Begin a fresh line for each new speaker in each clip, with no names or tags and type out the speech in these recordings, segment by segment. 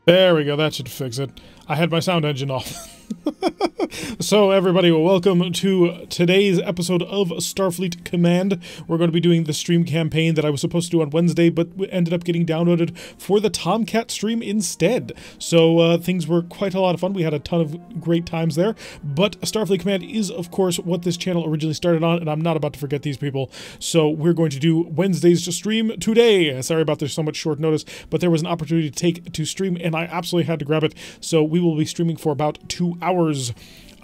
There we go, that should fix it. I had my sound engine off. So everybody, welcome to today's episode of Starfleet Command. We're going to be doing the stream campaign that I was supposed to do on Wednesday, but ended up getting downloaded for the Tomcat stream instead. So things were quite a lot of fun. We had a ton of great times there, but Starfleet Command is, of course, what this channel originally started on, and I'm not about to forget these people. So we're going to do Wednesday's stream today. Sorry about there's so much short notice, but there was an opportunity to take to stream, and I absolutely had to grab it. So we will be streaming for about 2 hours.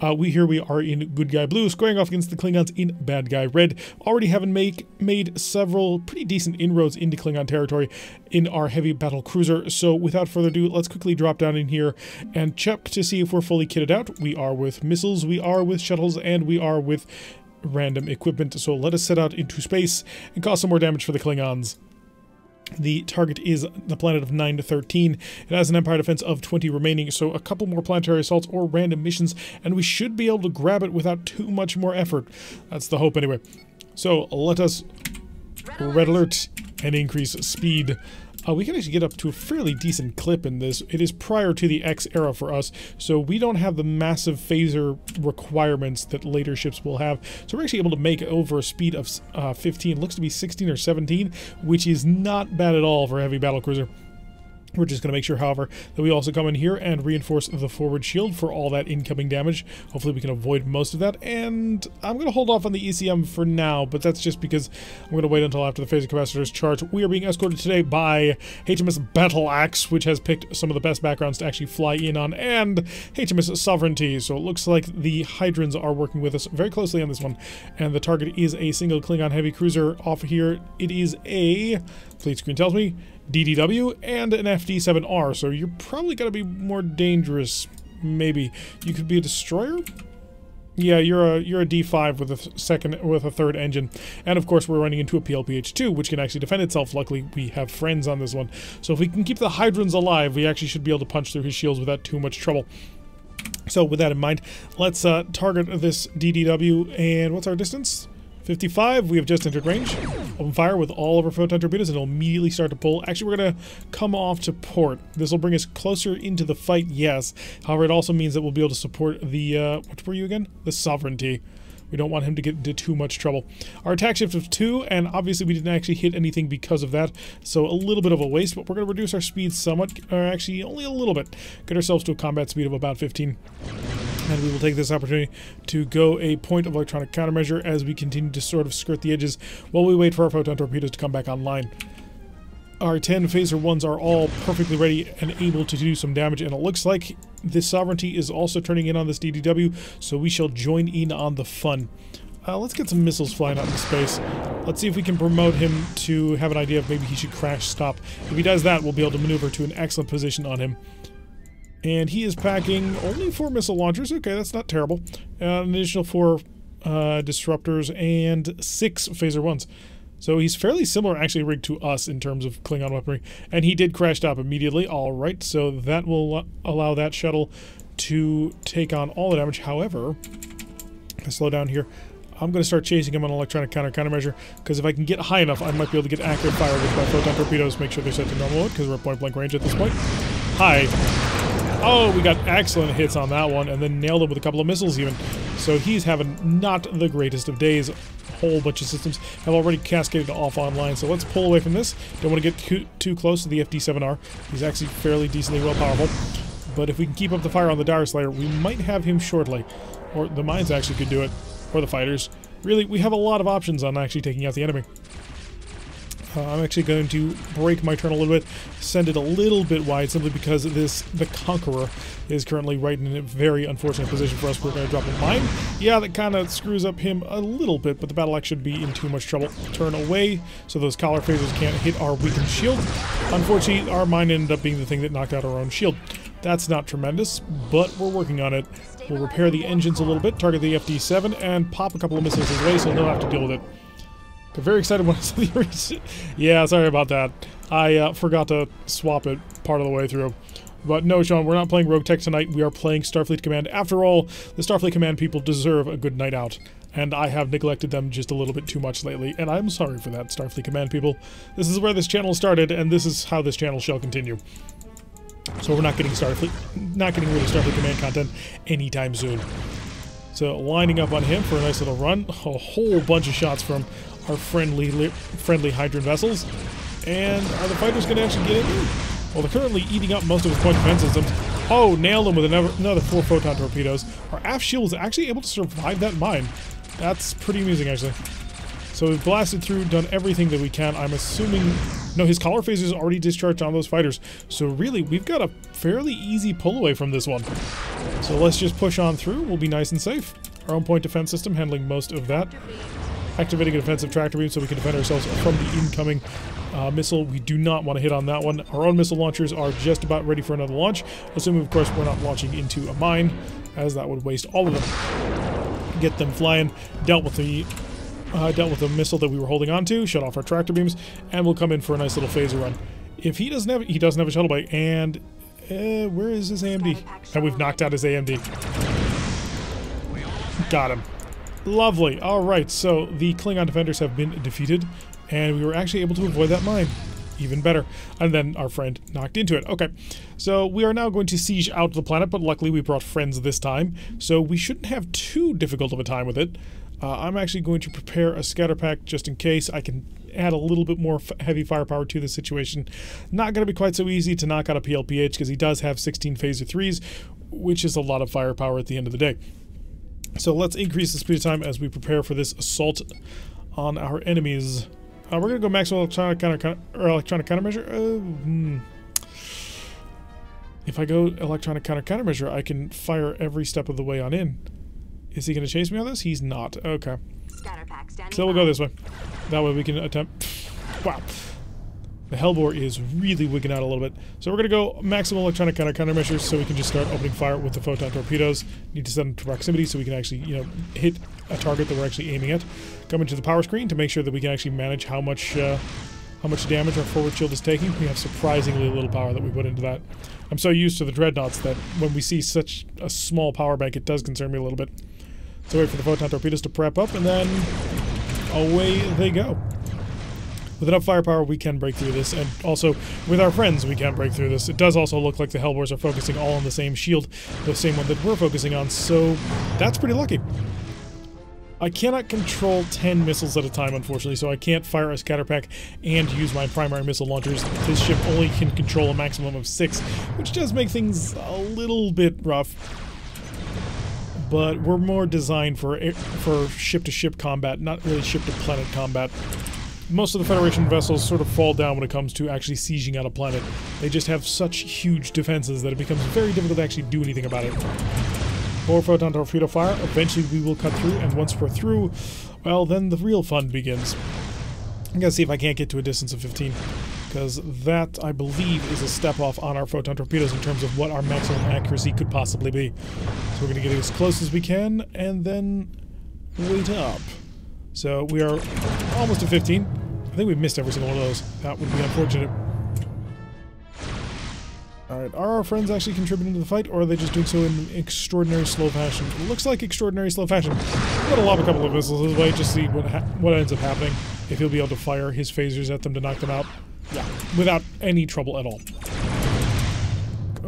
We are in Good Guy Blue, squaring off against the Klingons in Bad Guy Red. Already having made several pretty decent inroads into Klingon territory in our heavy battle cruiser. So without further ado, let's quickly drop down in here and check to see if we're fully kitted out. We are with missiles, we are with shuttles, and we are with random equipment. So let us set out into space and cause some more damage for the Klingons. The target is the planet of 9 to 13. It has an Empire defense of 20 remaining, so a couple more planetary assaults or random missions, and we should be able to grab it without too much more effort. That's the hope anyway. So let us red alert and increase speed. We can actually get up to a fairly decent clip in this. It is prior to the X era for us, so we don't have the massive phaser requirements that later ships will have. So we're actually able to make over a speed of 15, looks to be 16 or 17, which is not bad at all for a heavy battlecruiser. We're just going to make sure, however, that we also come in here and reinforce the forward shield for all that incoming damage. Hopefully we can avoid most of that, and I'm going to hold off on the ECM for now, but that's just because I'm going to wait until after the phaser capacitors charge. We are being escorted today by HMS Battle Axe, which has picked some of the best backgrounds to actually fly in on, and HMS Sovereignty. So it looks like the Hydrons are working with us very closely on this one, and the target is a single Klingon heavy cruiser off here. It is a, fleet screen tells me, DDW and an FD-7R, so you're probably going to be more dangerous. Maybe you could be a destroyer. Yeah, you're a D5 with a third engine, and of course we're running into a PLPH-2, which can actually defend itself. Luckily, we have friends on this one, so if we can keep the Hydrons alive, we actually should be able to punch through his shields without too much trouble. So with that in mind, let's target this DDW. And what's our distance? 55. We have just entered range. Open fire with all of our photon torpedoes and it'll immediately start to pull. Actually, we're going to come off to port. This will bring us closer into the fight, yes. However, it also means that we'll be able to support the, what were you again? The Sovereignty. We don't want him to get into too much trouble. Our attack shift of 2, and obviously we didn't actually hit anything because of that, so a little bit of a waste, but we're going to reduce our speed somewhat, or actually only a little bit. Get ourselves to a combat speed of about 15. And we will take this opportunity to go a point of electronic countermeasure as we continue to sort of skirt the edges while we wait for our photon torpedoes to come back online. Our 10 phaser ones are all perfectly ready and able to do some damage, and it looks like this Sovereignty is also turning in on this DDW, so we shall join in on the fun. Let's get some missiles flying out into space. Let's see if we can promote him to have an idea of maybe he should crash stop. If he does that, we'll be able to maneuver to an excellent position on him. And he is packing only 4 missile launchers. Okay, that's not terrible. An additional 4 disruptors and 6 phaser ones. So he's fairly similar, actually, rigged to us in terms of Klingon weaponry. And he did crash stop immediately. All right, so that will allow that shuttle to take on all the damage. However, let's slow down here. I'm going to start chasing him on electronic countermeasure, because if I can get high enough, I might be able to get accurate fire with my photon torpedoes. Make sure they're set to normal mode, because we're at point-blank range at this point. Hi. Oh, we got excellent hits on that one, and then nailed him with a couple of missiles even. So he's having not the greatest of days. A whole bunch of systems have already cascaded off online, so let's pull away from this. Don't want to get too close to the FD-7R. He's actually fairly decently well powerful. But if we can keep up the fire on the Dire Slayer, we might have him shortly. Or the mines actually could do it. Or the fighters. Really, we have a lot of options on actually taking out the enemy. I'm actually going to break my turn a little bit, send it a little bit wide, simply because the Conqueror is currently right in a very unfortunate position for us. We're going to drop a mine. Yeah, that kind of screws up him a little bit, but the Battle Axe should be in too much trouble. Turn away, so those collar phasers can't hit our weakened shield. Unfortunately, our mine ended up being the thing that knocked out our own shield. That's not tremendous, but we're working on it. We'll repair the engines a little bit, target the FD-7, and pop a couple of missiles his way, so he'll have to deal with it. I'm very excited when I saw the Yeah, sorry about that. I forgot to swap it part of the way through. But no, Sean, we're not playing Rogue Tech tonight. We are playing Starfleet Command. After all, the Starfleet Command people deserve a good night out. And I have neglected them just a little bit too much lately. And I'm sorry for that, Starfleet Command people. This is where this channel started, and this is how this channel shall continue. So we're not getting rid of Starfleet Command content anytime soon. So lining up on him for a nice little run. A whole bunch of shots from our friendly Hydran vessels. And are the fighters going to actually get in? Well, they're currently eating up most of his point defense systems. Oh, nailed him with another 4 photon torpedoes. Our aft shield is actually able to survive that mine. That's pretty amusing, actually. So we've blasted through, done everything that we can. I'm assuming... No, his collar phase is already discharged on those fighters. So really, we've got a fairly easy pull away from this one. So let's just push on through. We'll be nice and safe. Our own point defense system handling most of that. Activating a defensive tractor beam so we can defend ourselves from the incoming missile. We do not want to hit on that one. Our own missile launchers are just about ready for another launch. Assuming, of course, we're not launching into a mine, as that would waste all of them. Get them flying. Dealt with the missile that we were holding on to, shut off our tractor beams, and we'll come in for a nice little phaser run. If he doesn't have a shuttle bay, and where is his AMD? And we've knocked out his AMD. Got him. Lovely. All right, so the Klingon defenders have been defeated, and we were actually able to avoid that mine. Even better. And then our friend knocked into it. Okay, so we are now going to siege out the planet, but luckily we brought friends this time, so we shouldn't have too difficult of a time with it. I'm actually going to prepare a scatter pack just in case. I can add a little bit more heavy firepower to the situation. Not going to be quite so easy to knock out a PLPH because he does have 16 phaser 3s, which is a lot of firepower at the end of the day. So let's increase the speed of time as we prepare for this assault on our enemies. We're going to go maximum electronic countermeasure. If I go electronic countermeasure, I can fire every step of the way on in. Is he going to chase me on this? He's not. Okay. So we'll go this way. That way we can attempt... Wow. The Hellbore is really wigging out a little bit. So we're going to go maximum electronic countermeasures so we can just start opening fire with the photon torpedoes. Need to set them to proximity so we can actually, hit a target that we're actually aiming at. Come into the power screen to make sure that we can actually manage how much damage our forward shield is taking. We have surprisingly little power that we put into that. I'm so used to the dreadnoughts that when we see such a small power bank, it does concern me a little bit. So wait for the photon torpedoes to prep up, and then away they go. With enough firepower, we can break through this, and also, with our friends, we can break through this. It does also look like the Hellbores are focusing all on the same shield, the same one that we're focusing on, so that's pretty lucky. I cannot control 10 missiles at a time, unfortunately, so I can't fire a scatter pack and use my primary missile launchers. This ship only can control a maximum of 6, which does make things a little bit rough. But we're more designed for ship-to-ship combat, not really ship-to-planet combat. Most of the Federation vessels sort of fall down when it comes to actually sieging out a planet. They just have such huge defenses that it becomes very difficult to actually do anything about it. More photon torpedo fire. Eventually we will cut through, and once we're through, well, then the real fun begins. I'm gonna see if I can't get to a distance of 15, because that, I believe, is a step off on our photon torpedoes in terms of what our maximum accuracy could possibly be. So we're gonna get as close as we can, and then wait up. So we are almost at 15. I think we've missed every single one of those. That would be unfortunate. Alright, are our friends actually contributing to the fight, or are they just doing so in extraordinary slow fashion? It looks like extraordinary slow fashion. I'm gonna lob a couple of missiles his way, just see what ends up happening. If he'll be able to fire his phasers at them to knock them out. Yeah, without any trouble at all.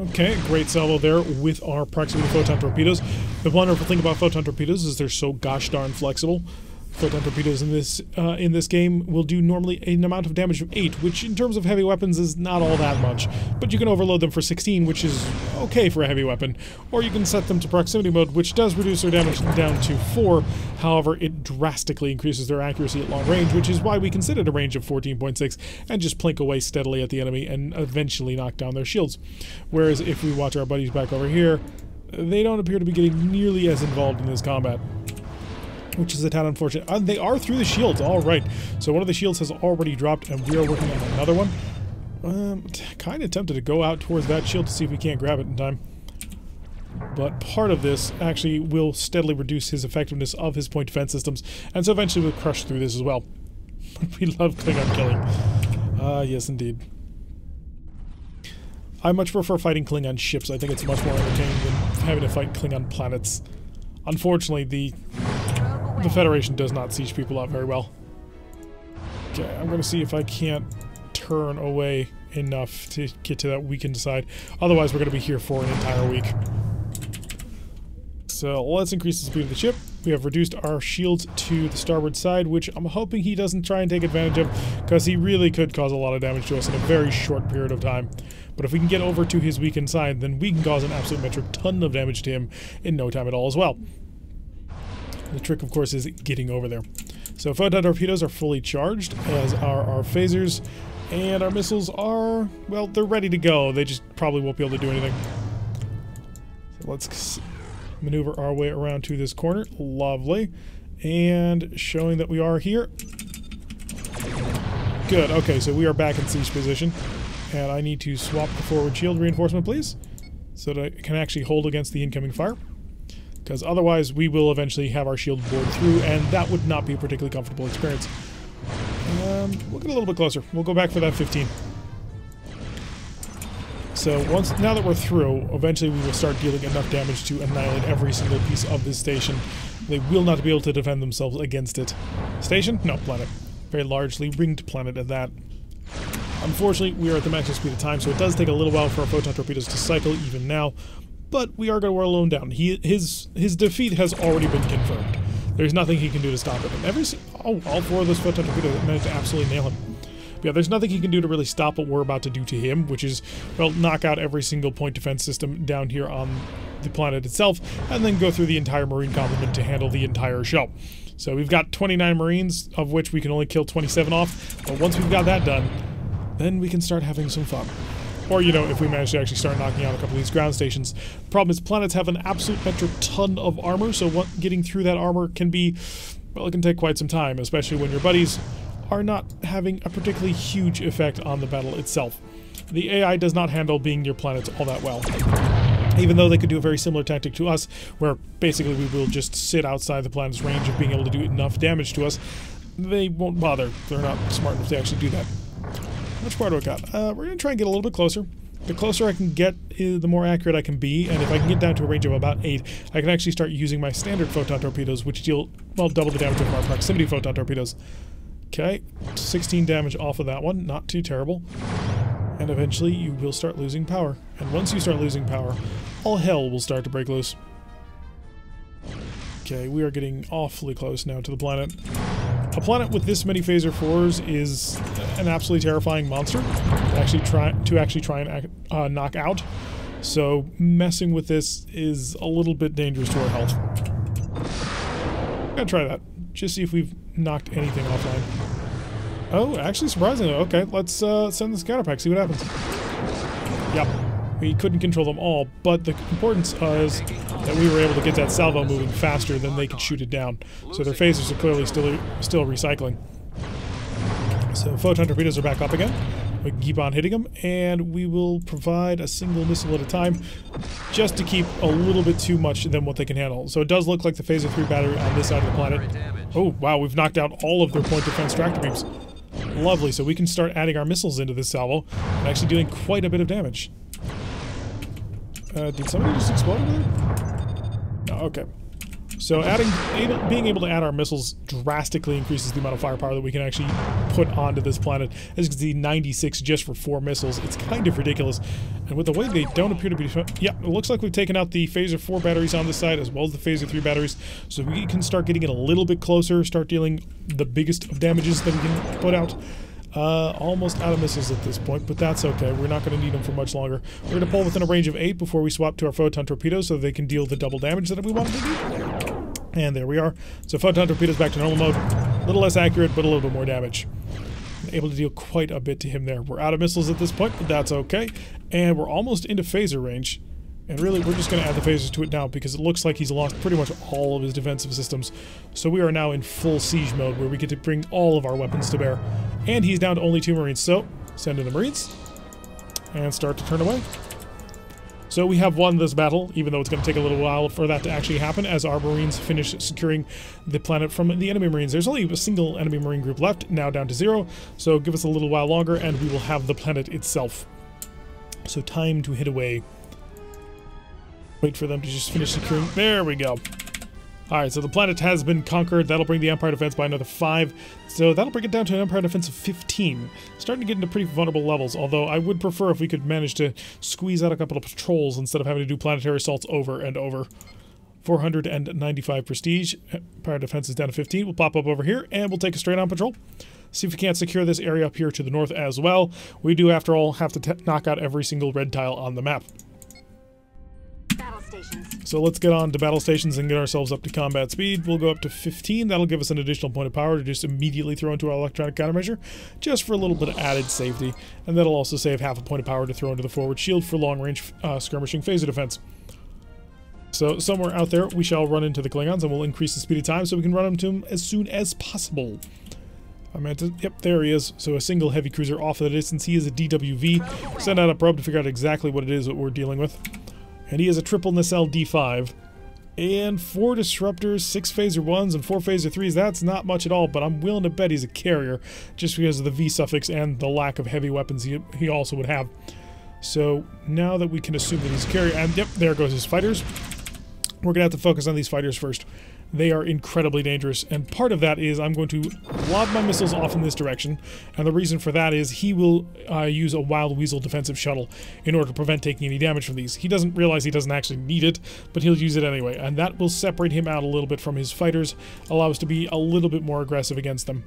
Okay, great salvo there with our proximity photon torpedoes. The wonderful thing about photon torpedoes is they're so gosh darn flexible. Photon torpedoes in this game will do normally an amount of damage of 8, which in terms of heavy weapons is not all that much. But you can overload them for 16, which is okay for a heavy weapon. Or you can set them to proximity mode, which does reduce their damage down to 4. However, it drastically increases their accuracy at long range, which is why we considered a range of 14.6 and just plink away steadily at the enemy and eventually knock down their shields. Whereas if we watch our buddies back over here, they don't appear to be getting nearly as involved in this combat, which is a tad unfortunate. They are through the shields, alright. So one of the shields has already dropped, and we are working on another one. Kind of tempted to go out towards that shield to see if we can't grab it in time. But part of this actually will steadily reduce his effectiveness of his point defense systems, and so eventually we'll crush through this as well. We love Klingon killing. Yes indeed. I much prefer fighting Klingon ships. I think it's much more entertaining than having to fight Klingon planets. Unfortunately, the Federation does not siege people out very well. Okay, I'm going to see if I can't turn away enough to get to that weakened side. Otherwise, we're going to be here for an entire week. So let's increase the speed of the ship. We have reduced our shields to the starboard side, which I'm hoping he doesn't try and take advantage of, because he really could cause a lot of damage to us in a very short period of time. But if we can get over to his weakened side, then we can cause an absolute metric ton of damage to him in no time at all as well. The trick, of course, is getting over there. So photon torpedoes are fully charged, as are our phasers, and our missiles are, well, they're ready to go. They just probably won't be able to do anything. So let's maneuver our way around to this corner. Lovely. And showing that we are here. Good. Okay, so we are back in siege position. And I need to swap the forward shield reinforcement, please, so that I can actually hold against the incoming fire. Because otherwise we will eventually have our shield bored through, and that would not be a particularly comfortable experience. We'll get a little bit closer. We'll go back for that 15. So now that we're through, eventually we will start dealing enough damage to annihilate every single piece of this station. They will not be able to defend themselves against it. Station? No, planet. Very largely ringed planet at that. Unfortunately, we are at the maximum speed of time, so it does take a little while for our photon torpedoes to cycle, even now. But we are going to wear him down. His defeat has already been confirmed. There's nothing he can do to stop it. And all 4 of those photon torpedoes managed to absolutely nail him. Yeah, there's nothing he can do to really stop what we're about to do to him, which is, well, knock out every single point defense system down here on the planet itself, and then go through the entire Marine complement to handle the entire show. So we've got 29 Marines, of which we can only kill 27 off, but once we've got that done, then we can start having some fun. Or, you know, if we manage to actually start knocking out a couple of these ground stations. The problem is planets have an absolute metric ton of armor, so getting through that armor can be, well, it can take quite some time, especially when your buddies are not having a particularly huge effect on the battle itself. The AI does not handle being near planets all that well. Even though they could do a very similar tactic to us, where basically we will just sit outside the planet's range of being able to do enough damage to us, they won't bother. They're not smart enough to actually do that. How much power do I got? We're going to try and get a little bit closer. The closer I can get, the more accurate I can be, and if I can get down to a range of about 8, I can actually start using my standard photon torpedoes, which deal, well, double the damage of our proximity photon torpedoes. Okay, 16 damage off of that one, not too terrible. And eventually you will start losing power. And once you start losing power, all hell will start to break loose. Okay, we are getting awfully close now to the planet. A planet with this many phaser 4s is an absolutely terrifying monster to actually try and knock out. So messing with this is a little bit dangerous to our health. I'm gonna try that. Just see if we've knocked anything offline. Oh, actually, surprisingly, okay, let's send the scatter pack, see what happens. Yep, we couldn't control them all, but the importance is that we were able to get that salvo moving faster than they could shoot it down. So their phasers are clearly still recycling. So photon torpedoes are back up again. We can keep on hitting them, and we will provide a single missile at a time just to keep a little bit too much than what they can handle. So it does look like the Phaser 3 battery on this side of the planet. Oh, wow, we've knocked out all of their point defense tractor beams. Lovely, so we can start adding our missiles into this salvo and actually doing quite a bit of damage. Did somebody just explode over there? No, okay. So being able to add our missiles drastically increases the amount of firepower that we can actually put onto this planet. As you can see, 96 just for 4 missiles. It's kind of ridiculous. And with the way they don't appear to be... Yeah, it looks like we've taken out the Phaser 4 batteries on this side, as well as the Phaser 3 batteries. So we can start getting it a little bit closer, start dealing the biggest of damages that we can put out. Almost out of missiles at this point, but that's okay. We're not going to need them for much longer. We're going to pull within a range of 8 before we swap to our photon torpedoes so they can deal the double damage that we wanted to do. And there we are. So photon torpedoes back to normal mode. A little less accurate, but a little bit more damage. Able to deal quite a bit to him there. We're out of missiles at this point, but that's okay. And we're almost into phaser range. And really, we're just going to add the phasers to it now because it looks like he's lost pretty much all of his defensive systems. So we are now in full siege mode where we get to bring all of our weapons to bear. And he's down to only 2 Marines. So send in the Marines and start to turn away. So we have won this battle, even though it's going to take a little while for that to actually happen as our Marines finish securing the planet from the enemy Marines. There's only a single enemy Marine group left, now down to 0. So give us a little while longer and we will have the planet itself. So time to hit away. Wait for them to just finish securing. There we go. Alright, so the planet has been conquered. That'll bring the Empire defense by another 5. So that'll bring it down to an Empire defense of 15. Starting to get into pretty vulnerable levels, although I would prefer if we could manage to squeeze out a couple of patrols instead of having to do planetary assaults over and over. 495 prestige. Empire defense is down to 15. We'll pop up over here, and we'll take a straight-on patrol. See if we can't secure this area up here to the north as well. We do, after all, have to knock out every single red tile on the map. So let's get on to battle stations and get ourselves up to combat speed. We'll go up to 15. That'll give us an additional point of power to just immediately throw into our electronic countermeasure, just for a little bit of added safety. And that'll also save half a point of power to throw into the forward shield for long-range skirmishing phaser defense. So somewhere out there, we shall run into the Klingons, and we'll increase the speed of time so we can run into them as soon as possible. Yep, there he is. So a single heavy cruiser off of the distance. He is a DWV. Send out a probe to figure out exactly what it is that we're dealing with. And he is a triple nacelle D5. And 4 disruptors, 6 phaser 1s, and 4 phaser 3s. That's not much at all, but I'm willing to bet he's a carrier, just because of the V suffix and the lack of heavy weapons he also would have. So now that we can assume that he's a carrier, and yep, there goes his fighters. We're going to have to focus on these fighters first. They are incredibly dangerous, and part of that is I'm going to lob my missiles off in this direction, and the reason for that is he will use a Wild Weasel defensive shuttle in order to prevent taking any damage from these. He doesn't realize he doesn't actually need it, but he'll use it anyway, and that will separate him out a little bit from his fighters, allow us to be a little bit more aggressive against them.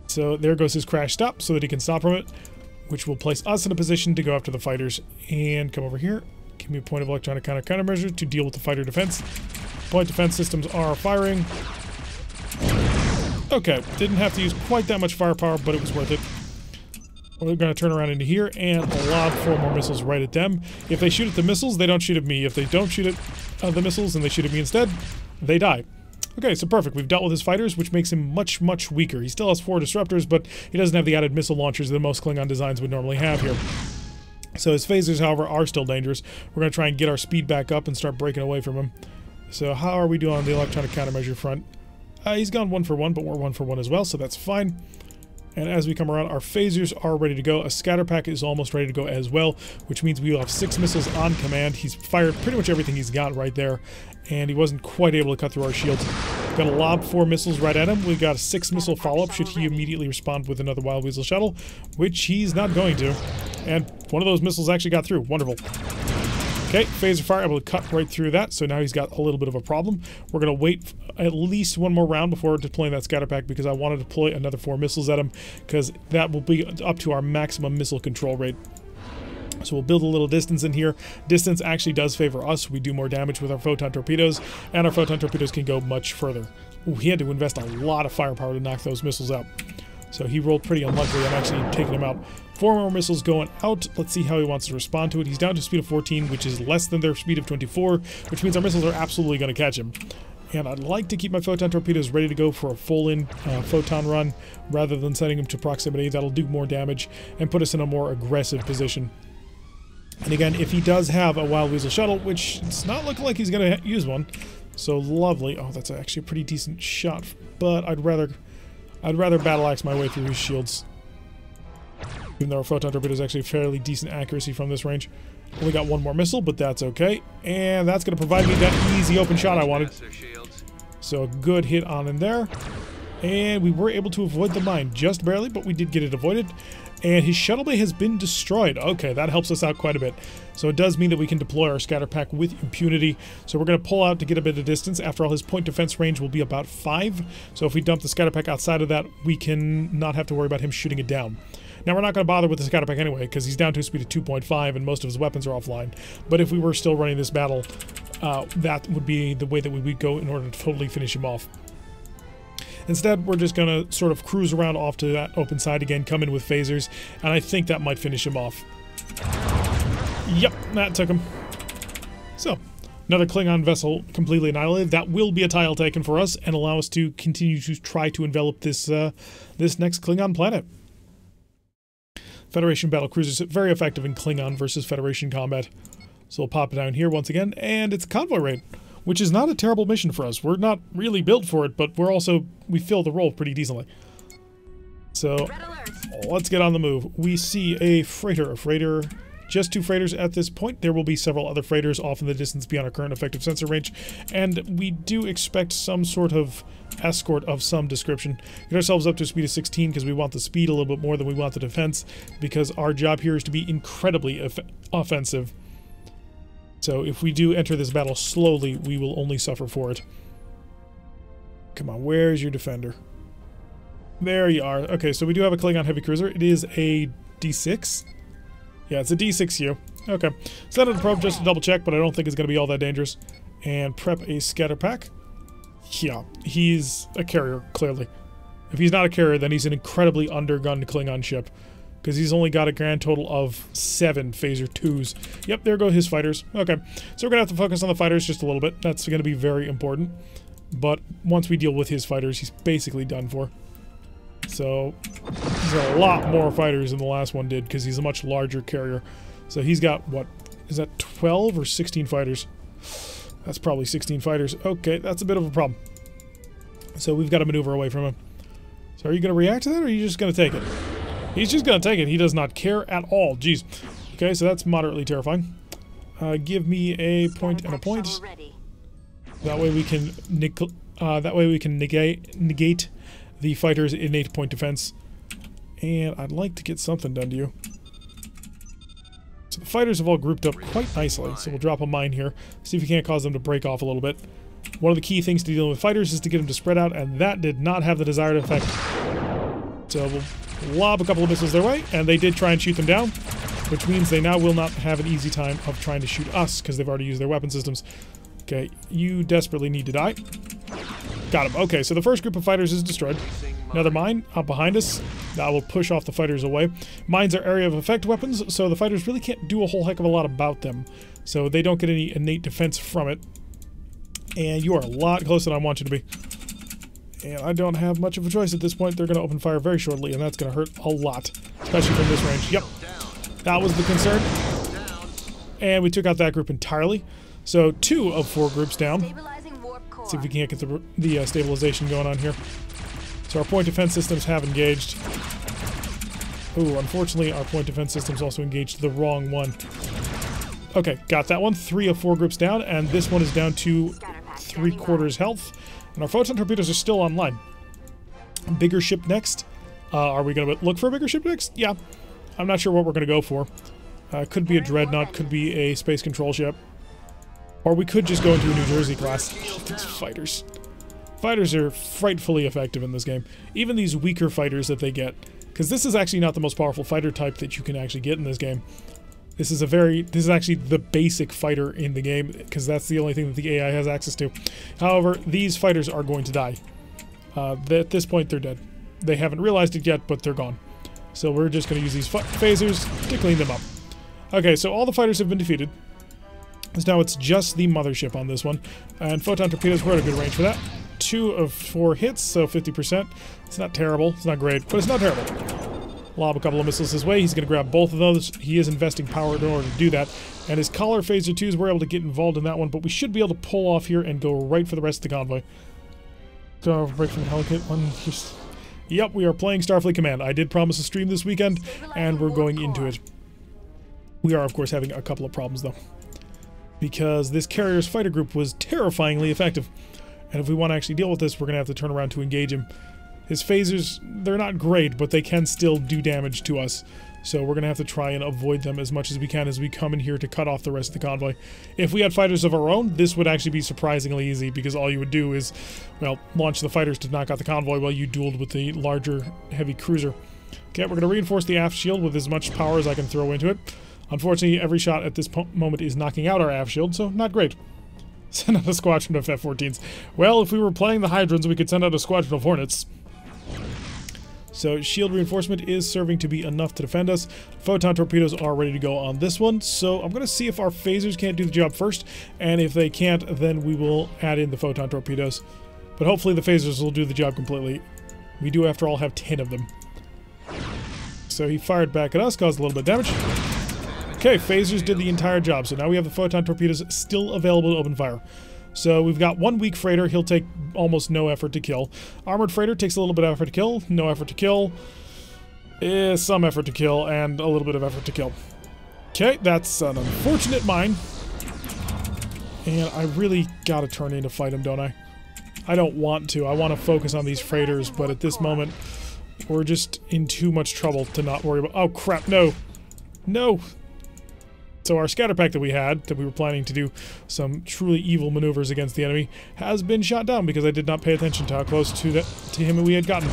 So there goes his crash stop so that he can stop from it, which will place us in a position to go after the fighters. And come over here. Give me a point of electronic countermeasure to deal with the fighter defense. Point defense systems are firing. Okay, didn't have to use quite that much firepower, but it was worth it. We're going to turn around into here and lob 4 more missiles right at them. If they shoot at the missiles, they don't shoot at me. If they don't shoot at the missiles and they shoot at me instead, they die. Okay, so perfect. We've dealt with his fighters, which makes him much, much weaker. He still has 4 disruptors, but he doesn't have the added missile launchers that most Klingon designs would normally have here. So his phasers, however, are still dangerous. We're going to try and get our speed back up and start breaking away from him. So how are we doing on the electronic countermeasure front? He's gone 1 for 1, but we're 1 for 1 as well, so that's fine. And as we come around, our phasers are ready to go. A scatter pack is almost ready to go as well, which means we will have 6 missiles on command. He's fired pretty much everything he's got right there, and he wasn't quite able to cut through our shields. Gonna lob 4 missiles right at him. We got a 6 missile follow-up should he immediately respond with another Wild Weasel shuttle, which he's not going to. And one of those missiles actually got through. Wonderful. Okay, phaser fire able to cut right through that, so now he's got a little bit of a problem. We're going to wait at least 1 more round before deploying that scatter pack because I want to deploy another 4 missiles at him because that will be up to our maximum missile control rate. So we'll build a little distance in here. Distance actually does favor us. We do more damage with our photon torpedoes, and our photon torpedoes can go much further. Ooh, he had to invest a lot of firepower to knock those missiles out. So he rolled pretty unluckily. I'm actually taking him out. 4 more missiles going out. Let's see how he wants to respond to it. He's down to a speed of 14, which is less than their speed of 24, which means our missiles are absolutely going to catch him. And I'd like to keep my photon torpedoes ready to go for a full-in photon run rather than sending them to proximity. That'll do more damage and put us in a more aggressive position. And again, if he does have a Wild Weasel shuttle, which it's not looking like he's going to use one, so lovely. Oh, that's actually a pretty decent shot, but I'd rather battle axe my way through his shields. Even though our photon torpedo is actually fairly decent accuracy from this range. Only got 1 more missile, but that's okay. And that's going to provide me that easy open shot I wanted. So a good hit on in there. And we were able to avoid the mine just barely, but we did get it avoided. And his shuttle bay has been destroyed. Okay, that helps us out quite a bit. So it does mean that we can deploy our scatter pack with impunity. So we're going to pull out to get a bit of distance. After all, his point defense range will be about 5. So if we dump the scatter pack outside of that, we can not have to worry about him shooting it down. Now, we're not going to bother with the scatter pack anyway, because he's down to a speed of 2.5 and most of his weapons are offline. But if we were still running this battle, that would be the way that we would go in order to totally finish him off. Instead, we're just going to sort of cruise around off to that open side again, come in with phasers, and I think that might finish him off. Yep, that took him. So, another Klingon vessel completely annihilated. That will be a tile taken for us and allow us to continue to try to envelop this, this next Klingon planet. Federation battle cruisers, very effective in Klingon versus Federation combat. So we'll pop it down here once again, and it's convoy raid, which is not a terrible mission for us. We're not really built for it, but we fill the role pretty decently. So let's get on the move. We see a freighter. A freighter just 2 freighters at this point. There will be several other freighters off in the distance beyond our current effective sensor range, and we do expect some sort of escort of some description. Get ourselves up to a speed of 16 because we want the speed a little bit more than we want the defense, because our job here is to be incredibly offensive. So if we do enter this battle slowly, we will only suffer for it. Come on, where's your defender? There you are. Okay, so we do have a Klingon heavy cruiser. It is a D6? Yeah, it's a D6U. Okay. Set out a probe just to double check, but I don't think it's going to be all that dangerous. And prep a scatter pack. Yeah, he's a carrier, clearly. If he's not a carrier, then he's an incredibly undergunned Klingon ship, because he's only got a grand total of 7 Phaser 2s. Yep, there go his fighters. Okay, so we're going to have to focus on the fighters just a little bit. That's going to be very important. But once we deal with his fighters, he's basically done for. So, he's got a lot more fighters than the last one did, because he's a much larger carrier. So he's got, what, is that 12 or 16 fighters? That's probably 16 fighters. Okay, that's a bit of a problem. So we've got to maneuver away from him. So are you going to react to that, or are you just going to take it? He's just going to take it. He does not care at all. Jeez. Okay, so that's moderately terrifying. Give me a point and a point. That way we can negate the fighter's innate point defense. And I'd like to get something done to you. So the fighters have all grouped up quite nicely, so we'll drop a mine here. See if we can't cause them to break off a little bit. One of the key things to dealing with fighters is to get them to spread out, and that did not have the desired effect. So we'll lob a couple of missiles their way, and they did try and shoot them down, which means they now will not have an easy time of trying to shoot us, because they've already used their weapon systems. Okay, you desperately need to die. Got him. Okay, so the first group of fighters is destroyed. Another mine up behind us. That will push off the fighters away. Mines are area of effect weapons, so the fighters really can't do a whole heck of a lot about them. So they don't get any innate defense from it. And you are a lot closer than I want you to be. And I don't have much of a choice at this point. They're going to open fire very shortly, and that's going to hurt a lot. Especially from this range. Yep. That was the concern. And we took out that group entirely. So 2 of 4 groups down. Let's see if we can't get the stabilization going on here. So our point defense systems have engaged. Ooh, unfortunately, our point defense systems also engaged the wrong one. Okay, got that one. 3 of 4 groups down, and this one is down to 3/4 health. And our photon torpedoes are still online. Bigger ship next. Are we going to look for a bigger ship next? Yeah. I'm not sure what we're going to go for. Could be a dreadnought, could be a space control ship. Or we could just go into a New Jersey class. These fighters. Fighters are frightfully effective in this game. Even these weaker fighters that they get. Because this is actually not the most powerful fighter type that you can actually get in this game. This is actually the basic fighter in the game, because that's the only thing that the AI has access to. However, these fighters are going to die. At this point, they're dead. They haven't realized it yet, but they're gone. So we're just going to use these phasers to clean them up. Okay, so all the fighters have been defeated. So now it's just the mothership on this one. And photon torpedoes were at a good range for that. 2 of 4 hits, so 50%. It's not terrible. It's not great, but it's not terrible. Lob a couple of missiles his way. He's going to grab both of those. He is investing power in order to do that. And his collar phaser 2s were able to get involved in that one, but we should be able to pull off here and go right for the rest of the convoy. So, break from the helicopter. Yep, we are playing Starfleet Command. I did promise a stream this weekend, and we're going into it. We are, of course, having a couple of problems, though. Because this carrier's fighter group was terrifyingly effective. And if we want to actually deal with this, we're going to have to turn around to engage him. His phasers, they're not great, but they can still do damage to us. So we're going to have to try and avoid them as much as we can as we come in here to cut off the rest of the convoy. If we had fighters of our own, this would actually be surprisingly easy, because all you would do is, well, launch the fighters to knock out the convoy while you dueled with the larger heavy cruiser. Okay, we're going to reinforce the aft shield with as much power as I can throw into it. Unfortunately, every shot at this moment is knocking out our aft shield, so not great. Send out a squadron of F-14s. Well, if we were playing the Hydrons, we could send out a squadron of Hornets. So shield reinforcement is serving to be enough to defend us. Photon torpedoes are ready to go on this one, so I'm going to see if our phasers can't do the job first, and if they can't, then we will add in the photon torpedoes. But hopefully the phasers will do the job completely. We do, after all, have 10 of them. So he fired back at us, caused a little bit of damage. Okay, phasers did the entire job, so now we have the photon torpedoes still available to open fire. So we've got one weak freighter. He'll take almost no effort to kill. Armored freighter takes a little bit of effort to kill, no effort to kill, some effort to kill, and a little bit of effort to kill. Okay, that's an unfortunate mine. And I really gotta turn in to fight him, don't I? I don't want to. I want to focus on these freighters, but at this moment, we're just in too much trouble to not worry about. Oh crap, no. No! So our scatter pack that we had, that we were planning to do some truly evil maneuvers against the enemy, has been shot down because I did not pay attention to how close to him we had gotten.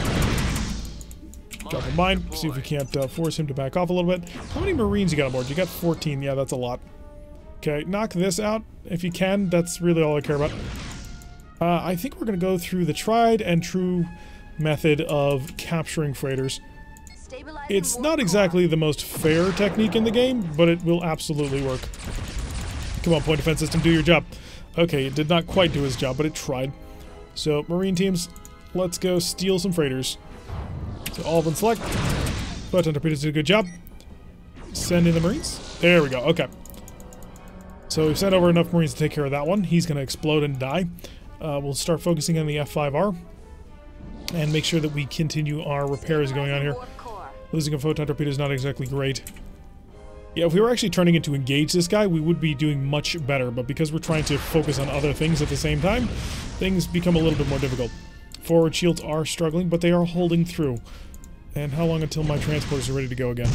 Drop a mine, see if we can't force him to back off a little bit. How many Marines you got on board? You got 14, yeah, that's a lot. Okay, knock this out if you can. That's really all I care about. I think we're going to go through the tried and true method of capturing freighters. It's not exactly the most fair technique in the game, but it will absolutely work. Come on, point defense system, do your job. Okay, it did not quite do his job, but it tried. So, Marine teams, let's go steal some freighters. So all of them select. Photon torpedoes did a good job. Send in the Marines. There we go, okay. So we've sent over enough Marines to take care of that one. He's going to explode and die. We'll start focusing on the F5R. And make sure that we continue our repairs going on here. Losing a photon torpedo is not exactly great. Yeah, if we were actually turning it to engage this guy, we would be doing much better. But because we're trying to focus on other things at the same time, things become a little bit more difficult. Forward shields are struggling, but they are holding through. And how long until my transporters are ready to go again?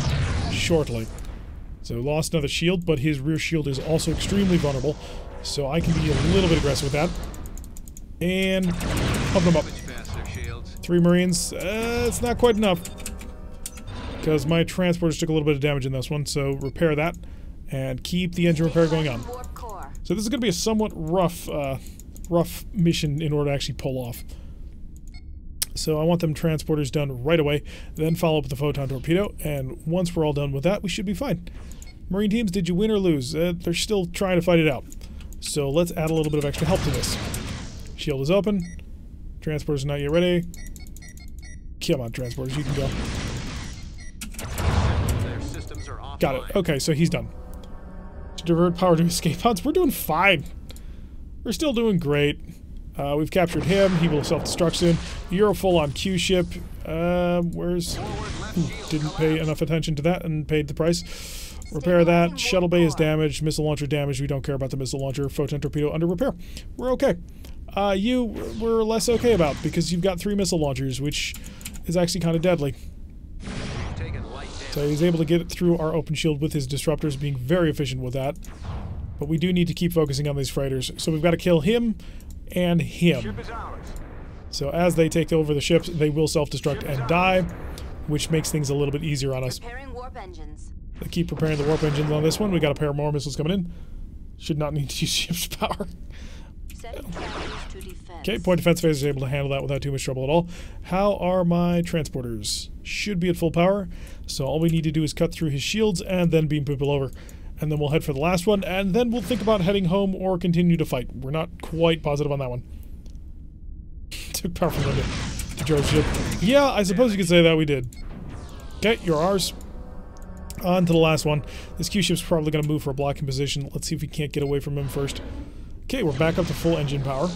Shortly. So lost another shield, but his rear shield is also extremely vulnerable. So I can be a little bit aggressive with that. And pump them up. 3 Marines. It's not quite enough. Because my transporters took a little bit of damage in this one. So repair that. And keep the engine repair going on. So this is going to be a somewhat rough mission in order to actually pull off. So I want them transporters done right away, then follow up with the photon torpedo, and once we're all done with that, we should be fine. Marine teams, did you win or lose? They're still trying to fight it out. So let's add a little bit of extra help to this. Shield is open. Transporters not yet ready. Come on, transporters, you can go.
Their systems are offline.
Got it. Okay, so he's done. To divert power to escape pods, we're doing fine. We're still doing great. We've captured him. He will self-destruct soon. You're a full-on Q ship. Where's... didn't pay enough attention to that and paid the price. Repair that. Shuttle bay is damaged. Missile launcher damaged. We don't care about the missile launcher. Photon torpedo under repair. We're okay. You we're less okay about because you've got 3 missile launchers, which is actually kind of deadly. So he's able to get it through our open shield with his disruptors, being very efficient with that. But we do need to keep focusing on these freighters. So we've got to kill him and him. So as they take over the ships, they will self-destruct and die, which makes things a little bit easier on us. They keep preparing the warp engines on this one. We got a pair more missiles coming in. Should not need to use ship's power. Okay, point defense phase is able to handle that without too much trouble at all. How are my transporters? Should be at full power. So all we need to do is cut through his shields and then beam people over. And then we'll head for the last one, and then we'll think about heading home or continue to fight. We're not quite positive on that one. Took power from them to George ship. Yeah, I suppose you could say that we did. Okay, you're ours. On to the last one. This Q ship's probably going to move for a blocking position. Let's see if we can't get away from him first. Okay, we're back up to full engine power.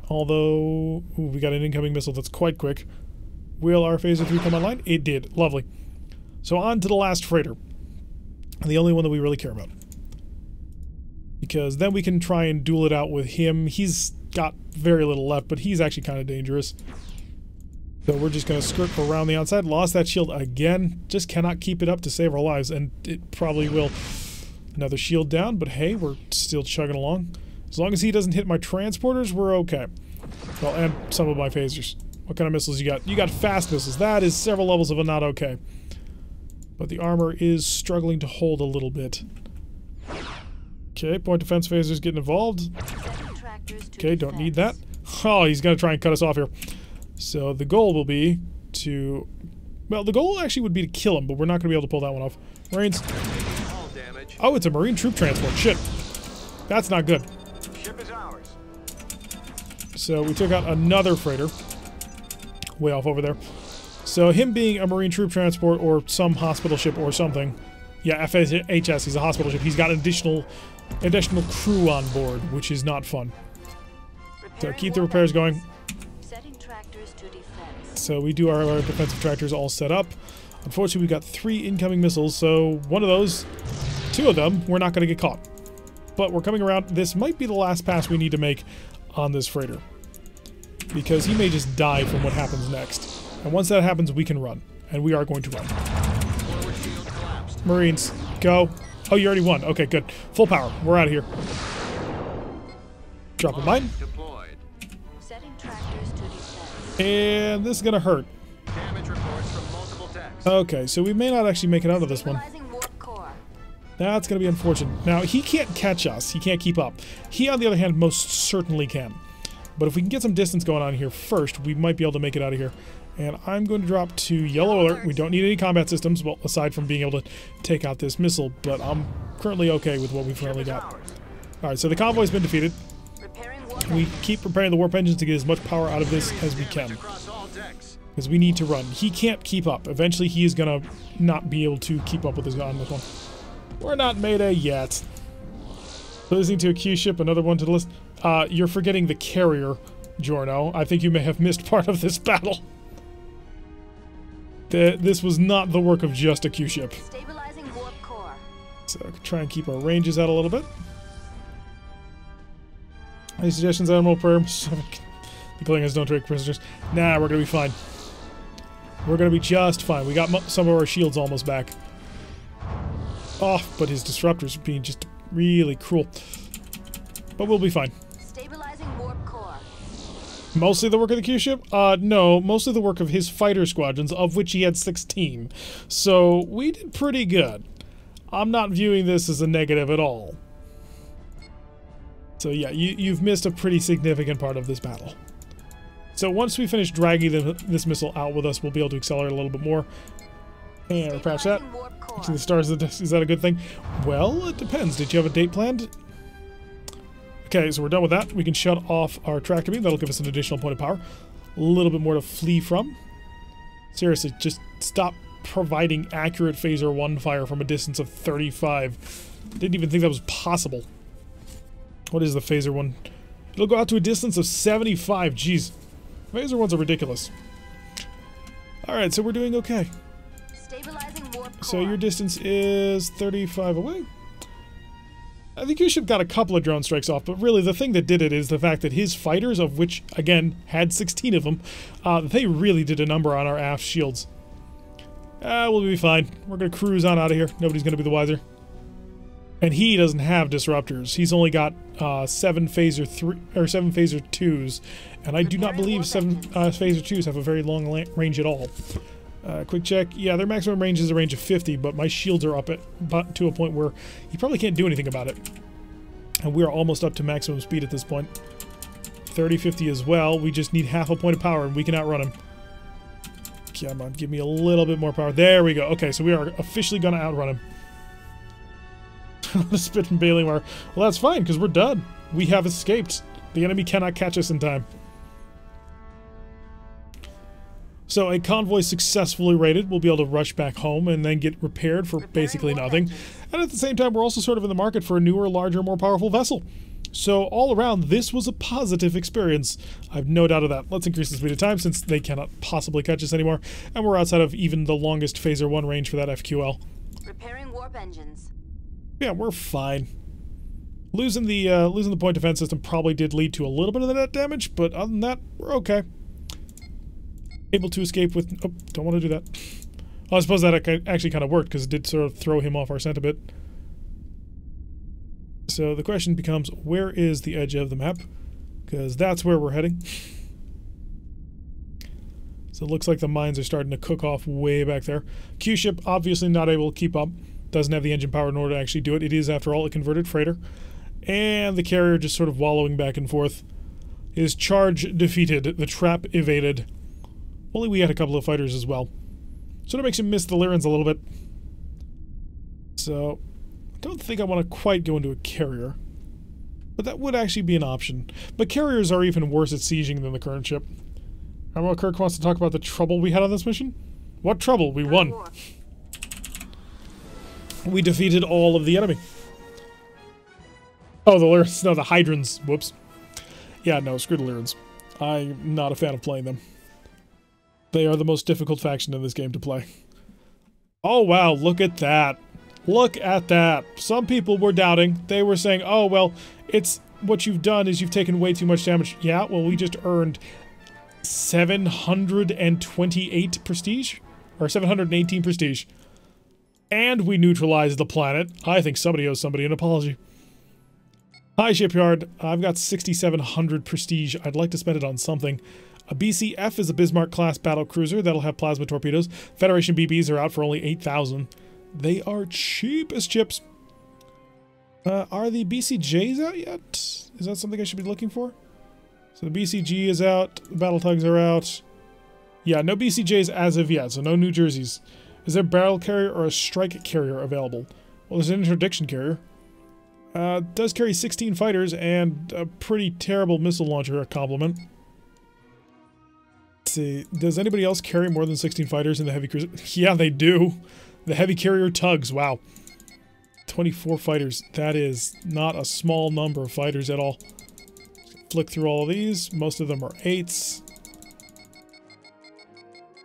Although, ooh, we got an incoming missile that's quite quick. Will our Phaser 3 come online? It did. Lovely. So on to the last freighter. The only one that we really care about. Because then we can try and duel it out with him. He's got very little left, but he's actually kind of dangerous. So we're just going to skirt around the outside. Lost that shield again. Just cannot keep it up to save our lives, and it probably will. Another shield down, but hey, we're still chugging along. As long as he doesn't hit my transporters, we're okay. Well, and some of my phasers. What kind of missiles you got? You got fast missiles. That is several levels of a not okay. But the armor is struggling to hold a little bit. Okay, point defense phasers getting involved. Okay, don't need that. Oh, he's going to try and cut us off here. So the goal will be to... Well, the goal actually would be to kill him, but we're not going to be able to pull that one off. Marines. Oh, it's a Marine troop transport. Shit. That's not good. So we took out another freighter. Way off over there. So him being a Marine troop transport or some hospital ship or something. Yeah, FHS, he's a hospital ship. He's got an additional crew on board, which is not fun. So keep the repairs going. So we do our defensive tractors all set up. Unfortunately, we've got 3 incoming missiles, so one of those two of them, we're not going to get caught. But we're coming around. This might be the last pass we need to make on this freighter, because he may just die from what happens next. And once that happens, we can run. And we are going to run. Marines, go. Oh, you already won. Okay, good. Full power. We're out of here. Drop a mine. And this is going to hurt. Okay, so we may not actually make it out of this one. That's going to be unfortunate. Now, he can't catch us. He can't keep up. He, on the other hand, most certainly can. But if we can get some distance going on here first, we might be able to make it out of here. And I'm going to drop to yellow alert. We don't need any combat systems, well, aside from being able to take out this missile. But I'm currently okay with what we've currently got. Alright, so the convoy's been defeated. We keep preparing the warp engines to get as much power out of this as we can, because we need to run. He can't keep up. Eventually he is going to not be able to keep up with us on this one. We're not Mayday yet. Losing to a Q ship, another one to the list. You're forgetting the carrier, Giorno. I think you may have missed part of this battle. This was not the work of just a Q ship. So try and keep our ranges out a little bit. Any suggestions, Admiral Prayer? The Klingons don't take prisoners. Nah, we're gonna be fine. We're gonna be just fine. We got some of our shields almost back. Oh, but his disruptors are being just really cruel. But we'll be fine.
Stabilizing warp core.
Mostly the work of the Q ship? No, mostly the work of his fighter squadrons, of which he had 16. So, we did pretty good. I'm not viewing this as a negative at all. So yeah, you've missed a pretty significant part of this battle. So once we finish dragging this missile out with us, we'll be able to accelerate a little bit more. And we'll patch that. To the stars, is that a good thing? Well, it depends. Did you have a date planned? Okay, so we're done with that. We can shut off our tractor beam. That'll give us an additional point of power. A little bit more to flee from. Seriously, just stop providing accurate phaser 1 fire from a distance of 35. Didn't even think that was possible. What is the phaser 1? It'll go out to a distance of 75. Jeez. Phaser 1s are ridiculous. Alright, so we're doing okay.
Stabilizing warp core.
So your distance is 35 away. I think your ship got a couple of drone strikes off, but really the thing that did it is the fact that his fighters, of which, again, had 16 of them, they really did a number on our aft shields. We'll be fine. We're going to cruise on out of here. Nobody's going to be the wiser. And he doesn't have disruptors. He's only got 7 phaser 2s, and I do not believe 7 phaser 2s have a very long range at all. Quick check. Yeah, their maximum range is a range of 50, but my shields are up to a point where he probably can't do anything about it. And we are almost up to maximum speed at this point. 30, 50 as well. We just need half a point of power, and we can outrun him. Come on, give me a little bit more power. There we go. Okay, so we are officially going to outrun him. The spit and bailing wire. Well, that's fine, because we're done. We have escaped. The enemy cannot catch us in time. So a convoy successfully raided. We'll be able to rush back home and then get repaired for basically nothing. And at the same time, we're also sort of in the market for a newer, larger, more powerful vessel. So all around, this was a positive experience. I have no doubt of that. Let's increase the speed of time since they cannot possibly catch us anymore. And we're outside of even the longest phaser 1 range for that FQL.
Repairing warp engines.
Yeah, we're fine. Losing the point defense system probably did lead to a little bit of the net damage, but other than that, we're okay. Able to escape with... Oh, don't want to do that. Well, I suppose that actually kind of worked, because it did sort of throw him off our scent a bit. So the question becomes, where is the edge of the map? Because that's where we're heading. So it looks like the mines are starting to cook off way back there. Q-ship obviously not able to keep up. Doesn't have the engine power in order to actually do it. It is, after all, a converted freighter. And the carrier just sort of wallowing back and forth. His charge defeated. The trap evaded. Only we had a couple of fighters as well. Sort of makes him miss the Lyrans a little bit. So, I don't think I want to quite go into a carrier. But that would actually be an option. But carriers are even worse at sieging than the current ship. Admiral Kirk wants to talk about the trouble we had on this mission? What trouble? We won. We defeated all of the enemy. Oh, the Lyrans. No, the Hydrons. Whoops. Yeah, no, screw the Lyrans. I'm not a fan of playing them. They are the most difficult faction in this game to play. Oh, wow, look at that. Look at that. Some people were doubting. They were saying, oh, well, it's what you've done is you've taken way too much damage. Yeah, well, we just earned 728 prestige? Or 718 prestige. And we neutralized the planet. I think somebody owes somebody an apology. Hi, Shipyard. I've got 6,700 prestige. I'd like to spend it on something. A BCF is a Bismarck-class battle cruiser that'll have plasma torpedoes. Federation BBs are out for only 8,000. They are cheap as chips. Are the BCJs out yet? Is that something I should be looking for? So the BCG is out. The battle tugs are out. Yeah, no BCJs as of yet, so no New Jerseys. Is there a barrel carrier or a strike carrier available? Well, there's an interdiction carrier. Does carry 16 fighters and a pretty terrible missile launcher, a compliment. Let's see, does anybody else carry more than 16 fighters in the heavy cruiser? Yeah, they do. The heavy carrier tugs, wow. 24 fighters. That is not a small number of fighters at all. Flick through all of these. Most of them are 8s.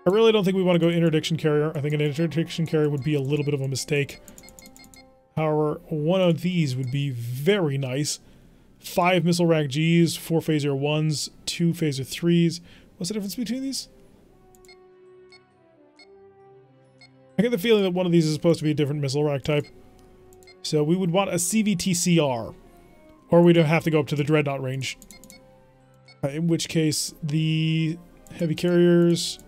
I really don't think we want to go interdiction carrier. I think an interdiction carrier would be a little bit of a mistake. However, one of these would be very nice. 5 missile rack Gs, 4 phaser 1s, 2 phaser 3s. What's the difference between these? I get the feeling that one of these is supposed to be a different missile rack type. So we would want a CVTCR. Or we'd have to go up to the Dreadnought range. In which case, the heavy carriers...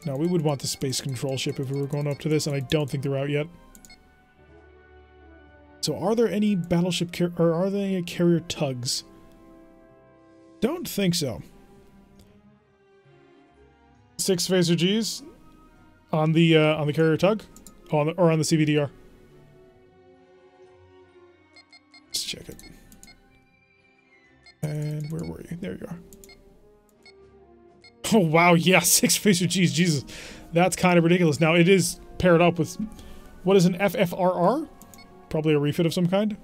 No, we would want the space control ship if we were going up to this, and I don't think they're out yet. So are there any battleship or are there any carrier tugs? Don't think so. 6 phaser Gs on the carrier tug, or on the CVDR. Let's check it. And where were you? There you are. Oh wow, yeah, 6 phaser Gs. Jesus, that's kind of ridiculous. Now it is paired up with what is an FFRR? Probably a refit of some kind.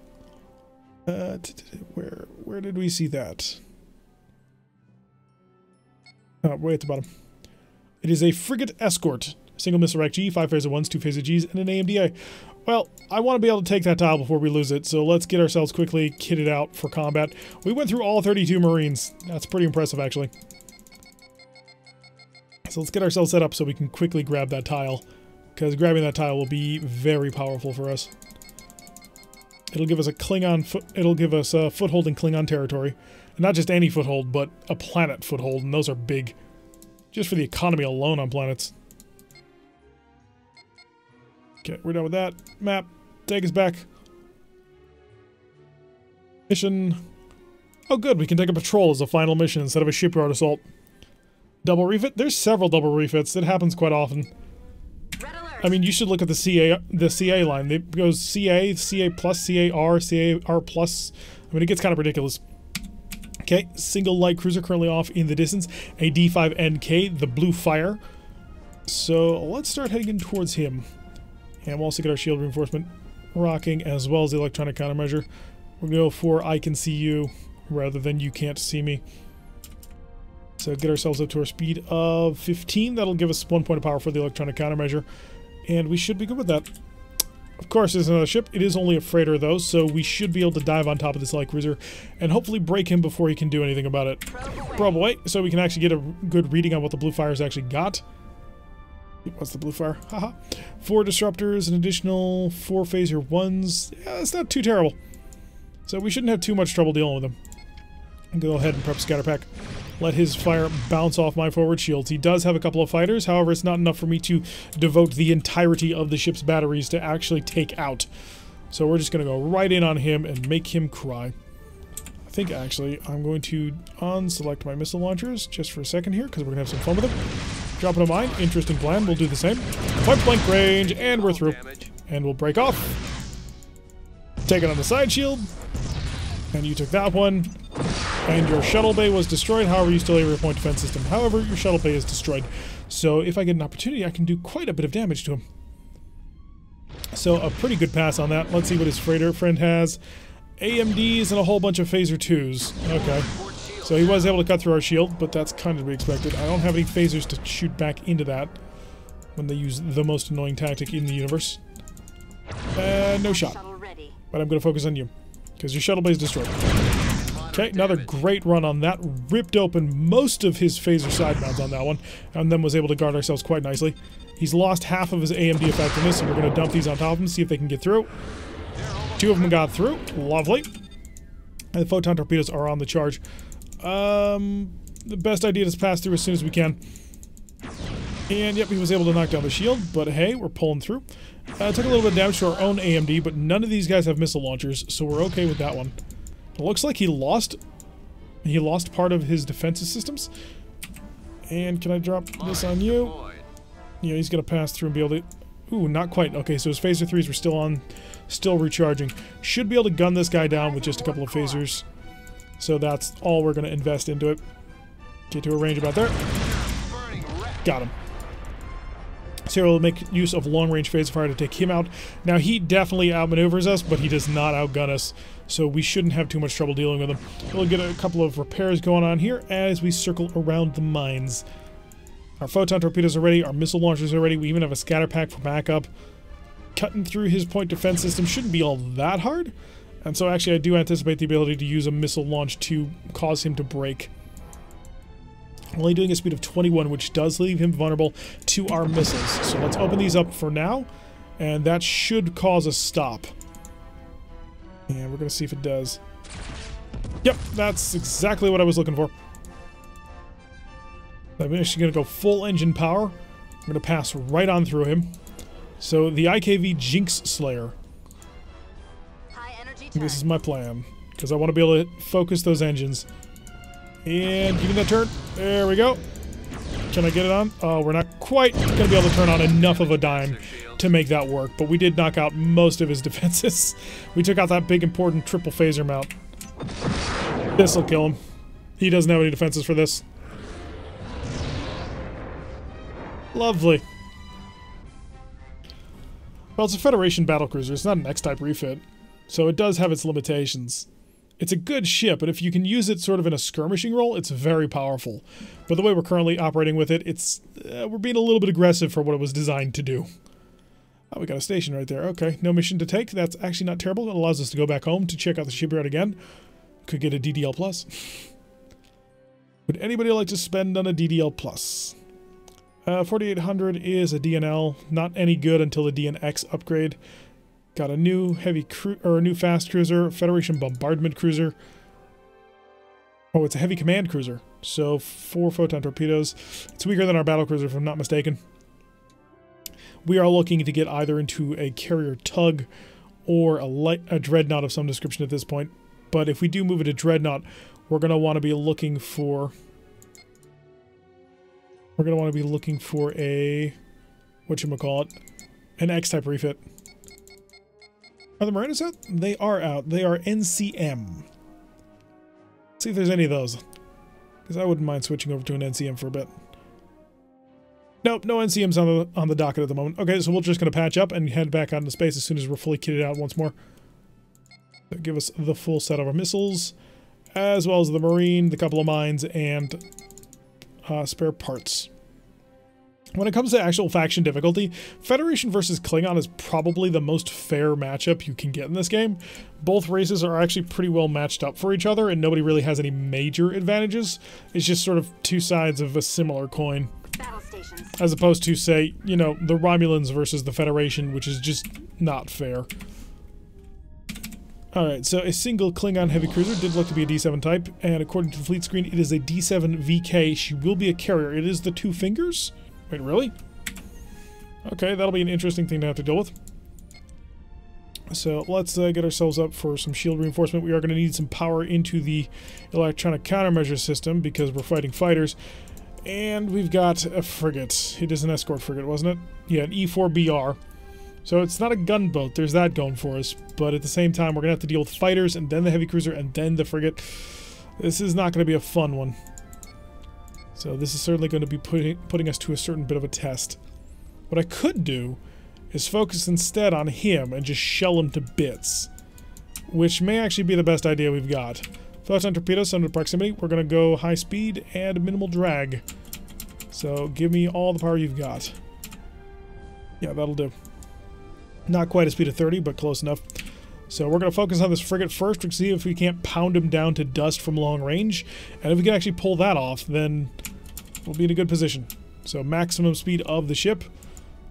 Where did we see that? Oh, way at the bottom. It is a frigate escort. Single missile rack G, 5 phaser 1s, 2 phaser Gs, and an AMDA. Well, I want to be able to take that tile before we lose it, so let's get ourselves quickly kitted out for combat. We went through all 32 Marines. That's pretty impressive, actually. So let's get ourselves set up so we can quickly grab that tile, because grabbing that tile will be very powerful for us. It'll give us a foothold in Klingon territory. And not just any foothold, but a planet foothold, and those are big. Just for the economy alone on planets. Okay, we're done with that. Map, take us back. Mission. Oh good, we can take a patrol as a final mission instead of a shipyard assault. Double refit? There's several double refits. It happens quite often. I mean, you should look at the CA line. It goes CA, CA plus, CAR plus. I mean, it gets kind of ridiculous. Okay, single light cruiser currently off in the distance. A D5NK, the Blue Fire. So let's start heading in towards him. And we'll also get our shield reinforcement rocking as well as the electronic countermeasure. We'll go for I can see you rather than you can't see me. So get ourselves up to our speed of 15. That'll give us 1 point of power for the electronic countermeasure. And we should be good with that. Of course, there's another ship. It is only a freighter, though, so we should be able to dive on top of this light cruiser and hopefully break him before he can do anything about it. Probe away, so we can actually get a good reading on what the Blue Fire's actually got. What's the Blue Fire? Haha. 4 disruptors, an additional 4 phaser 1s. Yeah, that's not too terrible. So we shouldn't have too much trouble dealing with him. Go ahead and prep scatter pack. Let his fire bounce off my forward shields. He does have a couple of fighters, however, it's not enough for me to devote the entirety of the ship's batteries to actually take out. So we're just going to go right in on him and make him cry. I think, actually, I'm going to unselect my missile launchers just for a second here, because we're going to have some fun with them. Dropping a mine. Interesting plan. We'll do the same. Point blank range, and we're through. And we'll break off. Take it on the side shield. And you took that one. And your shuttle bay was destroyed, however, you still have your point defense system. However, your shuttle bay is destroyed. So if I get an opportunity, I can do quite a bit of damage to him. So a pretty good pass on that. Let's see what his freighter friend has. AMDs and a whole bunch of phaser 2s. Okay. So he was able to cut through our shield, but that's kind of to be expected. I don't have any phasers to shoot back into that when they use the most annoying tactic in the universe. No shot.
Shuttle ready.
But I'm going to focus on you, because your shuttle bay is destroyed. Okay, another great run on that. Ripped open most of his phaser side mounts on that one, and then was able to guard ourselves quite nicely. He's lost half of his AMD effectiveness, so we're going to dump these on top of him, see if they can get through. 2 of them got through. Lovely. And the photon torpedoes are on the charge. The best idea is to pass through as soon as we can. And yep, he was able to knock down the shield, but hey, we're pulling through. Took a little bit of damage to our own AMD, but none of these guys have missile launchers, so we're okay with that one. It looks like he lost part of his defensive systems. And can I drop this on you? Yeah, he's gonna pass through and be able to... Ooh, not quite. Okay, so his phaser 3s were still on, still recharging. Should be able to gun this guy down with just a couple of phasers. So that's all we're gonna invest into it. Get to a range about there. Got him. So we'll make use of long-range phaser fire to take him out. Now, he definitely outmaneuvers us, but he does not outgun us, so we shouldn't have too much trouble dealing with him. We'll get a couple of repairs going on here as we circle around the mines. Our photon torpedoes are ready, our missile launchers are ready, we even have a scatter pack for backup. Cutting through his point defense system shouldn't be all that hard, and so actually I do anticipate the ability to use a missile launch to cause him to break. Only doing a speed of 21, which does leave him vulnerable to our missiles. So let's open these up for now, and that should cause a stop. And we're going to see if it does. Yep, that's exactly what I was looking for. I'm actually going to go full engine power. I'm going to pass right on through him. So the IKV Jinx Slayer.
High energy
This is
turn.
my plan, because I want to be able to focus those engines. And give me that turn. There we go. Can I get it on? Oh, we're not quite going to be able to turn on enough of a dime to make that work, but we did knock out most of his defenses. We took out that big important triple phaser mount. This will kill him. He doesn't have any defenses for this. Lovely. Well, it's a Federation battlecruiser. It's not an X-type refit, so it does have its limitations. It's a good ship, and if you can use it sort of in a skirmishing role, it's very powerful. But the way we're currently operating with it, it's we're being a little bit aggressive for what it was designed to do. Oh, we got a station right there. Okay, no mission to take. That's actually not terrible. It allows us to go back home to check out the shipyard again. Could get a DDL+. Would anybody like to spend on a DDL+? 4800 is a DNL. Not any good until the DNX upgrade. Got a new a new fast cruiser, Federation bombardment cruiser. Oh, it's a heavy command cruiser. So 4 photon torpedoes. It's weaker than our battlecruiser, if I'm not mistaken. We are looking to get either into a carrier tug or a dreadnought of some description at this point. But if we do move it to dreadnought, we're going to want to be looking for... We're going to want to be looking for a... whatchamacallit? An X-type refit. Are the Marinas out? They are out. They are NCM. Let's see if there's any of those. Because I wouldn't mind switching over to an NCM for a bit. Nope, no NCMs on the docket at the moment. Okay, so we're just going to patch up and head back out into space as soon as we're fully kitted out once more. That'll give us the full set of our missiles, as well as the Marine, the couple of mines, and spare parts. When it comes to actual faction difficulty, Federation versus Klingon is probably the most fair matchup you can get in this game. Both races are actually pretty well matched up for each other, and nobody really has any major advantages. It's just sort of two sides of a similar coin.
Battle stations.
As opposed to, say, you know, the Romulans versus the Federation, which is just not fair. Alright, so a single Klingon heavy cruiser did look to be a D7 type, and according to the fleet screen, it is a D7 VK. She will be a carrier. It is the Two Fingers? Wait, really? Okay, that'll be an interesting thing to have to deal with. So let's get ourselves up for some shield reinforcement. We are going to need some power into the electronic countermeasure system because we're fighting fighters. And we've got a frigate. It is an escort frigate, wasn't it? Yeah, an E4BR. So it's not a gunboat. There's that going for us. But at the same time, we're going to have to deal with fighters and then the heavy cruiser and then the frigate. This is not going to be a fun one. So this is certainly going to be putting us to a certain bit of a test. What I could do is focus instead on him and just shell him to bits. Which may actually be the best idea we've got. Photon torpedoes, summed to proximity. We're going to go high speed and minimal drag. So give me all the power you've got. Yeah, that'll do. Not quite a speed of 30, but close enough. So we're going to focus on this frigate first to see if we can't pound him down to dust from long range. And if we can actually pull that off, then we'll be in a good position. So maximum speed of the ship.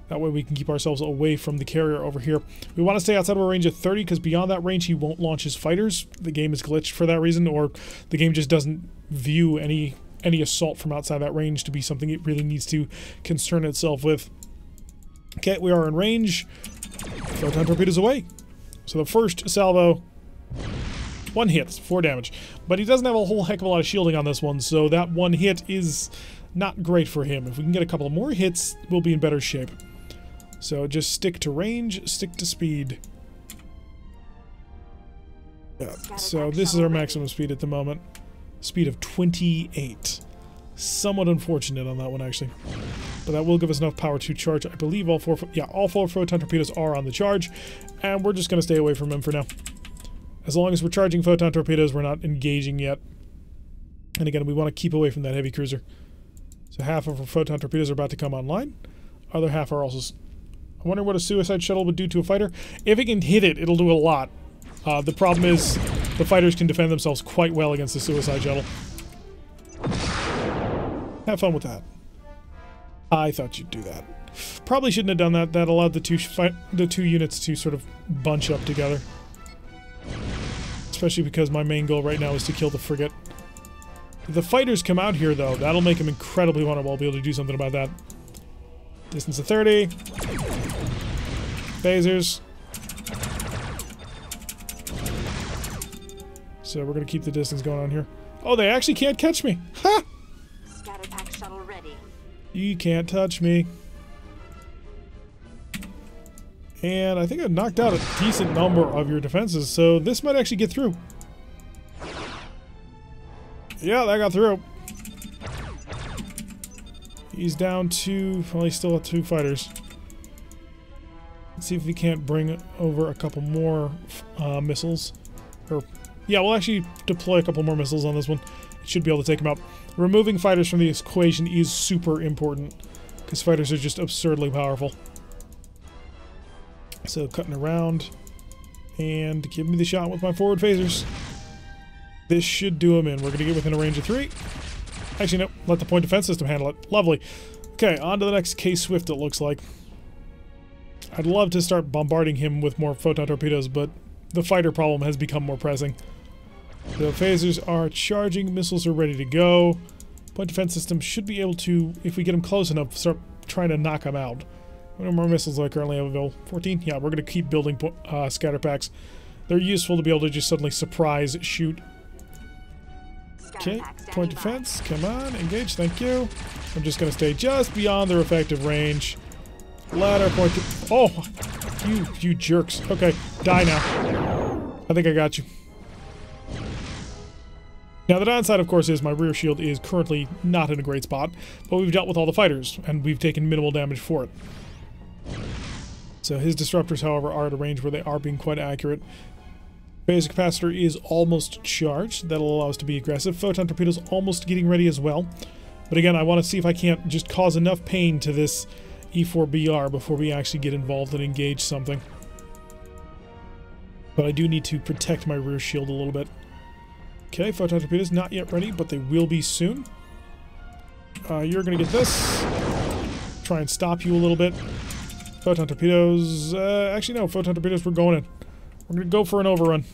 That way we can keep ourselves away from the carrier over here. We want to stay outside of a range of 30 because beyond that range he won't launch his fighters. The game is glitched for that reason, or the game just doesn't view any assault from outside that range to be something it really needs to concern itself with. Okay, we are in range. Photon torpedoes away. So the first salvo, 1 hit, 4 damage. But he doesn't have a whole heck of a lot of shielding on this one, so that 1 hit is not great for him. If we can get a couple more hits, we'll be in better shape. So just stick to range, stick to speed. Yeah, so this is our maximum speed at the moment. Speed of 28. Somewhat unfortunate on that one, actually. But that will give us enough power to charge. I believe all 4 photon torpedoes are on the charge. And we're just going to stay away from him for now. As long as we're charging photon torpedoes, we're not engaging yet. And again, we want to keep away from that heavy cruiser. So half of our photon torpedoes are about to come online. Other half are also... I wonder what a suicide shuttle would do to a fighter. If it can hit it, it'll do a lot. The problem is the fighters can defend themselves quite well against the suicide shuttle. Have fun with that. I thought you'd do that. Probably shouldn't have done that. That allowed the two units to sort of bunch up together. Especially because my main goal right now is to kill the frigate. If the fighters come out here, though, that'll make them incredibly vulnerable. I'll be able to do something about that. Distance of 30. Phasers. So we're going to keep the distance going on here. Oh, they actually can't catch me. Ha!
Scatter pack shuttle ready.
You can't touch me. And I think I knocked out a decent number of your defenses, so this might actually get through. Yeah, that got through. He's down to... well, he's still at 2 fighters. Let's see if we can't bring over a couple more missiles. Or, yeah, we'll actually deploy a couple more missiles on this one. It should be able to take him out. Removing fighters from the equation is super important, because fighters are just absurdly powerful. So cutting around, and give me the shot with my forward phasers. This should do him in. We're going to get within a range of 3. Actually, no. Let the point defense system handle it. Lovely. Okay, on to the next K-Swift, it looks like. I'd love to start bombarding him with more photon torpedoes, but the fighter problem has become more pressing. The phasers are charging. Missiles are ready to go. Point defense system should be able to, if we get him close enough, start trying to knock him out. How many more missiles do I currently have available? 14? Yeah, we're going to keep building scatter packs. They're useful to be able to just suddenly surprise shoot. Okay, point defense, come on, engage, thank you. I'm just going to stay just beyond their effective range. Ladder point to... oh, you jerks. Okay, die now. I think I got you. Now the downside, of course, is my rear shield is currently not in a great spot, but we've dealt with all the fighters, and we've taken minimal damage for it. So his disruptors, however, are at a range where they are being quite accurate. Phase capacitor is almost charged. That'll allow us to be aggressive. Photon torpedoes almost getting ready as well. But again, I want to see if I can't just cause enough pain to this E4BR before we actually get involved and engage something. But I do need to protect my rear shield a little bit. Okay, photon torpedoes not yet ready, but they will be soon. You're going to get this. Try and stop you a little bit. Photon torpedoes... actually, no. Photon torpedoes, we're going in. We're going to go for an overrun.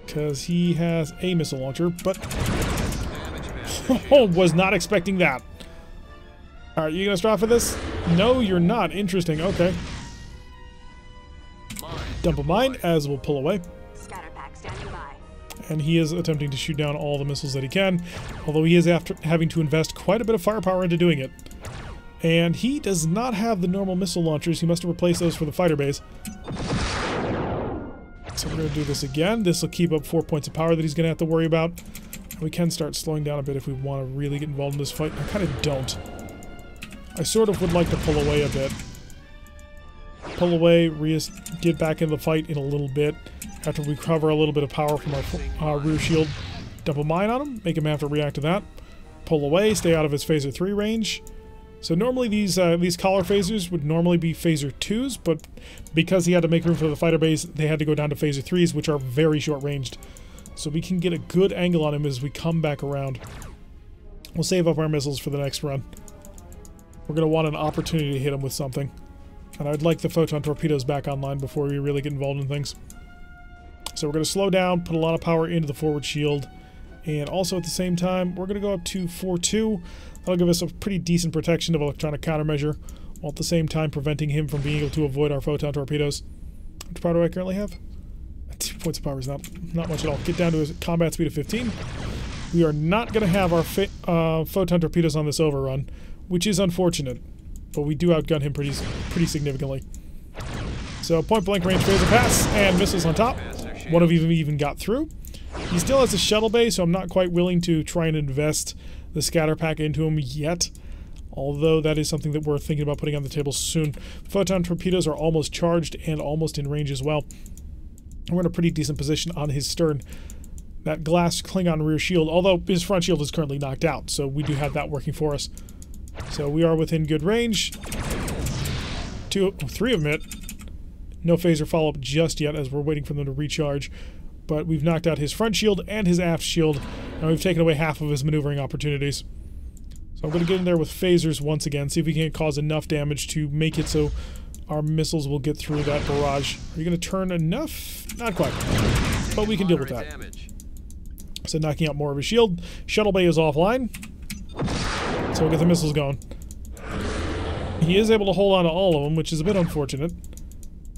Because he has a missile launcher, but... oh, was not expecting that. Alright, you going to strive for this? No, you're not. Interesting. Okay. Dump a mine, as we'll pull away.
Scatter pack standing by.
And he is attempting to shoot down all the missiles that he can, although he is having to invest quite a bit of firepower into doing it. And he does not have the normal missile launchers. He must have replaced those for the fighter base. So we're going to do this again. This will keep up 4 points of power that he's going to have to worry about. We can start slowing down a bit if we want to really get involved in this fight. I kind of don't. I sort of would like to pull away a bit. Pull away, get back in the fight in a little bit. After we recover a little bit of power from our rear shield. Dump a mine on him, make him have to react to that. Pull away, stay out of his phaser 3 range. So normally these collar phasers would normally be phaser 2s, but because he had to make room for the fighter base, they had to go down to phaser 3s, which are very short-ranged. So we can get a good angle on him as we come back around. We'll save up our missiles for the next run. We're going to want an opportunity to hit him with something. And I'd like the photon torpedoes back online before we really get involved in things. So we're going to slow down, put a lot of power into the forward shield, and also at the same time, we're going to go up to 4-2. That'll give us a pretty decent protection of electronic countermeasure, while at the same time preventing him from being able to avoid our photon torpedoes. How much power do I currently have? 2 points of power is not much at all. Get down to a combat speed of 15. We are not going to have our photon torpedoes on this overrun, which is unfortunate, but we do outgun him pretty significantly. So point-blank range phaser pass, and missiles on top. One of them even got through. He still has a shuttle bay, so I'm not quite willing to try and invest the scatter pack into him yet, although that is something that we're thinking about putting on the table soon. Photon torpedoes are almost charged and almost in range as well. We're in a pretty decent position on his stern. That glass Klingon rear shield, although his front shield is currently knocked out, so we do have that working for us. So we are within good range. 3 of them hit. No phaser follow-up just yet as we're waiting for them to recharge. But we've knocked out his front shield and his aft shield, and we've taken away half of his maneuvering opportunities. So I'm going to get in there with phasers once again, see if we can cause enough damage to make it so our missiles will get through that barrage. Are you going to turn enough? Not quite. But we can deal with that. So knocking out more of his shield. Shuttle bay is offline. So we'll get the missiles going. He is able to hold on to all of them, which is a bit unfortunate.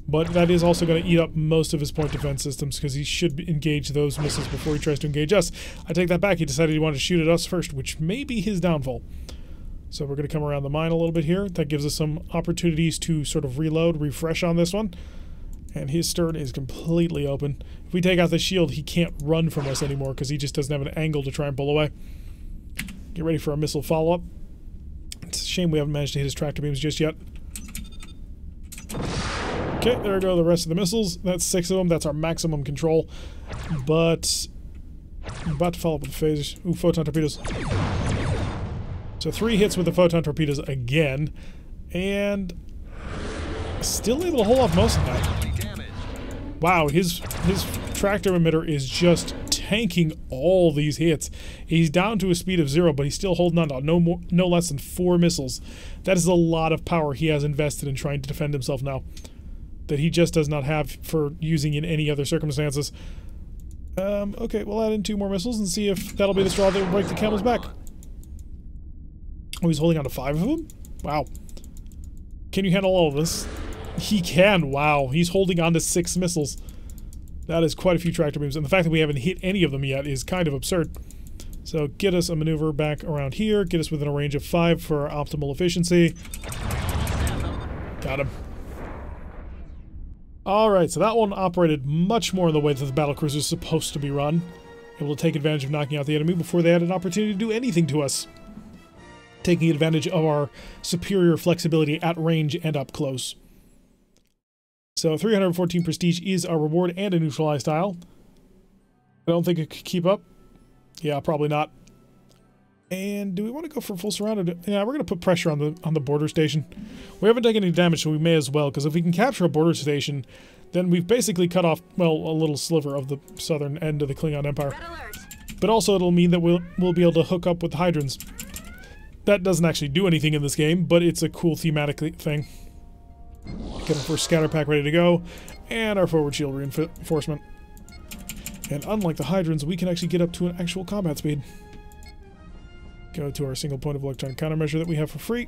But that is also going to eat up most of his point defense systems, because he should engage those missiles before he tries to engage us. I take that back. He decided he wanted to shoot at us first, which may be his downfall. So we're going to come around the mine a little bit here. That gives us some opportunities to sort of reload, refresh on this one. And his stern is completely open. If we take out the shield, he can't run from us anymore, because he just doesn't have an angle to try and pull away. Get ready for a missile follow-up. It's a shame we haven't managed to hit his tractor beams just yet. Okay, there go the rest of the missiles. That's 6 of them. That's our maximum control. But I'm about to follow up with the phasers. Ooh, photon torpedoes. So 3 hits with the photon torpedoes again. And still able to hold off most of that. Wow, his tractor emitter is just tanking all these hits. He's down to a speed of 0, but he's still holding on to no less than 4 missiles. That is a lot of power he has invested in trying to defend himself now, that he just does not have for using in any other circumstances. Okay, we'll add in 2 more missiles and see if that'll be the straw that will break the camel's back. Oh, he's holding on to 5 of them? Wow. Can you handle all of this? He can, wow. He's holding on to 6 missiles. That is quite a few tractor beams, and the fact that we haven't hit any of them yet is kind of absurd. So get us a maneuver back around here, get us within a range of 5 for our optimal efficiency. Got him. Alright, so that one operated much more in the way that the battlecruiser is supposed to be run. Able to take advantage of knocking out the enemy before they had an opportunity to do anything to us. Taking advantage of our superior flexibility at range and up close. So 314 prestige is our reward and a neutralized tile. I don't think it could keep up. Yeah, probably not. And do we want to go for full surround? Yeah, we're going to put pressure on the border station. We haven't taken any damage, so we may as well, because if we can capture a border station, then we've basically cut off, well, a little sliver of the southern end of the Klingon Empire. But also it'll mean that we'll be able to hook up with the Hydrons. That doesn't actually do anything in this game, but it's a cool thematic thing. Get our first scatter pack ready to go, and our forward shield reinforcement. And unlike the Hydrons, we can actually get up to an actual combat speed. Go to our single point of electron countermeasure that we have for free,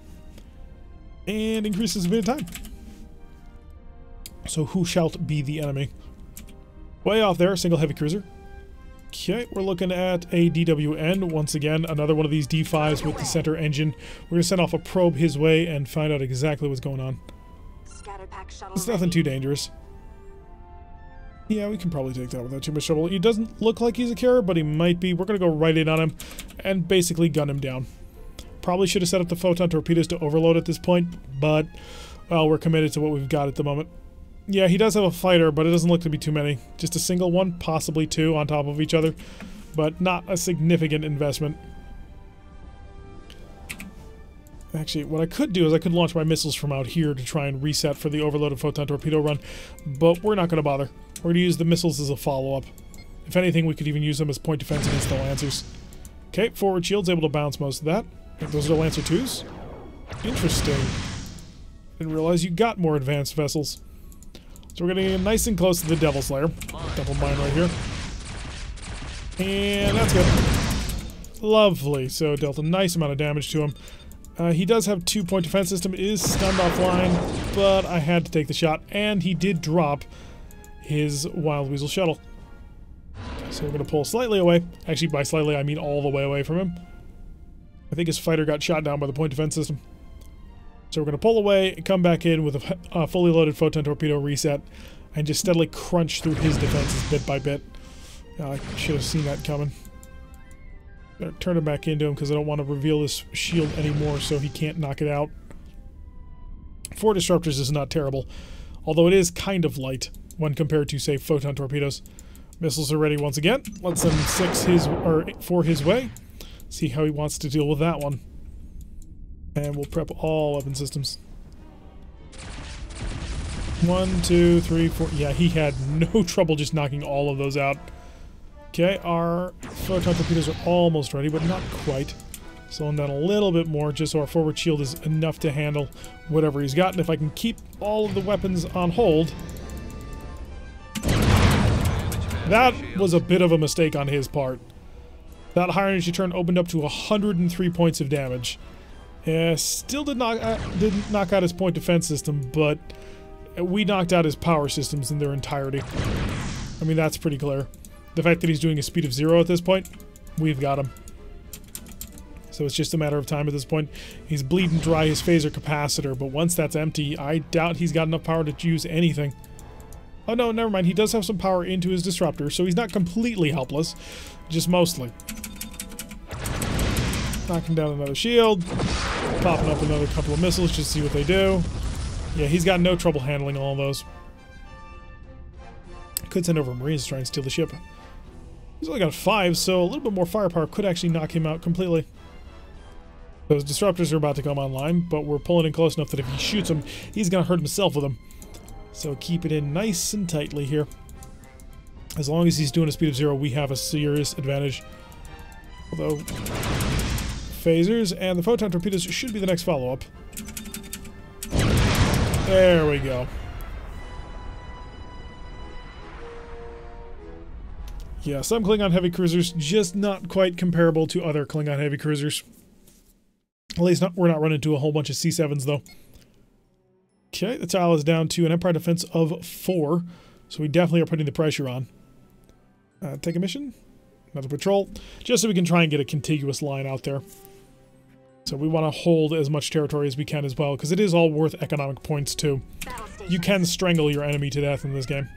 and increases a bit of time. So who shalt be the enemy? Way off there, single heavy cruiser. Okay, we're looking at a DWN. Once again, another one of these D5s with the center engine. We're going to send off a probe his way and find out exactly what's going on. It's nothing too dangerous. Yeah, we can probably take that without too much trouble. He doesn't look like he's a carrier, but he might be. We're going to go right in on him and basically gun him down. Probably should have set up the photon torpedoes to overload at this point, but, well, we're committed to what we've got at the moment. Yeah, he does have a fighter, but it doesn't look to be too many. Just a single one, possibly 2 on top of each other, but not a significant investment. Actually, what I could do is I could launch my missiles from out here to try and reset for the overloaded photon torpedo run, but we're not going to bother. We're going to use the missiles as a follow-up. If anything, we could even use them as point defense against the Lancers. Okay, forward shield's able to bounce most of that. Those are Lancer 2s. Interesting. Didn't realize you got more advanced vessels. So we're going to get nice and close to the Devil Slayer. Double mine right here. And that's good. Lovely. So dealt a nice amount of damage to him. He does have 2-point defense system, is stunned offline, but I had to take the shot, and he did drop his Wild Weasel shuttle. So we're going to pull slightly away. Actually, by slightly, I mean all the way away from him. I think his fighter got shot down by the point defense system. So we're going to pull away, come back in with a fully loaded photon torpedo reset, and just steadily crunch through his defenses bit by bit. I should have seen that coming. Better turn it back into him because I don't want to reveal this shield anymore so he can't knock it out. 4 disruptors is not terrible, although it is kind of light when compared to, say, photon torpedoes. Missiles are ready once again. Let's send 4 his way. See how he wants to deal with that one. And we'll prep all weapon systems. 1, 2, 3, 4. Yeah, he had no trouble just knocking all of those out. Okay, our photon torpedoes are almost ready, but not quite. Slowing down a little bit more, just so our forward shield is enough to handle whatever he's got. And if I can keep all of the weapons on hold... That was a bit of a mistake on his part. That higher energy turn opened up to 103 points of damage. Still didn't knock out his point defense system, but we knocked out his power systems in their entirety. I mean, that's pretty clear. The fact that he's doing a speed of 0 at this point, we've got him. So it's just a matter of time at this point. He's bleeding dry his phaser capacitor, but once that's empty, I doubt he's got enough power to use anything. Oh no, never mind. He does have some power into his disruptor, so he's not completely helpless, just mostly. Knocking down another shield, popping up another couple of missiles just to see what they do. Yeah, he's got no trouble handling all of those. Could send over Marines to try and steal the ship. He's only got 5, so a little bit more firepower could actually knock him out completely. Those disruptors are about to come online, but we're pulling in close enough that if he shoots them, he's going to hurt himself with them. So keep it in nice and tightly here. As long as he's doing a speed of 0, we have a serious advantage. Although, phasers and the photon torpedoes should be the next follow-up. There we go. Yeah, some Klingon heavy cruisers, just not quite comparable to other Klingon heavy cruisers. At least we're not running into a whole bunch of C7s, though. Okay, the tile is down to an Empire defense of 4, so we definitely are putting the pressure on. Take a mission, another patrol, just so we can try and get a contiguous line out there. So we want to hold as much territory as we can as well, because it is all worth economic points, too. You can strangle your enemy to death in this game.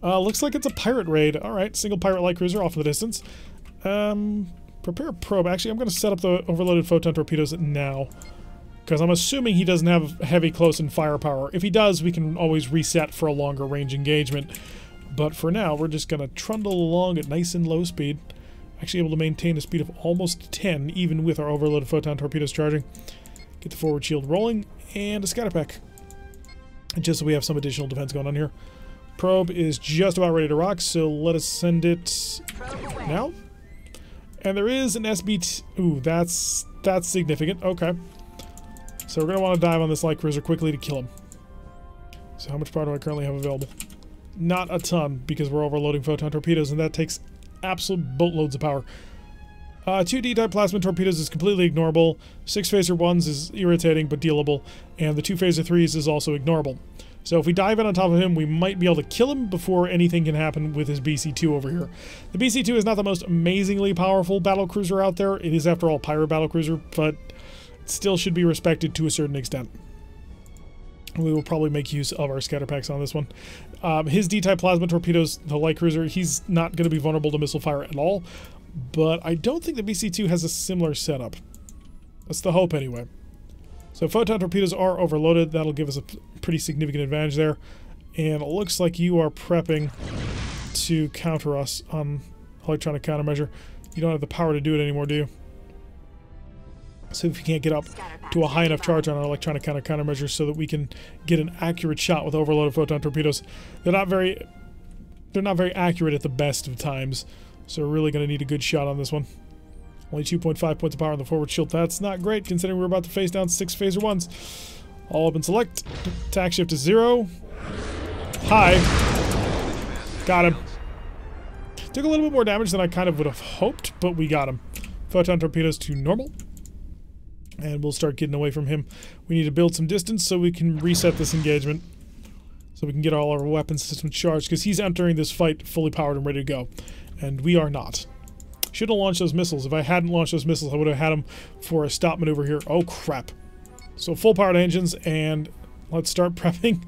Looks like it's a pirate raid. Alright, single pirate light cruiser off in the distance. Prepare a probe. Actually, I'm going to set up the overloaded photon torpedoes now. Because I'm assuming he doesn't have heavy close and firepower. If he does, we can always reset for a longer range engagement. But for now, we're just going to trundle along at nice and low speed. Actually able to maintain a speed of almost 10, even with our overloaded photon torpedoes charging. Get the forward shield rolling, and a scatter pack. Just so we have some additional defense going on here. Probe is just about ready to rock, so let us send it now. And there is an SBT. Ooh, that's significant. Okay. So we're going to want to dive on this light cruiser quickly to kill him. So how much power do I currently have available? Not a ton, because we're overloading photon torpedoes, and that takes absolute boatloads of power. 2 D-type plasma torpedoes is completely ignorable. 6 phaser 1s is irritating but dealable, and the 2 phaser 3s is also ignorable. So if we dive in on top of him, we might be able to kill him before anything can happen with his BC-2 over here. The BC-2 is not the most amazingly powerful battlecruiser out there. It is, after all, pirate battlecruiser, but it still should be respected to a certain extent. We will probably make use of our scatter packs on this one. His D-type plasma torpedoes, the light cruiser, he's not going to be vulnerable to missile fire at all, but I don't think the BC-2 has a similar setup. That's the hope anyway. So photon torpedoes are overloaded. That'll give us a pretty significant advantage there. And it looks like you are prepping to counter us on electronic countermeasure. You don't have the power to do it anymore, do you? So if we can't get up to a high enough charge on our electronic countermeasures so that we can get an accurate shot with overloaded photon torpedoes, they're not very accurate at the best of times. So we're really going to need a good shot on this one. Only 2.5 points of power on the forward shield. That's not great considering we're about to face down 6 phaser ones. All up and select. Attack shift to 0. High. Got him. Took a little bit more damage than I kind of would have hoped, but we got him. Photon torpedoes to normal. And we'll start getting away from him. We need to build some distance so we can reset this engagement. So we can get all our weapon systems charged, because he's entering this fight fully powered and ready to go. And we are not. Should have launched those missiles. If I hadn't launched those missiles, I would have had them for a stop maneuver here. Oh, crap. So full powered engines, and let's start prepping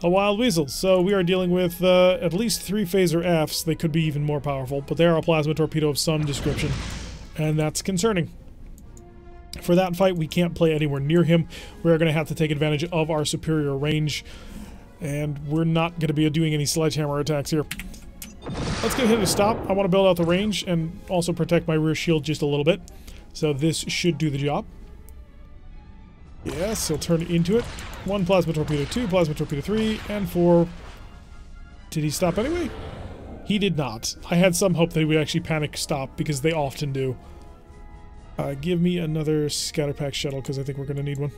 a wild weasel. So we are dealing with at least 3 phaser Fs. They could be even more powerful, but they are a plasma torpedo of some description, and that's concerning. For that fight, we can't play anywhere near him. We're going to have to take advantage of our superior range, and we're not going to be doing any sledgehammer attacks here. Let's get him to stop. I want to build out the range and also protect my rear shield just a little bit. So this should do the job. Yes, he'll turn into it. 1 plasma torpedo, 2 plasma torpedo, 3, and 4. Did he stop anyway? He did not. I had some hope that he would actually panic stop, because they often do. Give me another scatter pack shuttle, because I think we're going to need one.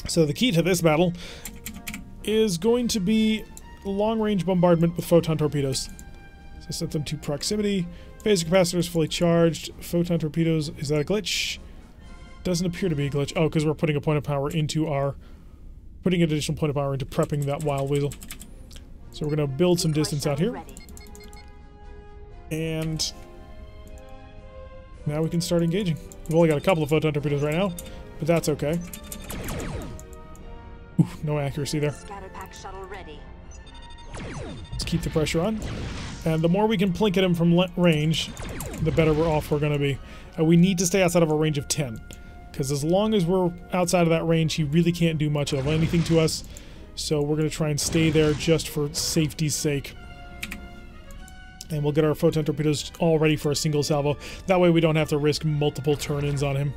So the key to this battle is going to be long-range bombardment with photon torpedoes. So set them to proximity. Phaser capacitors fully charged. Photon torpedoes. Is that a glitch? Doesn't appear to be a glitch. Oh, because we're putting a point of power into our... Putting an additional point of power into prepping that wild weasel. So we're going to build some distance out here. And... now we can start engaging. We've only got a couple of photon torpedoes right now, but that's okay. Ooh, no accuracy there. Let's keep the pressure on. And the more we can plink at him from range, the better off we're going to be. We need to stay outside of a range of 10. Because as long as we're outside of that range, he really can't do much of anything to us. So we're going to try and stay there just for safety's sake. And we'll get our photon torpedoes all ready for a single salvo. That way we don't have to risk multiple turn-ins on him.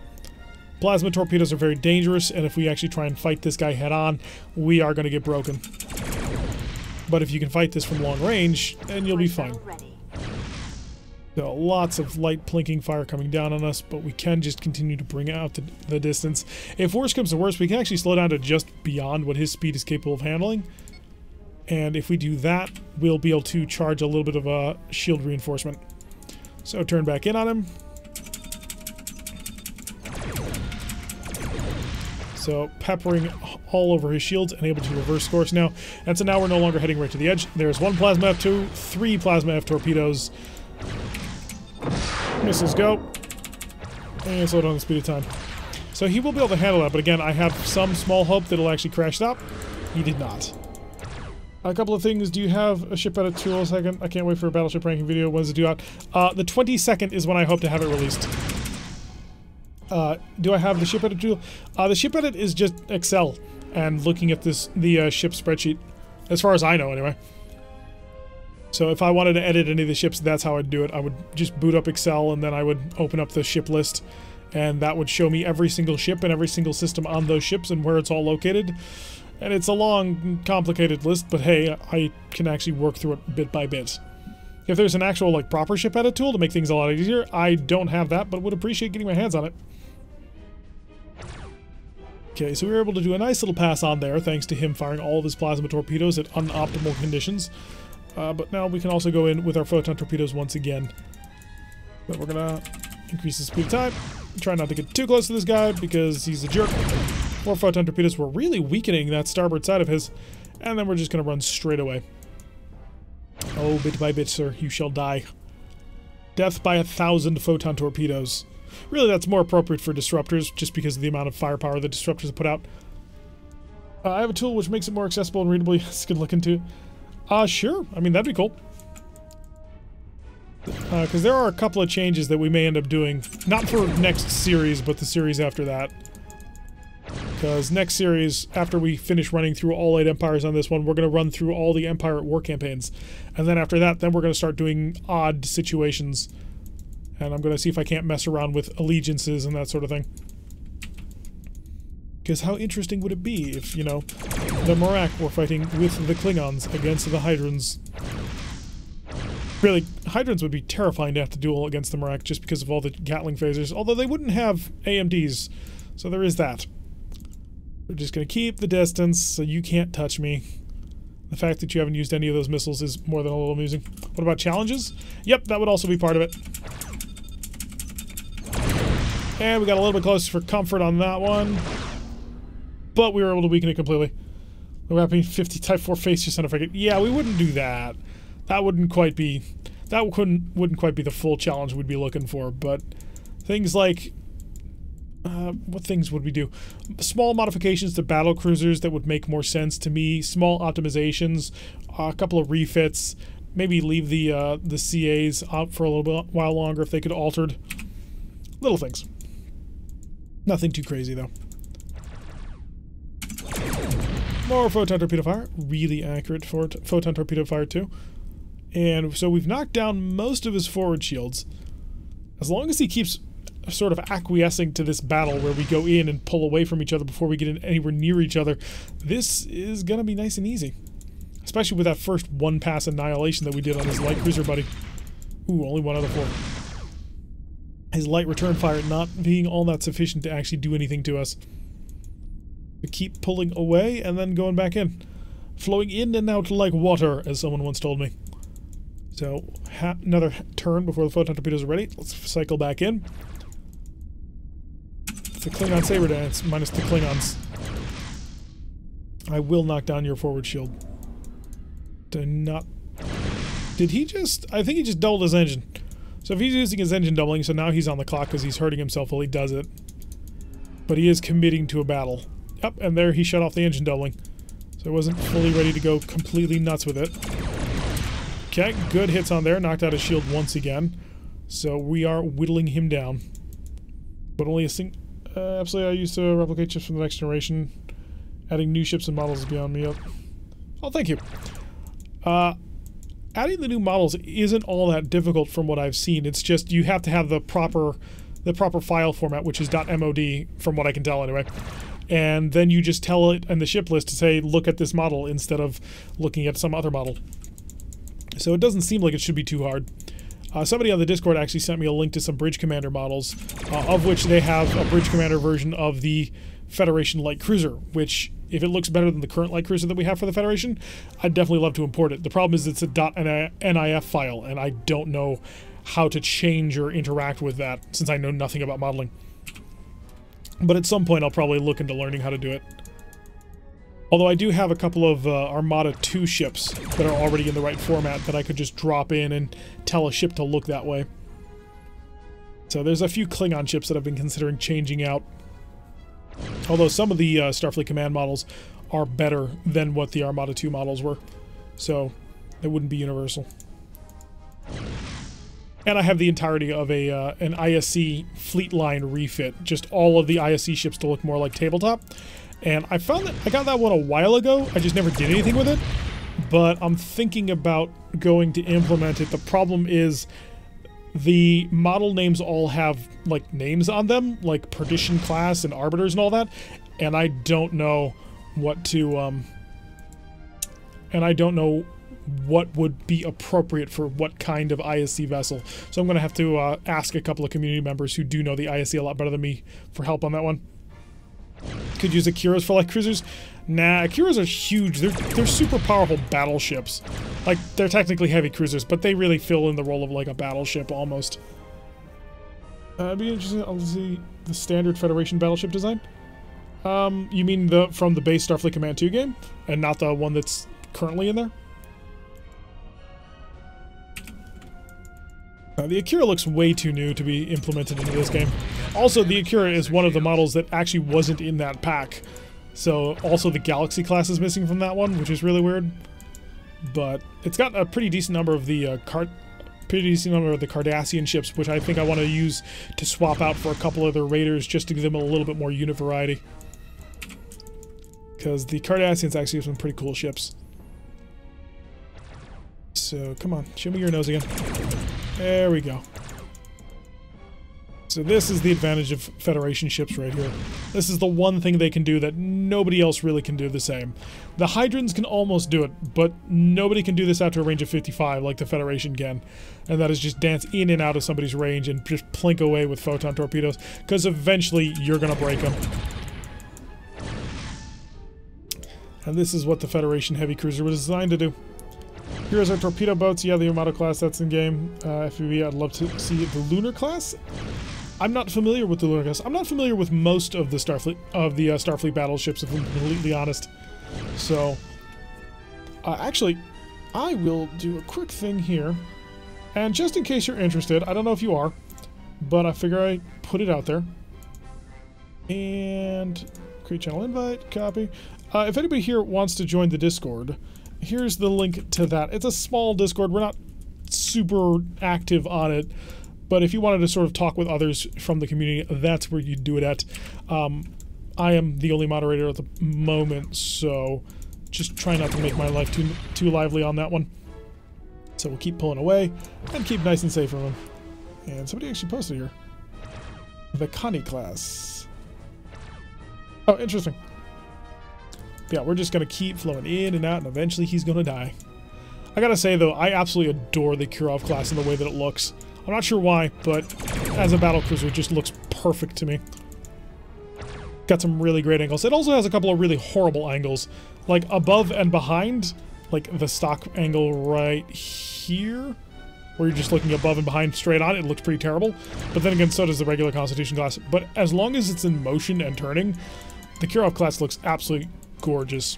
Plasma torpedoes are very dangerous, and if we actually try and fight this guy head-on, we are going to get broken. But if you can fight this from long range, then you'll be fine. So lots of light plinking fire coming down on us, but we can just continue to bring out the distance. If worse comes to worse, we can actually slow down to just beyond what his speed is capable of handling. And if we do that, we'll be able to charge a little bit of a shield reinforcement. So turn back in on him. So peppering all over his shields and able to reverse course now. And so now we're no longer heading right to the edge. There's 1 plasma F2, 3 plasma F torpedoes. Missiles go. And slow down the speed of time. So he will be able to handle that, but again, I have some small hope that it'll actually crash stop. He did not. A couple of things. Do you have a ship edit tool? A second. I can't wait for a battleship ranking video. When does it due out? The 22nd is when I hope to have it released. Do I have the ship edit tool? The ship edit is just Excel and looking at the ship spreadsheet, as far as I know, anyway. So if I wanted to edit any of the ships, that's how I'd do it. I would just boot up Excel, and then I would open up the ship list, and that would show me every single ship and every single system on those ships and where it's all located. And it's a long, complicated list, but hey, I can actually work through it bit by bit. If there's an actual, like, proper ship edit tool to make things a lot easier, I don't have that, but would appreciate getting my hands on it. Okay, so we were able to do a nice little pass on there, thanks to him firing all of his plasma torpedoes at unoptimal conditions. But now we can also go in with our photon torpedoes once again. But we're gonna increase the speed of time. Try not to get too close to this guy, because he's a jerk. 4 photon torpedoes. We're really weakening that starboard side of his. And then we're just gonna run straight away. Oh, bit by bit, sir, you shall die. Death by 1,000 photon torpedoes. Really, that's more appropriate for disruptors, just because of the amount of firepower the disruptors put out. I have a tool which makes it more accessible and readable. Yes, good look into. Sure. I mean, that'd be cool. Because there are a couple of changes that we may end up doing. Not for next series, but the series after that. Because next series, after we finish running through all 8 empires on this one, we're going to run through all the Empire at War campaigns. And then after that, then we're going to start doing odd situations. And I'm going to see if I can't mess around with allegiances and that sort of thing. Because how interesting would it be if, you know, the Merak were fighting with the Klingons against the Hydrons? Really, Hydrons would be terrifying to have to duel against the Merak just because of all the Gatling phasers, although they wouldn't have AMDs, so there is that. We're just going to keep the distance so you can't touch me. The fact that you haven't used any of those missiles is more than a little amusing. What about challenges? Yep, that would also be part of it. And we got a little bit closer for comfort on that one. But we were able to weaken it completely. The Rapid 50 Type 4 Phaser Center frigate. Yeah, we wouldn't do that. That wouldn't quite be... That wouldn't quite be the full challenge we'd be looking for, but things like... what things would we do? Small modifications to battle cruisers that would make more sense to me. Small optimizations, a couple of refits. Maybe leave the CAs out for a little while longer if they could altered. Little things. Nothing too crazy though. More photon torpedo fire. Really accurate for photon torpedo fire too. And so we've knocked down most of his forward shields. As long as he keeps sort of acquiescing to this battle where we go in and pull away from each other before we get in anywhere near each other, this is going to be nice and easy. Especially with that first one-pass annihilation that we did on his light cruiser buddy. Ooh, only 1 out of 4. His light return fire not being all that sufficient to actually do anything to us. We keep pulling away and then going back in. Flowing in and out like water, as someone once told me. So, another turn before the photon torpedoes are ready. Let's cycle back in. It's a Klingon saber dance, minus the Klingons. I will knock down your forward shield. Did he just... I think he just doubled his engine. So if he's using his engine doubling, so now he's on the clock because he's hurting himself while he does it. But he is committing to a battle. Yep, and there he shut off the engine doubling. So I wasn't fully ready to go completely nuts with it. Okay, good hits on there. Knocked out his shield once again. So we are whittling him down. But only a absolutely, I used to replicate ships from the next generation. Adding new ships and models is beyond me. Up. Oh, thank you. Adding the new models isn't all that difficult from what I've seen. It's just you have to have the proper file format, which is .mod, from what I can tell anyway. And then you just tell it in the ship list to say, look at this model instead of looking at some other model. So it doesn't seem like it should be too hard. Somebody on the Discord actually sent me a link to some Bridge Commander models, of which they have a Bridge Commander version of the Federation Light Cruiser, which, if it looks better than the current Light Cruiser that we have for the Federation, I'd definitely love to import it. The problem is it's a .nif file, and I don't know how to change or interact with that, since I know nothing about modeling. But at some point I'll probably look into learning how to do it. Although I do have a couple of Armada 2 ships that are already in the right format that I could just drop in and tell a ship to look that way. So there's a few Klingon ships that I've been considering changing out. Although some of the Starfleet Command models are better than what the Armada 2 models were. So it wouldn't be universal. And I have the entirety of an ISC fleet line refit. Just all of the ISC ships to look more like tabletop. And I found that I got that one a while ago. I just never did anything with it. But I'm thinking about going to implement it. The problem is the model names all have like names on them, like Perdition class and Arbiters and all that. And I don't know what to what would be appropriate for what kind of ISC vessel. So I'm going to have to ask a couple of community members who do know the ISC a lot better than me for help on that one. Could use Akiras for light cruisers. Nah, Akiras are huge. They're super powerful battleships. Like, they're technically heavy cruisers, but they really fill in the role of like a battleship almost. It'd be interesting. I'll see the standard Federation battleship design. You mean from the base Starfleet Command 2 game, and not the one that's currently in there? The Akira looks way too new to be implemented into this game. Also, the Akira is one of the models that actually wasn't in that pack. So, also the Galaxy class is missing from that one, which is really weird. But it's got a pretty decent number of the Cardassian ships, which I think I want to use to swap out for a couple of their raiders, just to give them a little bit more unit variety. Because the Cardassians actually have some pretty cool ships. So, come on, show me your nose again. There we go. So this is the advantage of Federation ships right here. This is the one thing they can do that nobody else really can do the same. The Hydrons can almost do it, but nobody can do this out to a range of 55 like the Federation can. And that is just dance in and out of somebody's range and just plink away with photon torpedoes, because eventually you're going to break them. And this is what the Federation heavy cruiser was designed to do. Here's our torpedo boats. Yeah, the Armada class, that's in game. FPV, I'd love to see the Lunar class. I'm not familiar with the Lunar class. I'm not familiar with most of the Starfleet battleships, if I'm completely honest. So, actually, I will do a quick thing here. And just in case you're interested, I don't know if you are, but I figure I put it out there. And create channel invite, copy. If anybody here wants to join the Discord, here's the link to that. It's a small Discord. We're not super active on it, but if you wanted to sort of talk with others from the community, that's where you do it at. I am the only moderator at the moment, so just try not to make my life too lively on that one. So we'll keep pulling away and keep nice and safe from them. And somebody actually posted here. The Connie class. Oh, interesting. Yeah, we're just going to keep flowing in and out, and eventually he's going to die. I gotta say, though, I absolutely adore the Kirov class in the way that it looks. I'm not sure why, but as a battlecruiser, it just looks perfect to me. Got some really great angles. It also has a couple of really horrible angles, like above and behind, like the stock angle right here, where you're just looking above and behind straight on. It looks pretty terrible. But then again, so does the regular Constitution class. But as long as it's in motion and turning, the Kirov class looks absolutely gorgeous.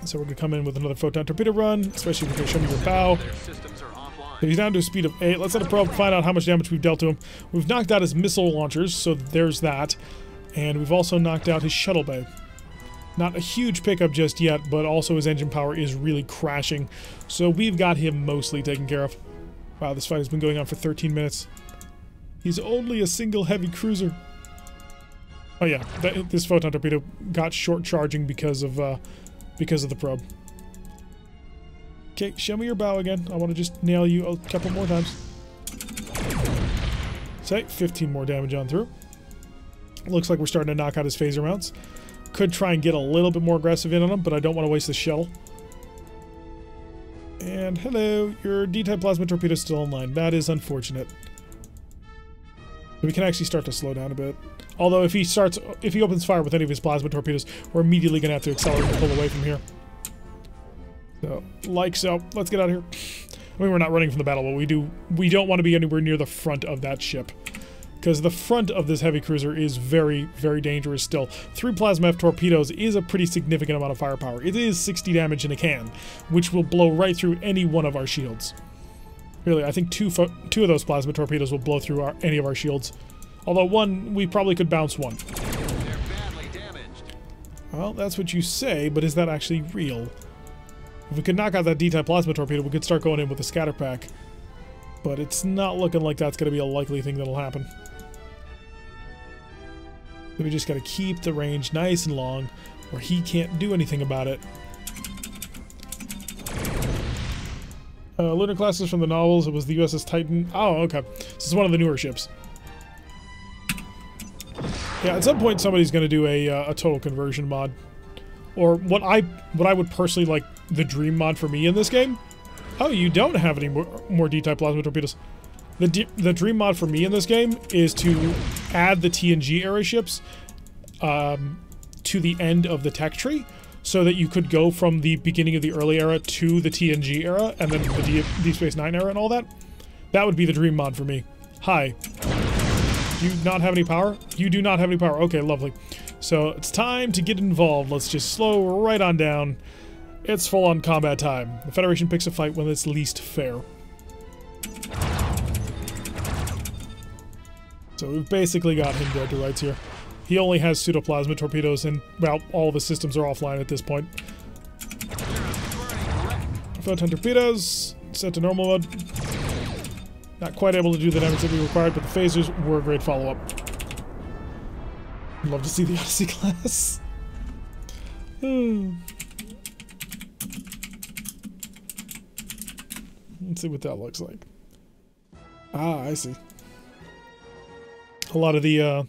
So we're going to come in with another photon torpedo run, especially if you're going to show me your bow. He's down to a speed of 8. Let's set a probe, find out how much damage we've dealt to him. We've knocked out his missile launchers, so there's that. And we've also knocked out his shuttle bay. Not a huge pickup just yet, but also his engine power is really crashing. So we've got him mostly taken care of. Wow, this fight has been going on for 13 minutes. He's only a single heavy cruiser. Oh yeah, this photon torpedo got short charging because of the probe. Okay, show me your bow again. I want to just nail you a couple more times. Say, 15 more damage on through. Looks like we're starting to knock out his phaser mounts. Could try and get a little bit more aggressive in on him, but I don't want to waste the shuttle. And hello, your D-type plasma torpedo is still online. That is unfortunate. We can actually start to slow down a bit. Although if he opens fire with any of his plasma torpedoes, we're immediately going to have to accelerate and pull away from here. So, like so. Let's get out of here. I mean, we're not running from the battle, but we don't want to be anywhere near the front of that ship. Because the front of this heavy cruiser is very, very dangerous still. 3 plasma F torpedoes is a pretty significant amount of firepower. It is 60 damage in a can, which will blow right through any one of our shields. Really, I think two of those plasma torpedoes will blow through any of our shields. Although one, we probably could bounce one.
They're badly damaged.
Well, that's what you say, but is that actually real? If we could knock out that D-type plasma torpedo, we could start going in with a scatter pack. But it's not looking like that's going to be a likely thing that'll happen. So we just got to keep the range nice and long, where he can't do anything about it. Lunar classes from the novels. It was the USS Titan. Oh, okay. This is one of the newer ships. Yeah, at some point somebody's going to do a total conversion mod, or what I would personally like the dream mod for me in this game. Oh, you don't have any more D-type plasma torpedoes. The dream mod for me in this game is to add the TNG era ships to the end of the tech tree, so that you could go from the beginning of the early era to the TNG era, and then the Deep Space Nine era and all that. That would be the dream mod for me. Hi. Do you not have any power? You do not have any power. Okay, lovely. So it's time to get involved. Let's just slow right on down. It's full-on combat time. The Federation picks a fight when it's least fair. So we've basically got him dead to rights here. He only has pseudoplasma torpedoes, and, well, all the systems are offline at this point. Photon torpedoes, set to normal mode. Not quite able to do the damage that we required, but the phasers were a great follow-up. I'd love to see the Odyssey class. Let's see what that looks like. Ah, I see. A lot of the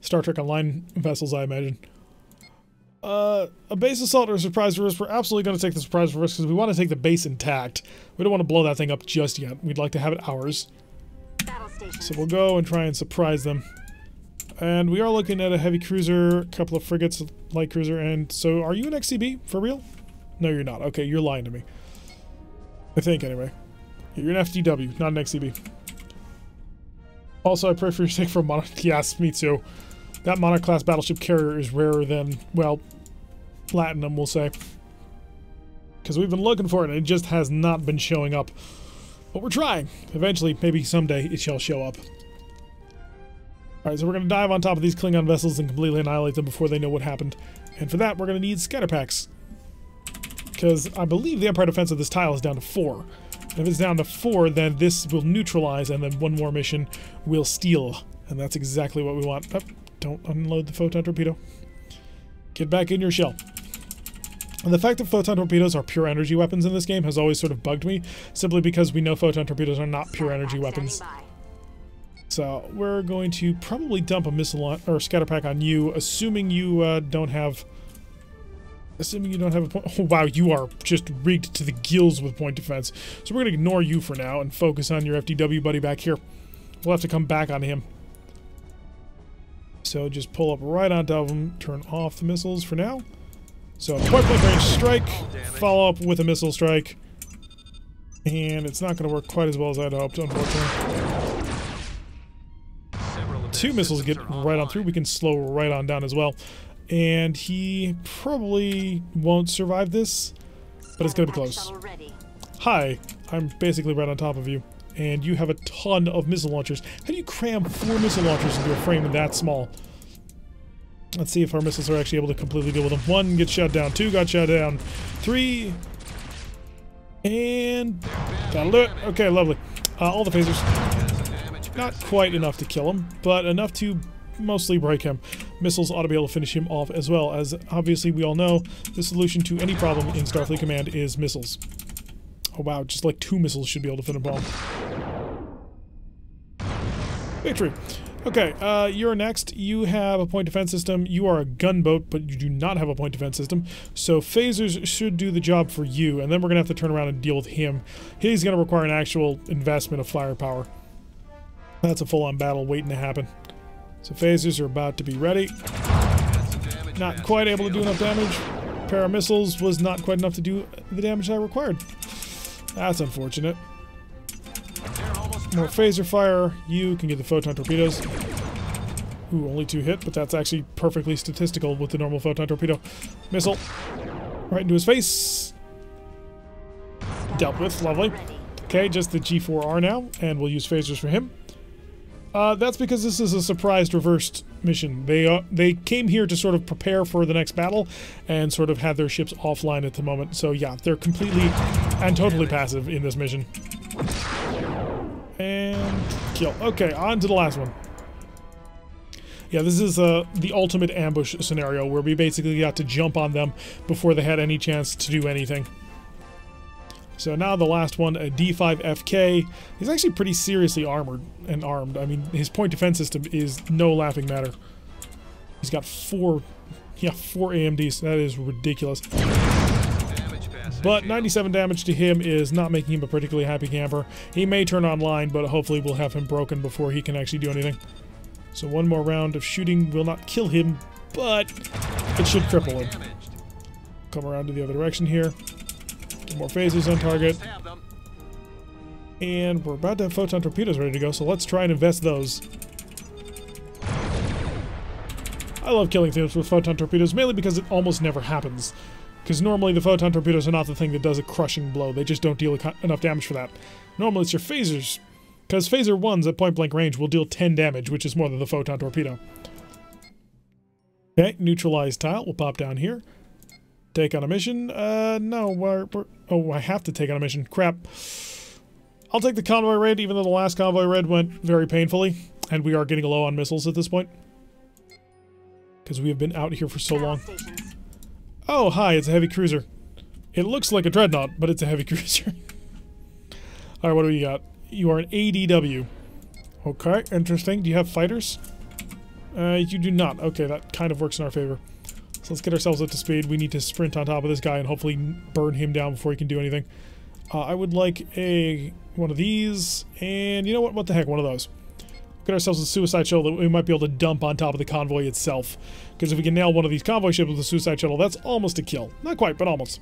Star Trek Online vessels, I imagine. A base assault or a surprise risk. We're absolutely going to take the surprise risk because we want to take the base intact. We don't want to blow that thing up just yet. We'd like to have it ours. So we'll go and try and surprise them. And we are looking at a heavy cruiser, a couple of frigates, light cruiser, and so are you an XCB? For real? No, you're not. Okay, you're lying to me. I think, anyway. You're an FDW, not an XCB. Also, I pray for your sake for a Monarch. Yes, me too. That Monarch class battleship carrier is rarer than, well, Platinum, we'll say. Because we've been looking for it, and it just has not been showing up. But we're trying. Eventually, maybe someday, it shall show up. Alright, so we're going to dive on top of these Klingon vessels and completely annihilate them before they know what happened. And for that, we're going to need scatter packs. Because I believe the Empire defense of this tile is down to 4. And if it's down to 4, then this will neutralize, and then one more mission will steal. And that's exactly what we want. Oh, don't unload the photon torpedo. Get back in your shell. And the fact that photon torpedoes are pure energy weapons in this game has always sort of bugged me, simply because we know photon torpedoes are not pure energy weapons. So we're going to probably dump a missile on, or scatter pack on you, assuming you don't have... Assuming you don't have a point... Oh, wow, you are just rigged to the gills with point defense. So we're going to ignore you for now and focus on your FDW buddy back here. We'll have to come back on him. So just pull up right on top of him, turn off the missiles for now. So point-blank range strike, follow up with a missile strike. And it's not going to work quite as well as I'd hoped, unfortunately. 2 missiles get right on through. We can slow right on down as well. And he probably won't survive this, but it's going to be close. Hi, I'm basically right on top of you. And you have a ton of missile launchers. How do you cram 4 missile launchers into a frame that small? Let's see if our missiles are actually able to completely deal with them. 1 gets shot down, 2 got shot down, 3... And... that'll do it. Okay, lovely. All the phasers. Not quite enough to kill him, but enough to mostly break him. Missiles ought to be able to finish him off as well, as obviously we all know the solution to any problem in Starfleet Command is missiles. Oh wow, just like 2 missiles should be able to finish him off. Victory! Okay, you're next. You have a point defense system. You are a gunboat, but you do not have a point defense system. So phasers should do the job for you, and then we're going to have to turn around and deal with him. He's going to require an actual investment of firepower. That's a full-on battle waiting to happen. So phasers are about to be ready. Not quite able to do enough damage. Pair of missiles was not quite enough to do the damage I required. That's unfortunate. More phaser fire. You can get the photon torpedoes. Ooh, only 2 hit, but that's actually perfectly statistical with the normal photon torpedo. Missile. Right into his face. Dealt with. Lovely. Okay, just the G4R now, and we'll use phasers for him. That's because this is a surprised reversed mission. They came here to sort of prepare for the next battle and sort of had their ships offline at the moment. So yeah, they're completely and totally passive in this mission. And kill. Okay, on to the last one. Yeah, this is the ultimate ambush scenario where we basically got to jump on them before they had any chance to do anything. So now the last one, a D5FK. He's actually pretty seriously armored and armed. I mean, his point defense system is no laughing matter. He's got 4 AMDs. That is ridiculous. But 97 damage to him is not making him a particularly happy camper. He may turn online, but hopefully we'll have him broken before he can actually do anything. So 1 more round of shooting will not kill him, but it should cripple him. Come around to the other direction here. More phasers on target. And we're about to have photon torpedoes ready to go, so let's try and invest those. I love killing things with photon torpedoes, mainly because it almost never happens. Because normally the photon torpedoes are not the thing that does a crushing blow. They just don't deal enough damage for that. Normally it's your phasers. Because phaser 1s at point blank range will deal 10 damage, which is more than the photon torpedo. Okay, neutralized tile. We'll pop down here. Take on a mission? No, oh, I have to take on a mission. Crap. I'll take the convoy raid, even though the last convoy raid went very painfully. And we are getting low on missiles at this point. Because we have been out here for so long. Oh, hi, it's a heavy cruiser. It looks like a dreadnought, but it's a heavy cruiser. Alright, what do we got? You are an ADW. Okay, interesting. Do you have fighters? You do not. Okay, that kind of works in our favor. So let's get ourselves up to speed. We need to sprint on top of this guy and hopefully burn him down before he can do anything. I would like one of these, and you know what? What the heck, one of those. Get ourselves a suicide shuttle that we might be able to dump on top of the convoy itself. Because if we can nail one of these convoy ships with a suicide shuttle, that's almost a kill. Not quite, but almost.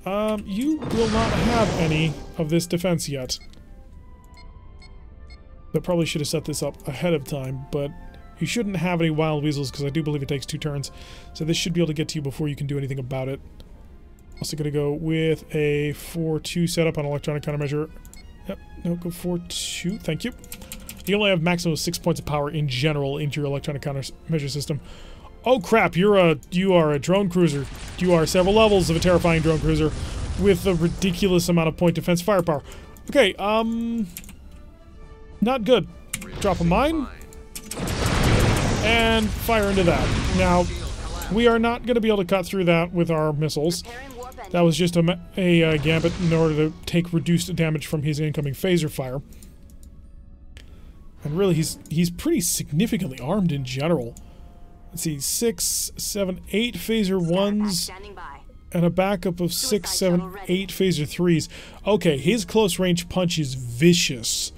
You will not have any of this defense yet. I probably should have set this up ahead of time, but you shouldn't have any wild weasels because I do believe it takes 2 turns. So this should be able to get to you before you can do anything about it. Also going to go with a 4-2 setup on electronic countermeasure. Yep, no, go 4-2, thank you. You only have maximum of 6 points of power in general into your electronic countermeasure system. Oh crap, you are a drone cruiser. You are several levels of a terrifying drone cruiser with a ridiculous amount of point defense firepower. Okay, not good. Drop a mine. And fire into that. Now, we are not going to be able to cut through that with our missiles. That was just a gambit in order to take reduced damage from his incoming phaser fire. And really, he's pretty significantly armed in general. Let's see, 6, 7, 8 phaser 1s, and a backup of 6, 7, 8 phaser 3s. Okay, his close range punch is vicious.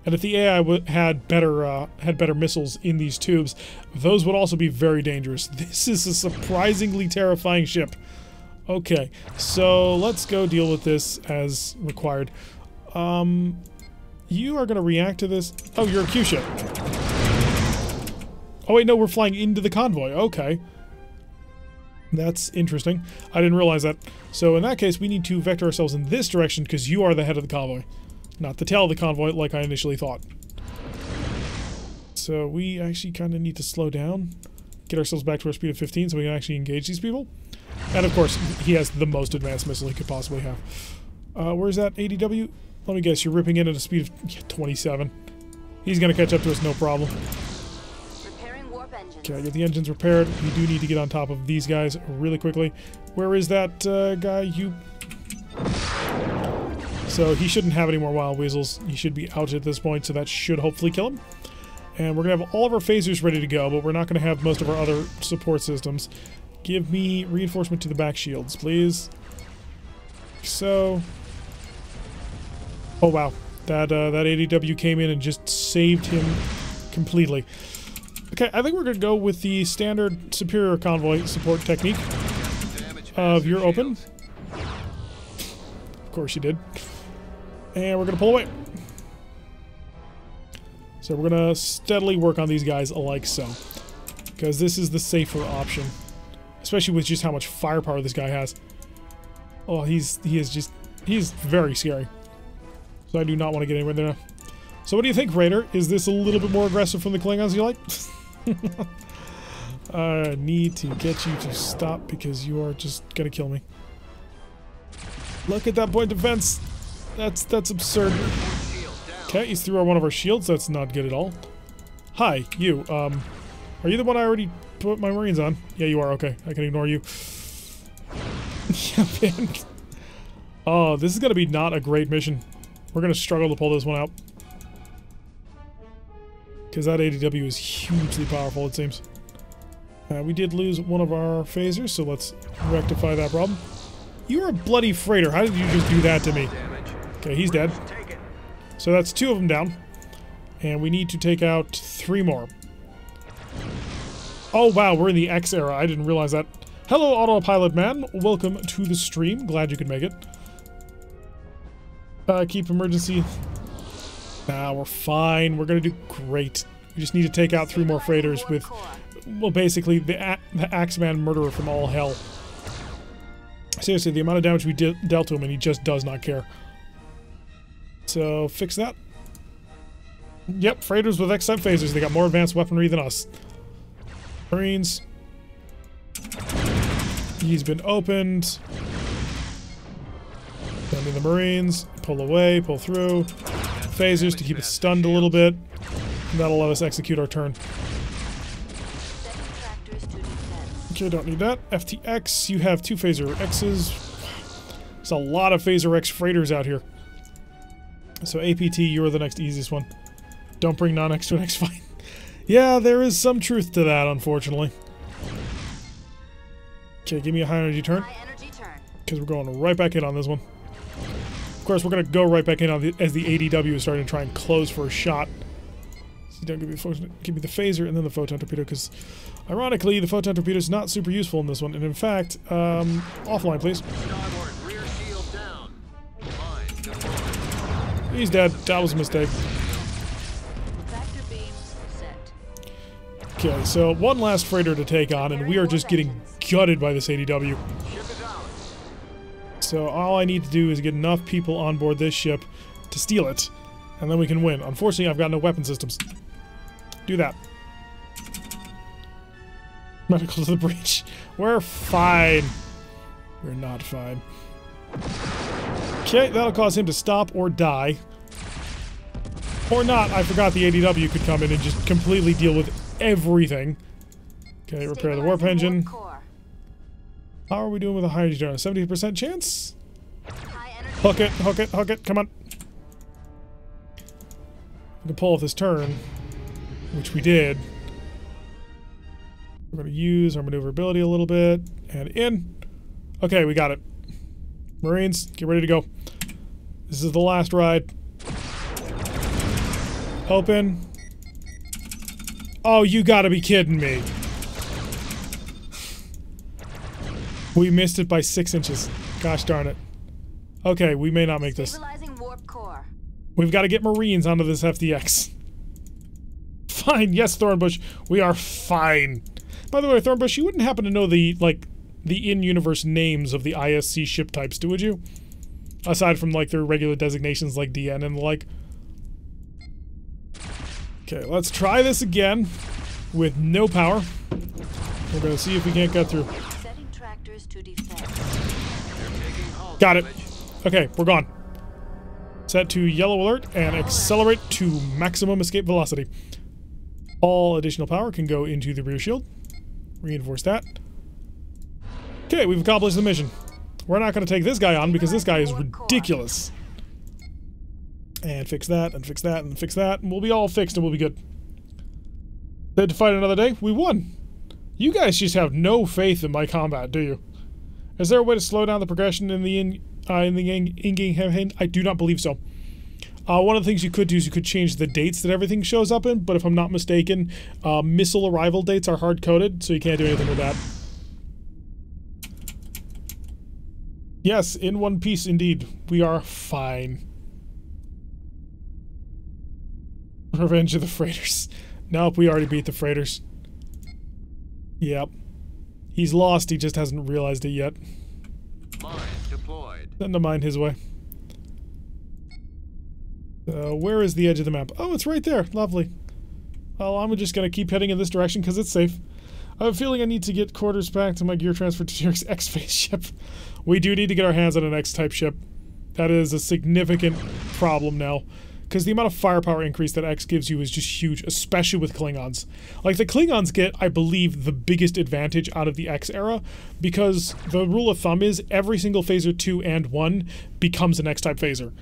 And if the AI had better missiles in these tubes, those would also be very dangerous. This is a surprisingly terrifying ship. Okay, so let's go deal with this as required. You are going to react to this. Oh, you're a Q ship. Oh wait, no, we're flying into the convoy. Okay. That's interesting. I didn't realize that. So in that case, we need to vector ourselves in this direction because you are the head of the convoy. Not the tail of the convoy like I initially thought. So we actually kind of need to slow down. Get ourselves back to our speed of 15 so we can actually engage these people. And of course, he has the most advanced missile he could possibly have. Where's that ADW? Let me guess, you're ripping in at a speed of 27. He's going to catch up to us, no problem. Okay, get the engines repaired. We do need to get on top of these guys really quickly. Where is that guy? So he shouldn't have any more wild weasels. He should be out at this point, so that should hopefully kill him. And we're going to have all of our phasers ready to go, but we're not going to have most of our other support systems. Give me reinforcement to the back shields, please. So... Oh wow, that ADW came in and just saved him completely. Okay, I think we're going to go with the standard superior convoy support technique of you're open. Of course you did. And we're going to pull away. So we're going to steadily work on these guys like so. Because this is the safer option. Especially with just how much firepower this guy has. Oh, he's very scary. So I do not want to get anywhere there. So what do you think, Raider? Is this a little bit more aggressive from the Klingons you like? I need to get you to stop because you are just gonna kill me. Look at that point defense. That's absurd. Okay, he's through one of our shields. That's not good at all. Hi, you. Are you the one I already put my Marines on? Yeah, you are. Okay, I can ignore you. Yeah, man. Oh, this is gonna be not a great mission. We're gonna struggle to pull this one out. Because that ADW is hugely powerful, it seems. We did lose one of our phasers, so let's rectify that problem. You're a bloody freighter. How did you just do that to me? Okay, he's dead. So that's 2 of them down. And we need to take out 3 more. Oh, wow, we're in the X era. I didn't realize that. Hello, autopilot man. Welcome to the stream. Glad you could make it. Keep emergency... Nah, we're fine. We're gonna do great. We just need to take out 3 more freighters with, well, basically the Axeman murderer from all hell. Seriously, the amount of damage we dealt to him, and he just does not care. So, fix that. Yep, freighters with X-type phasers. They got more advanced weaponry than us. Marines. He's been opened. Send in the Marines. Pull away, pull through. Phasers to keep it stunned a little bit. And that'll let us execute our turn. Okay, don't need that. FTX, you have 2 Phaser X's. There's a lot of Phaser X freighters out here. So APT, you're the next easiest one. Don't bring non-X to an X fight. Yeah, there is some truth to that, unfortunately. Okay, give me a high energy turn.
High energy turn.
Because we're going right back in on this one. Of course, we're going to go right back in on as the ADW is starting to try and close for a shot. So don't give me the phaser and then the photon torpedo, because ironically, the photon torpedo is not super useful in this one. And in fact, offline, please.
Starboard rear shield down. Mine deployed.
He's dead. That was a mistake.
Tractor beams set.
Okay, so one last freighter to take on, and we are just getting gutted by this ADW.
Ship is out.
So all I need to do is get enough people on board this ship to steal it, and then we can win. Unfortunately, I've got no weapon systems. Do that. Medical to the breach. We're fine. We're not fine. Okay, that'll cause him to stop or die. Or not. I forgot the ADW could come in and just completely deal with everything. Okay, repair the warp engine. How are we doing with a high energy turn? 70% chance? Hook it, hook it, hook it. Come on. We can pull off this turn, which we did. We're going to use our maneuverability a little bit. And in. Okay, we got it. Marines, get ready to go. This is the last ride. Open. Oh, you gotta be kidding me. We missed it by 6 inches. Gosh darn it. Okay, we may not make this.
Stabilizing warp core.
We've got to get Marines onto this FDX. Fine, yes, Thornbush. We are fine. By the way, Thornbush, you wouldn't happen to know the, like, the in-universe names of the ISC ship types, do would you? Aside from, like, their regular designations like DN and the like. Okay, let's try this again with no power. We're going to see if we can't get through.
Setting tractors to defend.
Got it. Okay, we're gone. Set to yellow alert and accelerate to maximum escape velocity. All additional power can go into the rear shield. Reinforce that. Okay, we've accomplished the mission. We're not going to take this guy on because this guy is ridiculous. And fix that, and fix that, and fix that, and we'll be all fixed and we'll be good. Dead to fight another day? We won. You guys just have no faith in my combat, do you? Is there a way to slow down the progression in the in-game campaign? I do not believe so. One of the things you could do is you could change the dates that everything shows up in, but if I'm not mistaken, missile arrival dates are hard-coded, so you can't do anything with that. Yes, in one piece indeed. We are fine. Revenge of the freighters. Nope, we already beat the freighters. Yep. He's lost, he just hasn't realized it yet.
Mine deployed.
Send a mine his way. Where is the edge of the map? Oh, it's right there. Lovely. Well, I'm just going to keep heading in this direction because it's safe. I have a feeling I need to get quarters back to my gear transfer to your X-Phase ship. We do need to get our hands on an X-type ship. That is a significant problem now. Because the amount of firepower increase that X gives you is just huge, especially with Klingons. Like, the Klingons get, I believe, the biggest advantage out of the X era, because the rule of thumb is every single Phaser 2 and 1 becomes an X-type phaser.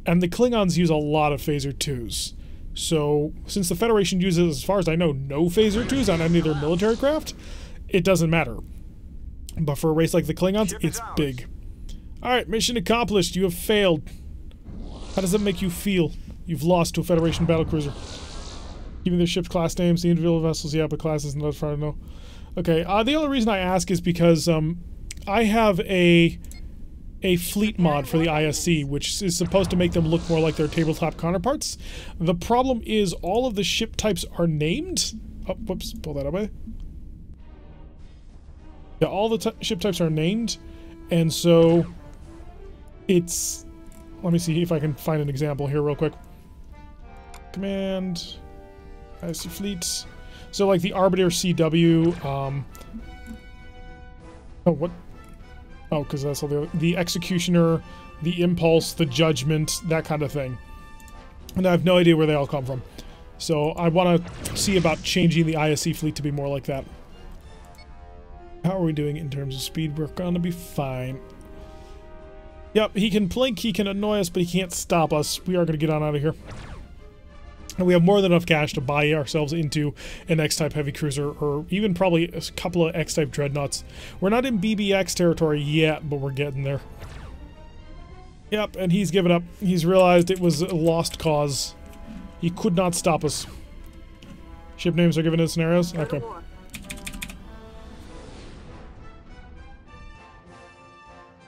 And the Klingons use a lot of Phaser 2s. So, since the Federation uses, as far as I know, no Phaser 2s on any of their military craft, it doesn't matter. But for a race like the Klingons, it's big. Alright, mission accomplished. You have failed. How does that make you feel? You've lost to a Federation battlecruiser. Even their ship's class names, the individual vessels, yeah, but classes, not far to know. Okay, the only reason I ask is because I have a fleet mod for the ISC, which is supposed to make them look more like their tabletop counterparts. The problem is all of the ship types are named. Oh, whoops, pull that away. Yeah, all the ship types are named, and so it's... Let me see if I can find an example here real quick. Command, ISC fleets. So like the Arbiter CW, oh, what? Oh, because that's all the Executioner, the Impulse, the Judgment, that kind of thing. And I have no idea where they all come from. So I want to see about changing the ISC fleet to be more like that. How are we doing in terms of speed? We're gonna be fine. Yep, he can blink, he can annoy us, but he can't stop us. We are gonna get on out of here. And we have more than enough cash to buy ourselves into an X-type heavy cruiser, or even probably a couple of X-type dreadnoughts. We're not in BBX territory yet, but we're getting there. Yep, and he's given up. He's realized it was a lost cause. He could not stop us. Ship names are given in scenarios? Okay.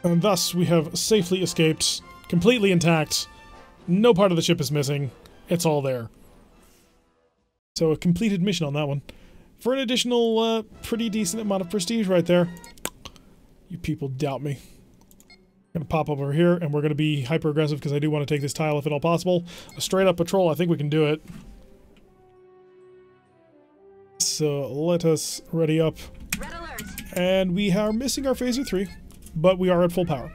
And thus, we have safely escaped, completely intact. No part of the ship is missing. It's all there. So a completed mission on that one. For an additional, pretty decent amount of prestige right there. You people doubt me. I'm gonna pop over here, and we're gonna be hyper aggressive because I do want to take this tile if at all possible. A straight up patrol, I think we can do it. So let us ready up.
Red alert.
And we are missing our phaser 3, but we are at full power.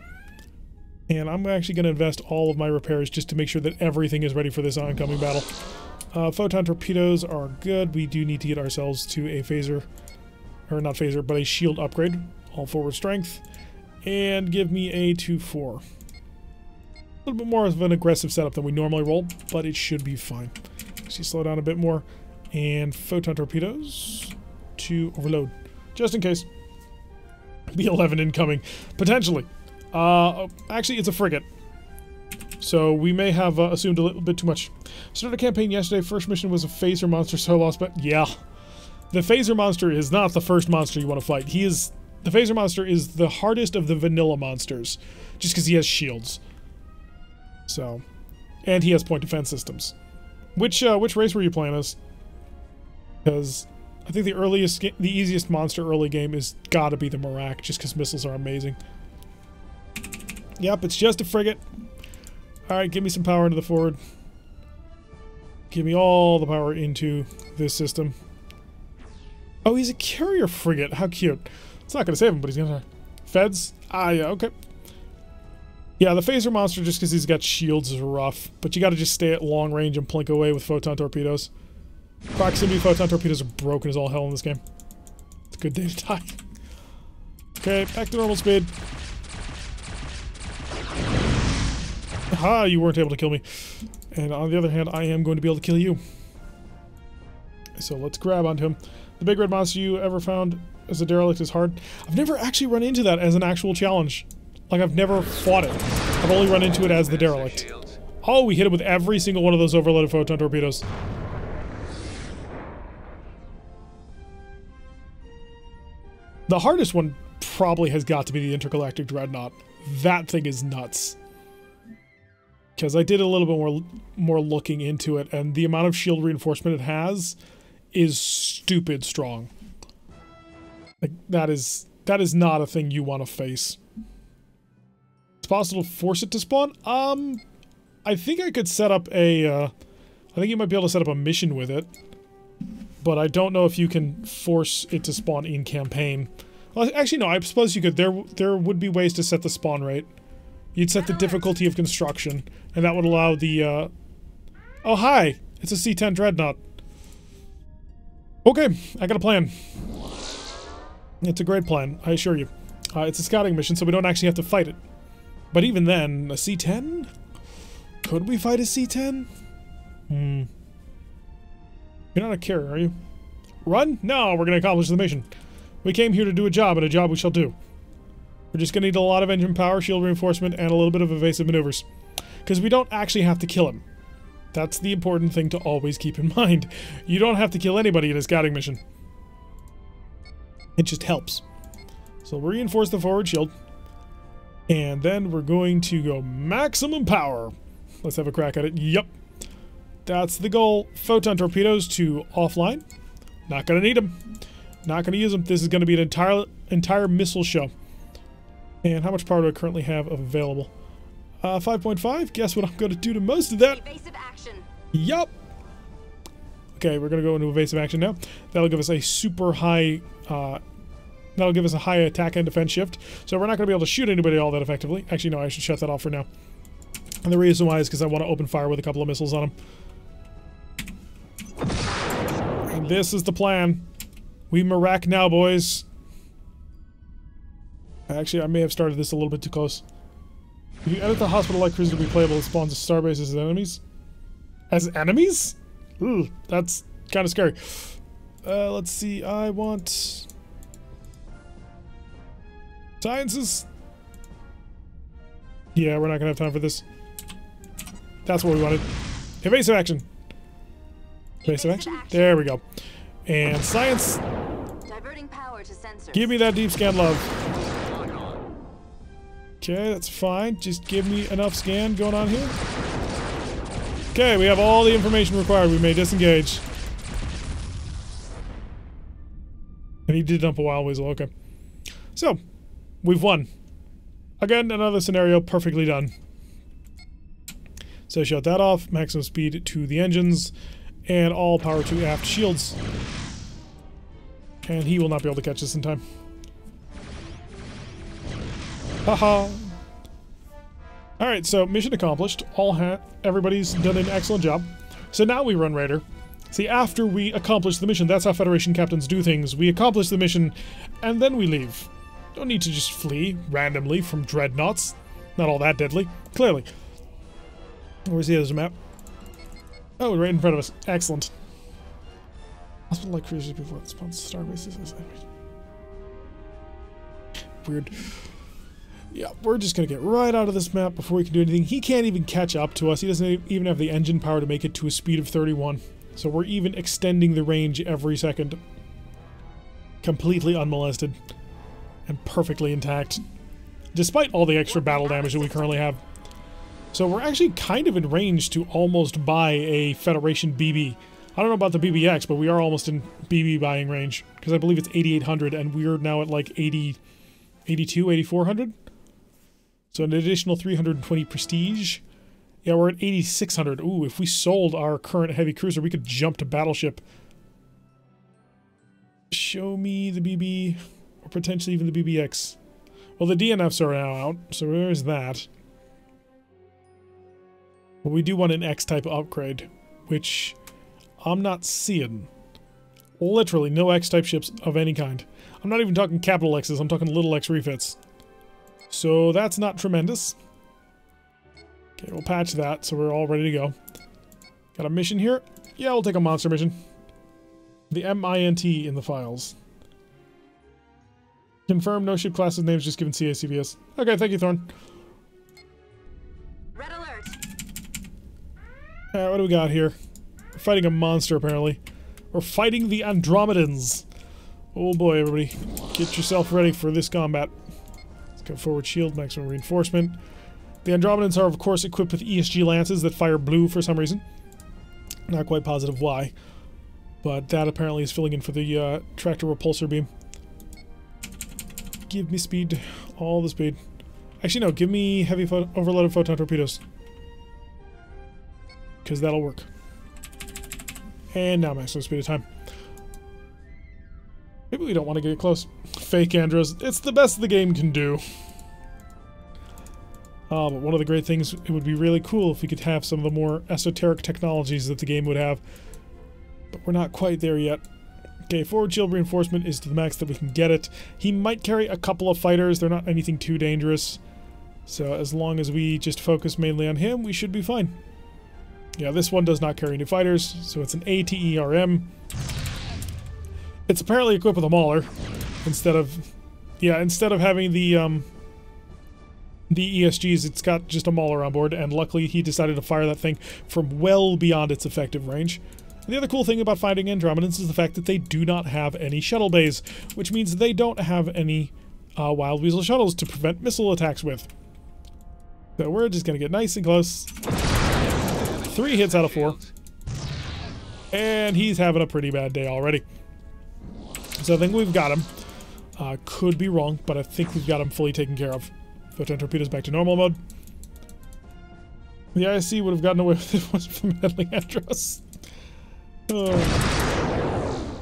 And I'm actually going to invest all of my repairs just to make sure that everything is ready for this oncoming battle. Photon torpedoes are good. We do need to get ourselves to a phaser, or not phaser, but a shield upgrade. All forward strength. And give me a 2-4. A little bit more of an aggressive setup than we normally roll, but it should be fine. Actually slow down a bit more. And photon torpedoes to overload. Just in case. B-11 incoming. Potentially. Actually, it's a frigate. So we may have assumed a little bit too much. Started a campaign yesterday. First mission was a phaser monster, so lost, but yeah. The phaser monster is not the first monster you want to fight. The phaser monster is the hardest of the vanilla monsters. Just because he has shields. So. And he has point defense systems. Which race were you playing as? Because I think the easiest monster early game is gotta be the Marak, just because missiles are amazing. Yep, it's just a frigate. Alright, give me some power into the forward. Give me all the power into this system. Oh, he's a carrier frigate. How cute. It's not going to save him, but he's going to... Feds? Ah, yeah, okay. Yeah, the phaser monster, just because he's got shields, is rough. But you got to just stay at long range and plink away with photon torpedoes. Proximity photon torpedoes are broken as all hell in this game. It's a good day to die. Okay, back to normal speed. Aha, you weren't able to kill me. And on the other hand, I am going to be able to kill you. So let's grab onto him. The big red monster you ever found as a derelict is hard. I've never actually run into that as an actual challenge. Like, I've never fought it. I've only run into it as the derelict. Oh, we hit it with every single one of those overloaded photon torpedoes. The hardest one probably has got to be the intergalactic dreadnought. That thing is nuts. Because I did a little bit more looking into it, and the amount of shield reinforcement it has is stupid strong. Like, that is not a thing you want to face. It's possible to force it to spawn? I think I could set up a, I think you might be able to set up a mission with it. But I don't know if you can force it to spawn in campaign. Well, actually, no, I suppose you could. There would be ways to set the spawn rate. You'd set the difficulty of construction, and that would allow the, Oh, hi! It's a C-10 Dreadnought. Okay, I got a plan. It's a great plan, I assure you. It's a scouting mission, so we don't actually have to fight it. But even then, a C-10? Could we fight a C-10? You're not a carrier, are you? Run? No, we're going to accomplish the mission. We came here to do a job, and a job we shall do. We're just going to need a lot of engine power, shield reinforcement, and a little bit of evasive maneuvers. Because we don't actually have to kill him. That's the important thing to always keep in mind. You don't have to kill anybody in a scouting mission. It just helps. So we'll reinforce the forward shield. And then we're going to go maximum power. Let's have a crack at it. Yup. That's the goal. Photon torpedoes to offline. Not going to need them. Not going to use them. This is going to be an entire missile show. And how much power do I currently have available? 5.5. Guess what I'm going to do to most of that?
Evasive action.
Yup. Okay, we're going to go into evasive action now. That'll give us a super high... that'll give us a high attack and defense shift. So we're not going to be able to shoot anybody all that effectively. Actually, no, I should shut that off for now. And the reason why is because I want to open fire with a couple of missiles on them. And this is the plan. We Marak now, boys. Actually, I may have started this a little bit too close. If you edit the hospital-like cruiser to be playable, it spawns starbase as enemies. As enemies? Ooh, that's kind of scary. Let's see. I want sciences. Yeah, we're not gonna have time for this. That's what we wanted. Evasive action. Evasive action. There we go. And science.
Diverting power to sensors.
Give me that deep scan, love. Okay, that's fine. Just give me enough scan going on here. Okay, we have all the information required. We may disengage. I need to dump a wild weasel. Okay. So, we've won. Again, another scenario perfectly done. So shut that off. Maximum speed to the engines. And all power to aft shields. And he will not be able to catch us in time. Haha. Alright, so mission accomplished. Everybody's done an excellent job. So now we run Raider. See, after we accomplish the mission, that's how Federation captains do things. We accomplish the mission, and then we leave. Don't need to just flee randomly from dreadnoughts. Not all that deadly, clearly. Where's the other map? Oh, right in front of us. Excellent. Hospital like cruisers before it spawns starbases. Weird. Yeah, we're just gonna get right out of this map before we can do anything. He can't even catch up to us. He doesn't even have the engine power to make it to a speed of 31. So we're even extending the range every second. Completely unmolested. And perfectly intact. Despite all the extra battle damage that we currently have. So we're actually kind of in range to almost buy a Federation BB. I don't know about the BBX, but we are almost in BB buying range. Because I believe it's 8,800 and we're now at like 82, 8,400? So an additional 320 prestige. Yeah, we're at 8,600. Ooh, if we sold our current heavy cruiser, we could jump to battleship. Show me the BB, or potentially even the BBX. Well, the DNFs are now out, so there's that. But we do want an X-type upgrade, which I'm not seeing. Literally no X-type ships of any kind. I'm not even talking capital X's, I'm talking little X refits. So that's not tremendous. Okay, we'll patch that so we're all ready to go. Got a mission here? Yeah, we'll take a monster mission. The MINT in the files. Confirm no ship classes names just given CACVS. Okay, thank you, Thorn.
Red alert.
Alright, what do we got here? We're fighting a monster, apparently. We're fighting the Andromedans. Oh boy, everybody. Get yourself ready for this combat. Let's go forward shield, maximum reinforcement. The Andromedans are, of course, equipped with ESG lances that fire blue for some reason. Not quite positive why. But that apparently is filling in for the tractor repulsor beam. Give me speed. All the speed. Actually, no. Give me heavy overloaded photon torpedoes. Because that'll work. And now maximum speed of time. Maybe we don't want to get close. Fake Andros. It's the best the game can do. But one of the great things, it would be really cool if we could have some of the more esoteric technologies that the game would have. But we're not quite there yet. Okay, forward shield reinforcement is to the max that we can get it. He might carry a couple of fighters. They're not anything too dangerous. So as long as we just focus mainly on him, we should be fine. Yeah, this one does not carry any fighters, so it's an ATERM. It's apparently equipped with a mauler instead of having the ESGs. It's got just a mauler on board, and luckily he decided to fire that thing from well beyond its effective range. The other cool thing about fighting Andromedans is the fact that they do not have any shuttle bays, which means they don't have any Wild Weasel shuttles to prevent missile attacks with. So we're just going to get nice and close. 3 hits out of 4. And he's having a pretty bad day already. So I think we've got him. Could be wrong, but I think we've got him fully taken care of. Photon torpedoes back to normal mode. The ISC would have gotten away with it if it wasn't for meddling Andros.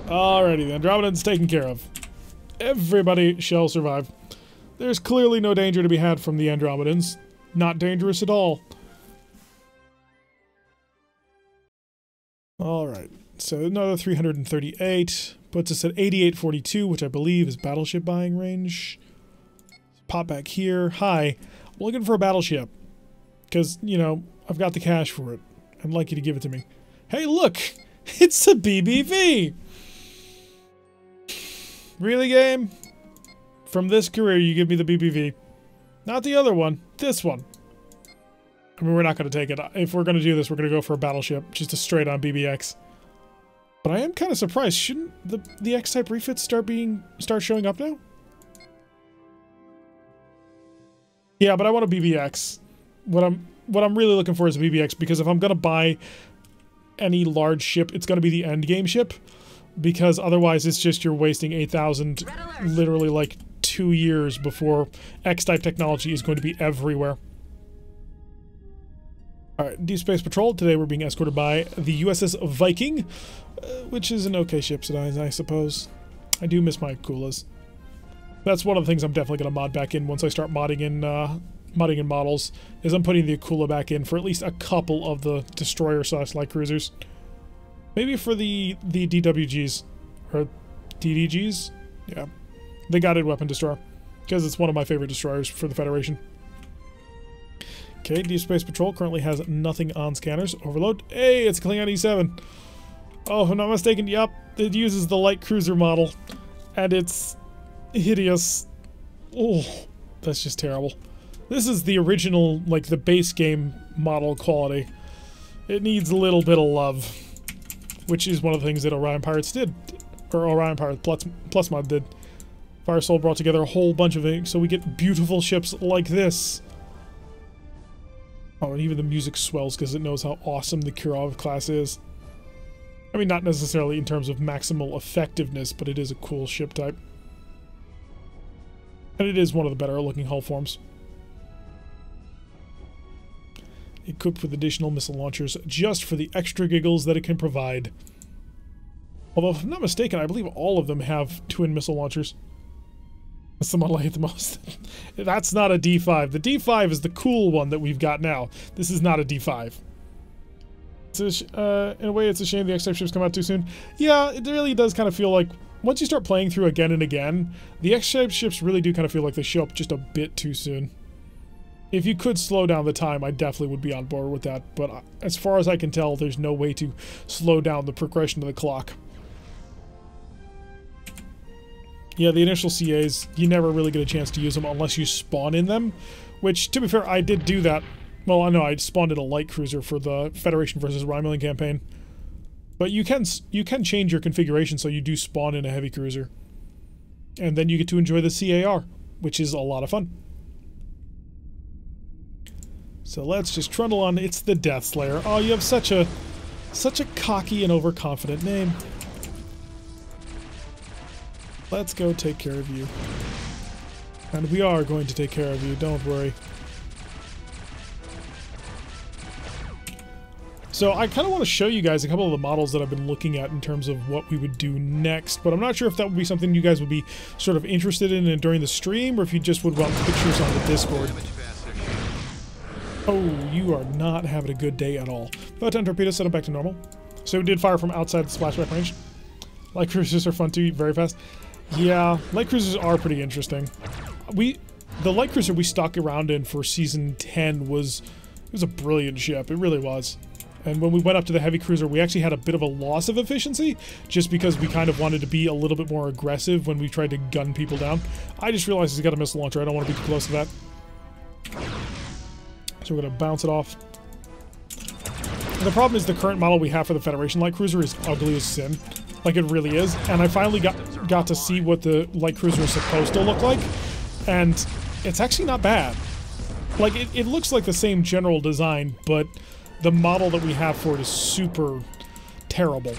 Alrighty, the Andromedans taken care of. Everybody shall survive. There's clearly no danger to be had from the Andromedans. Not dangerous at all. Alright, so another 338. Puts us at 8842, which I believe is battleship buying range. Pop back here. Hi. I'm looking for a battleship. Because, you know, I've got the cash for it. I'd like you to give it to me. Hey, look! It's a BBV! Really, game? From this career, you give me the BBV. Not the other one. This one. I mean, we're not going to take it. If we're going to do this, we're going to go for a battleship. Just a straight-on BBX. But I am kind of surprised. Shouldn't the X-type refits start showing up now? Yeah, but I want a BBX. What I'm really looking for is a BBX, because if I'm going to buy any large ship, it's going to be the end game ship, because otherwise it's just you're wasting 8,000 literally like 2 years before X-type technology is going to be everywhere. Alright, Deep Space Patrol. Today we're being escorted by the USS Viking, which is an okay ship size, I suppose. I do miss my Kulas. That's one of the things I'm definitely going to mod back in once I start modding in models, is I'm putting the Akula back in for at least a couple of the destroyer/light cruisers. Maybe for the DWGs, or DDGs? Yeah. The Guided Weapon Destroyer, because it's one of my favorite destroyers for the Federation. Okay, Deep Space Patrol currently has nothing on scanners. Overload. Hey, it's Klingon E7. Oh, if I'm not mistaken, yep, it uses the light cruiser model, and it's hideous. Oh, that's just terrible. This is the original, like, the base game model quality. It needs a little bit of love, which is one of the things that Orion Pirates did, or Orion Pirates Plus Mod did. Fire Soul brought together a whole bunch of things, so we get beautiful ships like this. Oh, and even the music swells because it knows how awesome the Kirov class is. I mean, not necessarily in terms of maximal effectiveness, but it is a cool ship type. And it is one of the better looking hull forms. Equipped with additional missile launchers just for the extra giggles that it can provide. Although, if I'm not mistaken, I believe all of them have twin missile launchers. That's the model I hate the most. That's not a D5. The D5 is the cool one that we've got now. This is not a D5. In a way, it's a shame the X-type ships come out too soon. Yeah, it really does kind of feel like, once you start playing through again and again, the X-type ships really do kind of feel like they show up just a bit too soon. If you could slow down the time, I definitely would be on board with that. But as far as I can tell, there's no way to slow down the progression of the clock. Yeah, the initial CAs, you never really get a chance to use them unless you spawn in them. Which, to be fair, I did do that. Well, I know I spawned in a light cruiser for the Federation versus Romulan campaign. But you can change your configuration so you do spawn in a heavy cruiser. And then you get to enjoy the CAR, which is a lot of fun. So let's just trundle on. It's the Death Slayer. Oh, you have such a cocky and overconfident name. Let's go take care of you. And we are going to take care of you, don't worry. So I kind of want to show you guys a couple of the models that I've been looking at in terms of what we would do next, but I'm not sure if that would be something you guys would be sort of interested in during the stream, or if you just would want pictures on the Discord. Oh, you are not having a good day at all. Photon torpedoes set them back to normal. So we did fire from outside the splashback range. Light cruisers are fun too, very fast. Yeah, light cruisers are pretty interesting. The light cruiser we stuck around in for season 10 was a brilliant ship. It really was. And when we went up to the heavy cruiser, we actually had a bit of a loss of efficiency, just because we kind of wanted to be a little bit more aggressive when we tried to gun people down. I just realized he's got a missile launcher. I don't want to be too close to that. So we're going to bounce it off. And the problem is the current model we have for the Federation light cruiser is ugly as sin. Like, it really is. And I finally got to see what the light cruiser is supposed to look like, and it's actually not bad. Like, it looks like the same general design, but the model that we have for it is super terrible.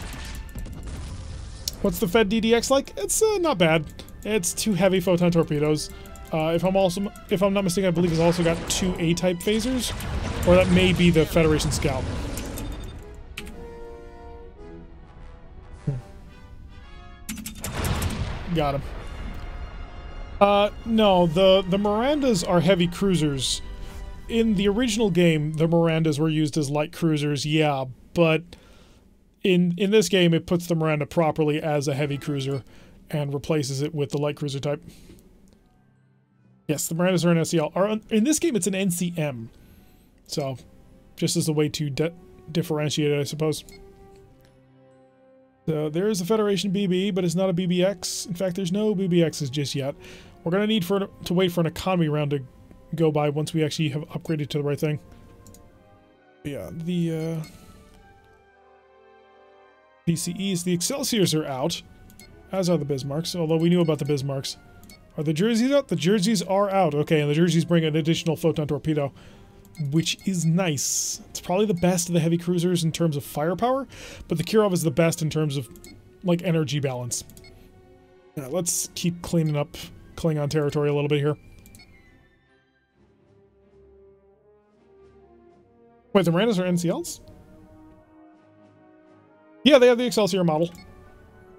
What's the Fed DDX like? It's not bad. It's 2 heavy photon torpedoes. If I'm not mistaken, I believe it's also got 2 A-type phasers, or that may be the Federation Scout. Got him. No, the Mirandas are heavy cruisers. In the original game, the Mirandas were used as light cruisers, yeah, but in this game, it puts the Miranda properly as a heavy cruiser and replaces it with the light cruiser type. Yes, the Mirandas are an SCL. In this game, it's an NCM. So, just as a way to differentiate it, I suppose. So there is a Federation BB, but it's not a BBX. In fact, there's no BBXs just yet. We're going to need to wait for an economy round to go by once we actually have upgraded to the right thing. Yeah, the PCEs, the Excelsiors are out, as are the Bismarcks, although we knew about the Bismarcks. Are the Jerseys out? The Jerseys are out. Okay, and the Jerseys bring an additional photon torpedo, which is nice. It's probably the best of the heavy cruisers in terms of firepower, but the Kirov is the best in terms of, like, energy balance. All right, let's keep cleaning up Klingon territory a little bit here. Wait, the Mirandas are NCLs? Yeah, they have the Excelsior model.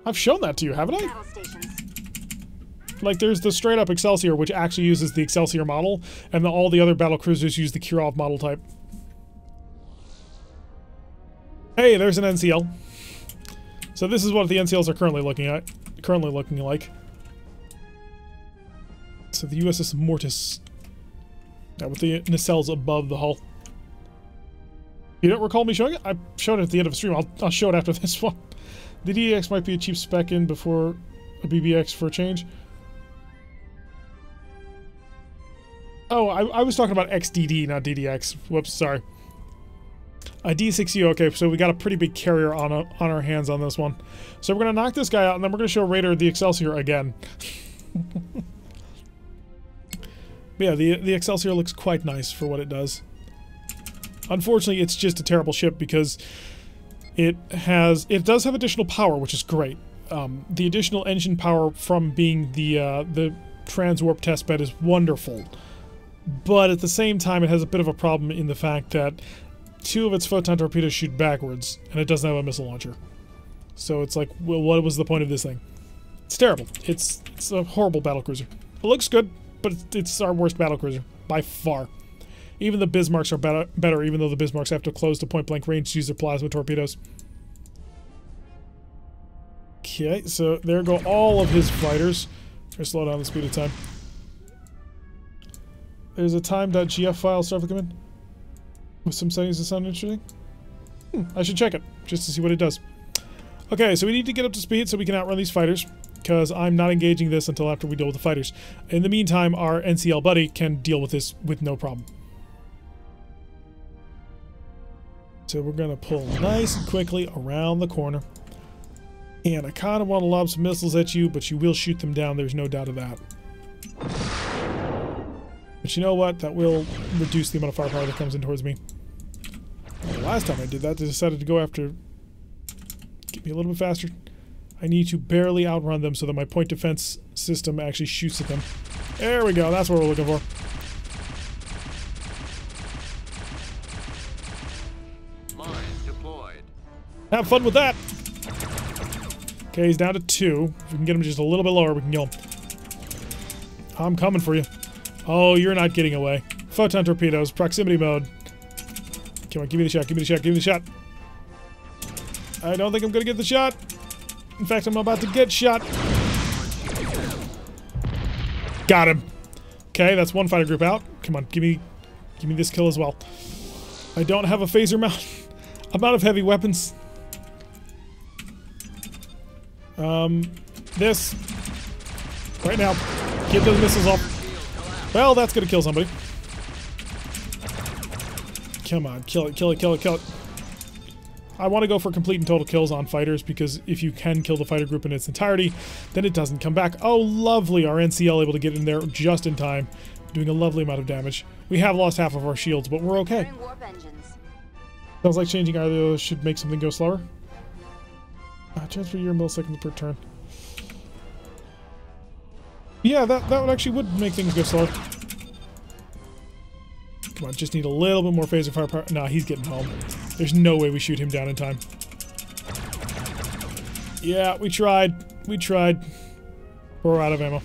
I've shown that to you, haven't I?
Battle stations.
Like, there's the straight-up Excelsior, which actually uses the Excelsior model, and all the other battle cruisers use the Kirov model type. Hey, there's an NCL. So this is what the NCLs are currently looking like. So the USS Mortis. Yeah, with the nacelles above the hull. You don't recall me showing it? I showed it at the end of the stream. I'll show it after this one. The DDX might be a cheap spec in before a BBX for a change. Oh, I was talking about XDD, not DDX. Whoops, sorry. D6U, okay, so we got a pretty big carrier on our hands on this one. So we're going to knock this guy out, and then we're going to show Raider the Excelsior again. Yeah, the Excelsior looks quite nice for what it does. Unfortunately, it's just a terrible ship because it does have additional power, which is great. The additional engine power from being the transwarp testbed is wonderful. But at the same time, it has a bit of a problem in the fact that 2 of its photon torpedoes shoot backwards, and it doesn't have a missile launcher. So it's like, well, what was the point of this thing? It's terrible. It's a horrible battlecruiser. It looks good, but it's our worst battlecruiser, by far. Even the Bismarcks are better, even though the Bismarcks have to close to point-blank range to use their plasma torpedoes. Okay, so there go all of his fighters. Try to slow down the speed of time. There's a time.gf file Starfleet command with some settings that sound interesting. I should check it, just to see what it does. Okay, so we need to get up to speed so we can outrun these fighters, because I'm not engaging this until after we deal with the fighters. In the meantime, our NCL buddy can deal with this with no problem. So we're going to pull nice and quickly around the corner. And I kind of want to lob some missiles at you, but you will shoot them down, there's no doubt of that. But you know what? That will reduce the amount of firepower that comes in towards me. The last time I did that, they decided to go after... Get me a little bit faster. I need to barely outrun them so that my point defense system actually shoots at them. There we go, that's what we're looking for.
Mine deployed.
Have fun with that! Okay, he's down to 2. If we can get him just a little bit lower, we can kill him. I'm coming for you. Oh, you're not getting away. Photon torpedoes, proximity mode. Come on, give me the shot, give me the shot, give me the shot. I don't think I'm gonna get the shot. In fact, I'm about to get shot. Got him. Okay, that's one fighter group out. Come on, give me this kill as well. I don't have a phaser mount. I'm out of heavy weapons. This. Right now. Get those missiles off. Well, that's gonna kill somebody. Come on, kill it, kill it, kill it, kill it. I want to go for complete and total kills on fighters, because if you can kill the fighter group in its entirety, then it doesn't come back. Oh, lovely. Our NCL able to get in there just in time, doing a lovely amount of damage. We have lost half of our shields, but we're okay.
Warp engines.
Sounds like changing either of those should make something go slower. Transfer your milliseconds per turn. Yeah, that would make things go slower. Come on, just need a little bit more phaser firepower. Nah, he's getting home. There's no way we shoot him down in time. Yeah, we tried. We tried. We're out of ammo.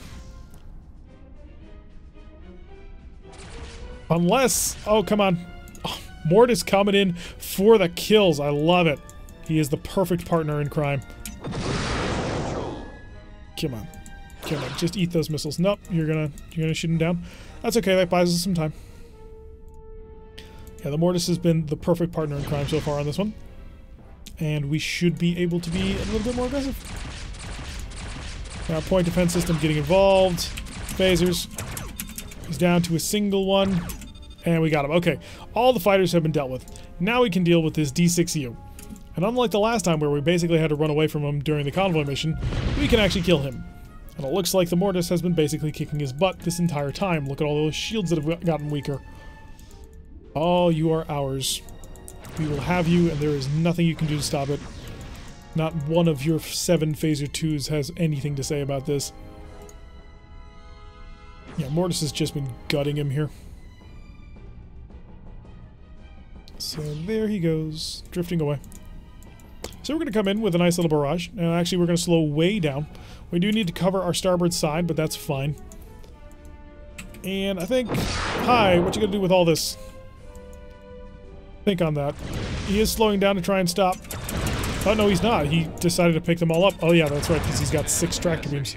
Unless... Oh, come on. Oh, Mort is coming in for the kills. I love it. He is the perfect partner in crime. Come on. Come on. Just eat those missiles. Nope. You're gonna shoot him down. That's okay. That buys us some time. Yeah, the Mortis has been the perfect partner in crime so far on this one. And we should be able to be a little bit more aggressive. Now, point defense system getting involved. Phasers. He's down to a single one. And we got him. Okay, all the fighters have been dealt with. Now we can deal with this D6U. And unlike the last time where we basically had to run away from him during the convoy mission, we can actually kill him. And it looks like the Mortis has been basically kicking his butt this entire time. Look at all those shields that have gotten weaker. Oh, you are ours. We will have you, and there is nothing you can do to stop it. Not one of your 7 Phaser 2s has anything to say about this. Yeah, Mortis has just been gutting him here. So there he goes, drifting away. So we're going to come in with a nice little barrage. And actually, we're going to slow way down. We do need to cover our starboard side, but that's fine. And I think... Hi, what you going to do with all this? Think on that. He is slowing down to try and stop. Oh, no, he's not. He decided to pick them all up. Oh, yeah, that's right, because he's got 6 tractor beams.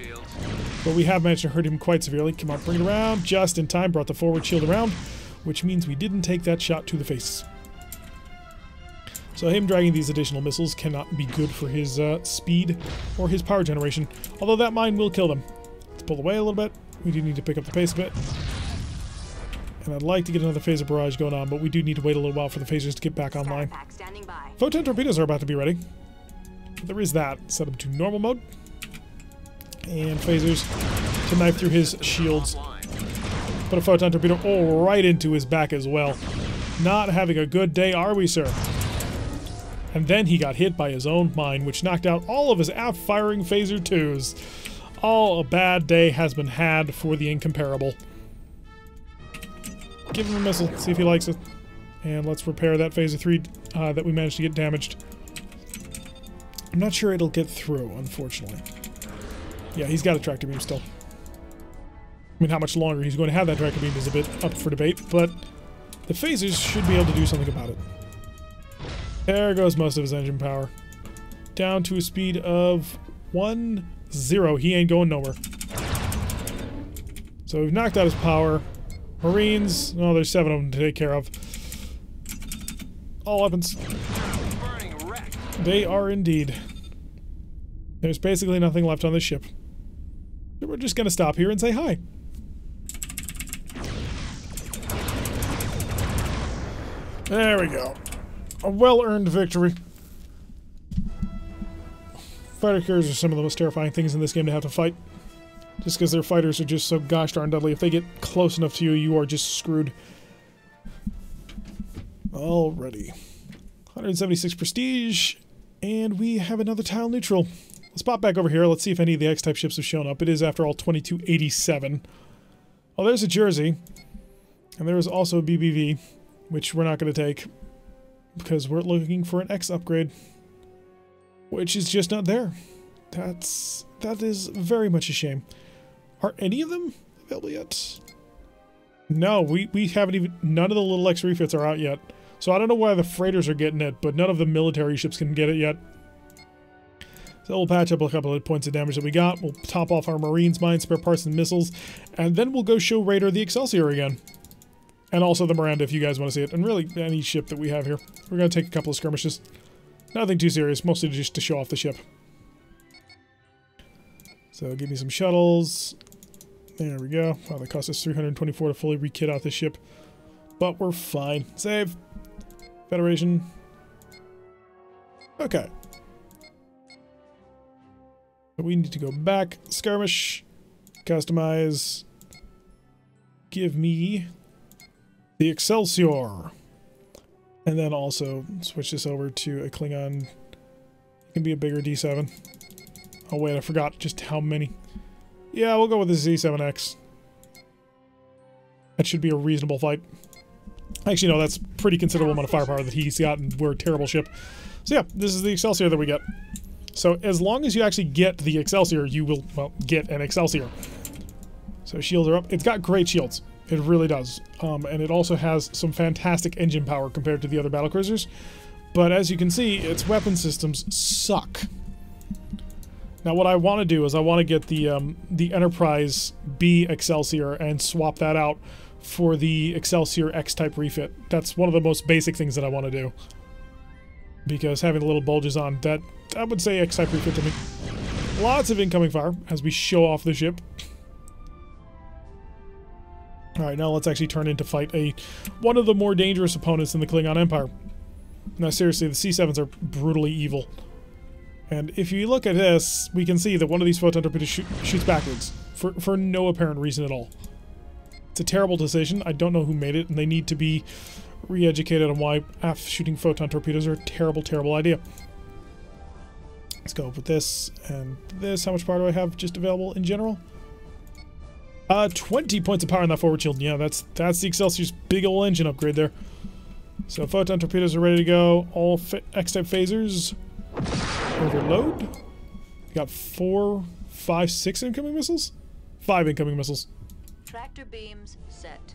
But we have managed to hurt him quite severely. Come on, bring it around. Just in time, brought the forward shield around, which means we didn't take that shot to the face. So him dragging these additional missiles cannot be good for his speed or his power generation. Although that mine will kill them. Let's pull away a little bit. We do need to pick up the pace a bit. And I'd like to get another phaser barrage going on, but we do need to wait a little while for the phasers to get back online. Photon torpedoes are about to be ready. There is that. Set them to normal mode. And phasers to knife through his shields. Put a photon torpedo right into his back as well. Not having a good day, are we, sir? And then he got hit by his own mine, which knocked out all of his aft-firing Phaser 2s. All a bad day has been had for the incomparable. Give him a missile, see if he likes it. And let's repair that Phaser 3 that we managed to get damaged. I'm not sure it'll get through, unfortunately. Yeah, he's got a tractor beam still. I mean, how much longer he's going to have that tractor beam is a bit up for debate, but the Phasers should be able to do something about it. There goes most of his engine power. Down to a speed of 1-0. He ain't going nowhere. So we've knocked out his power. Marines, oh, there's 7 of them to take care of. All weapons. They are indeed. There's basically nothing left on this ship. So we're just gonna stop here and say hi. There we go. A well-earned victory. Fighter carriers are some of the most terrifying things in this game to have to fight. Just because their fighters are just so gosh darn deadly. If they get close enough to you, you are just screwed. Alrighty. 176 prestige. And we have another tile neutral. Let's pop back over here. Let's see if any of the X-type ships have shown up. It is, after all, 2287. Oh, there's a Jersey. And there is also a BBV, which we're not going to take. Because we're looking for an X upgrade. Which is just not there. That is very much a shame. Are any of them available yet? No, we haven't even... None of the little X refits are out yet. So I don't know why the freighters are getting it, but none of the military ships can get it yet. So we'll patch up a couple of points of damage that we got. We'll top off our Marines, mines, spare parts, and missiles. And then we'll go show Raider the Excelsior again. And also the Miranda if you guys want to see it. And really, any ship that we have here. We're going to take a couple of skirmishes. Nothing too serious, mostly just to show off the ship. So give me some shuttles. There we go. Wow, that cost us 324 to fully rekit out the ship. But we're fine. Save. Federation. Okay. So we need to go back. Skirmish. Customize. Give me the Excelsior. And then also switch this over to a Klingon. It can be a bigger D7. Oh wait, I forgot just how many. Yeah, we'll go with the Z7X. That should be a reasonable fight. Actually, no, that's pretty considerable amount of firepower that he's got, and we're a terrible ship. So yeah, this is the Excelsior that we get. So as long as you actually get the Excelsior, you will, well, get an Excelsior. So shields are up. It's got great shields. It really does. And it also has some fantastic engine power compared to the other battlecruisers. But as you can see, its weapon systems suck. Now what I want to do is I want to get the Enterprise B Excelsior and swap that out for the Excelsior X-type refit. That's one of the most basic things that I want to do. because having the little bulges on, that I would say excite pretty good to me. Lots of incoming fire as we show off the ship. Alright, now let's actually turn in to fight one of the more dangerous opponents in the Klingon Empire. Now seriously, the C7s are brutally evil. And if you look at this, we can see that one of these photon torpedoes shoots backwards for no apparent reason at all. It's a terrible decision. I don't know who made it, and they need to be re-educated on why shooting photon torpedoes are a terrible, terrible idea. Let's go with this and this. How much power do I have just available in general? 20 points of power in that forward shield. Yeah, that's the Excelsior's big ol' engine upgrade there. So photon torpedoes are ready to go. All X-type phasers. Overload. We got 4, 5, 6 incoming missiles? 5 incoming missiles.
Tractor beams set.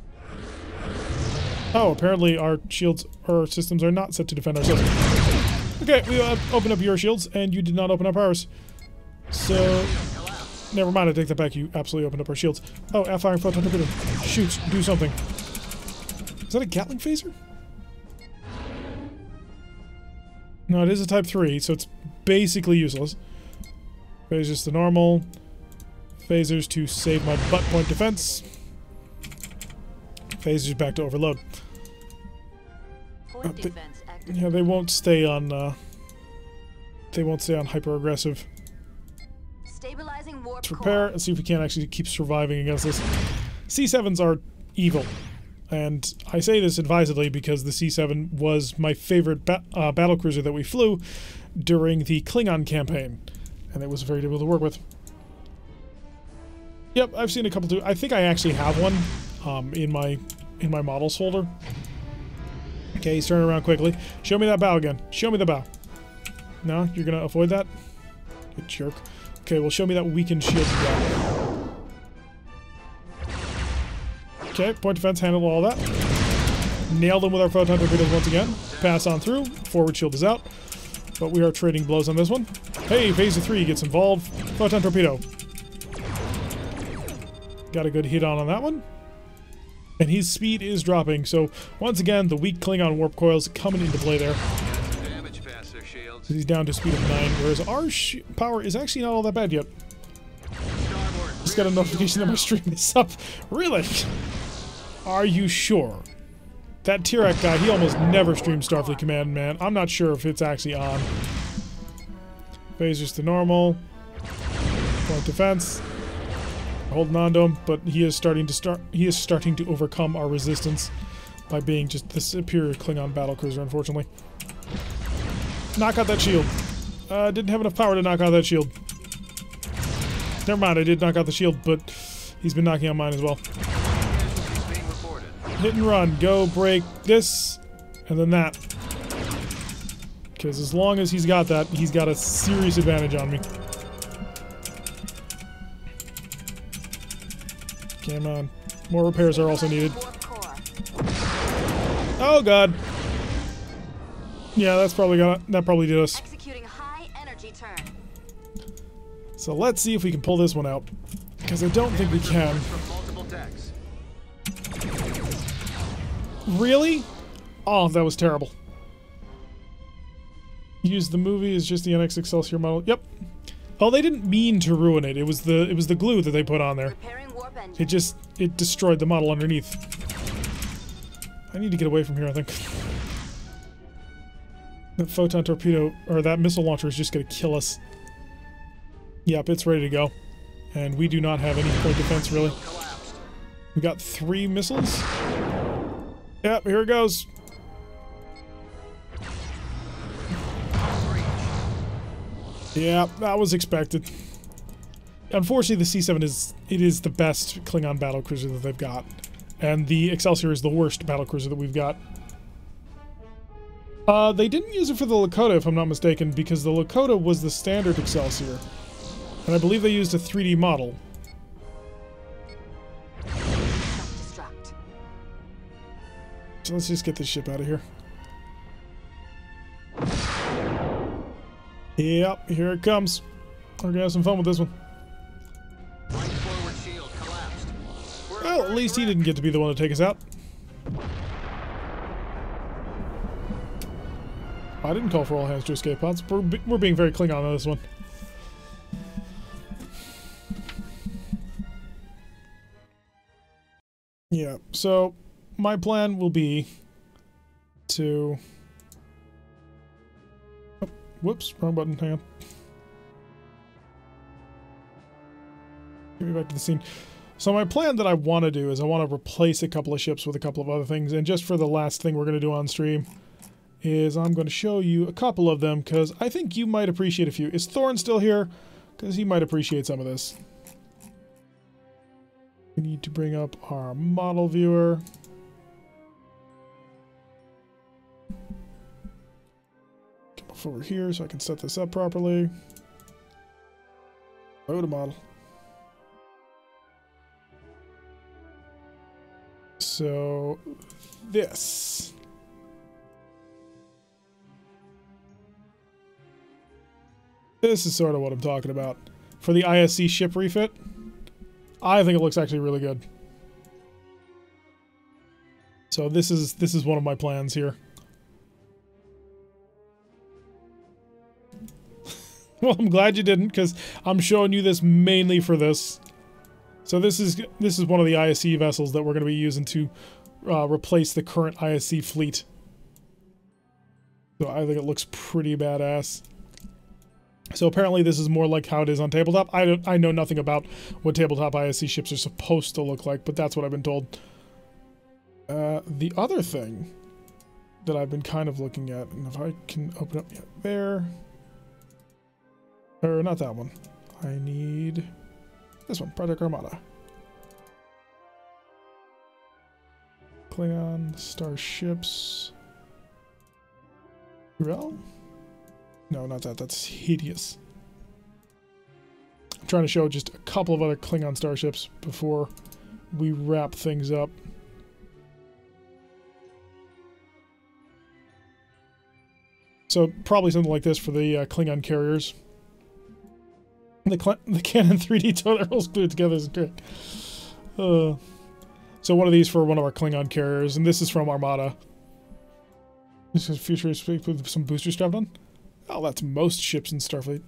Oh, apparently our shields or systems are not set to defend ourselves. Okay, we opened up your shields, and you did not open up ours. So, never mind, I take that back. You absolutely opened up our shields. Oh, F-firing photon torpedo. Shoot, do something. Is that a Gatling phaser? No, it is a Type 3, so it's basically useless. Phasers to normal. Phasers to save my butt point defense. Phasers back to overload.
Point defense active.
Yeah, they won't stay on hyper aggressive.
Stabilizing warp
Let's repair and see if we can actually keep surviving against this. C7s are evil. And I say this advisedly because the C7 was my favorite battlecruiser that we flew during the Klingon campaign. And it was very difficult to work with. Yep, I've seen a couple too. I think I actually have one in my models folder. Okay, he's turning around quickly. Show me that bow again. Show me the bow. No, you're gonna avoid that? You jerk. Okay, well show me that weakened shield bow. Okay, point defense, handle all that. Nailed him with our photon torpedoes once again. Pass on through. Forward shield is out. But we are trading blows on this one. Hey, Phaser 3 gets involved. Photon torpedo. Got a good hit on that one. And his speed is dropping, so once again, the weak Klingon warp coils coming into play there.
Damage past their shields.
He's down to speed of 9, whereas our power is actually not all that bad yet. Just got a notification that my stream is up. Really? Are you sure? That Tirac guy, he almost never streams Starfleet Command, man. I'm not sure if it's actually on. Phasers to normal. Point defense. Holding on to him, but he is starting to overcome our resistance by being just the superior Klingon battlecruiser, unfortunately. Knock out that shield. Didn't have enough power to knock out that shield. Never mind, I did knock out the shield, but he's been knocking out mine as well. Hit and run. Go break this, and then that. Because as long as he's got that, he's got a serious advantage on me. Come on. More repairs are also needed. Oh god. Yeah, that probably did us.
Executing high energy turn.
So let's see if we can pull this one out. Because I don't think we can. Really? Oh, that was terrible. Use the movie as just the NX Excelsior model. Yep. Oh, they didn't mean to ruin it. It was the glue that they put on there. It destroyed the model underneath. I need to get away from here, I think. That photon torpedo, or that missile launcher is just gonna kill us. Yep, it's ready to go. And we do not have any point defense, really. We got 3 missiles. Yep, here it goes. Yeah, that was expected. Unfortunately, the C7 is the best Klingon battlecruiser that they've got. And the Excelsior is the worst battlecruiser that we've got. They didn't use it for the Lakota, if I'm not mistaken, because the Lakota was the standard Excelsior. And I believe they used a 3D model. So let's just get this ship out of here. Yep, here it comes. We're gonna have some fun with this one.
Right forward shield collapsed.
Well, at least he didn't get to be the one to take us out. I didn't call for all hands to escape pods. We're being very Klingon on this one. Yeah, so my plan will be to... Oh, whoops, wrong button, hang on. Get me back to the scene. So my plan that I want to do is I want to replace a couple of ships with a couple of other things, and just for the last thing we're going to do on stream is I'm going to show you a couple of them, because I think you might appreciate a few. Is Thorn still here? Because he might appreciate some of this. We need to bring up our model viewer. Come over here so I can set this up properly. Load a model. So, this. This is sort of what I'm talking about. For the ISC ship refit, I think it looks actually really good. So this is one of my plans here. Well, I'm glad you didn't, because I'm showing you this mainly for this. So this is one of the ISC vessels that we're going to be using to replace the current ISC fleet. So I think it looks pretty badass. So apparently this is more like how it is on tabletop. I know nothing about what tabletop ISC ships are supposed to look like, but that's what I've been told. The other thing that I've been kind of looking at, and if I can open up there, or not that one, I need this one, Project Armada. Klingon starships. Urel? No, not that. That's hideous. I'm trying to show just a couple of other Klingon starships before we wrap things up. So probably something like this for the Klingon carriers. The Canon 3D toilet rolls glued together is great. So one of these for one of our Klingon carriers, and this is from Armada. This is futuristic with some boosters strapped on. Oh, that's most ships in Starfleet.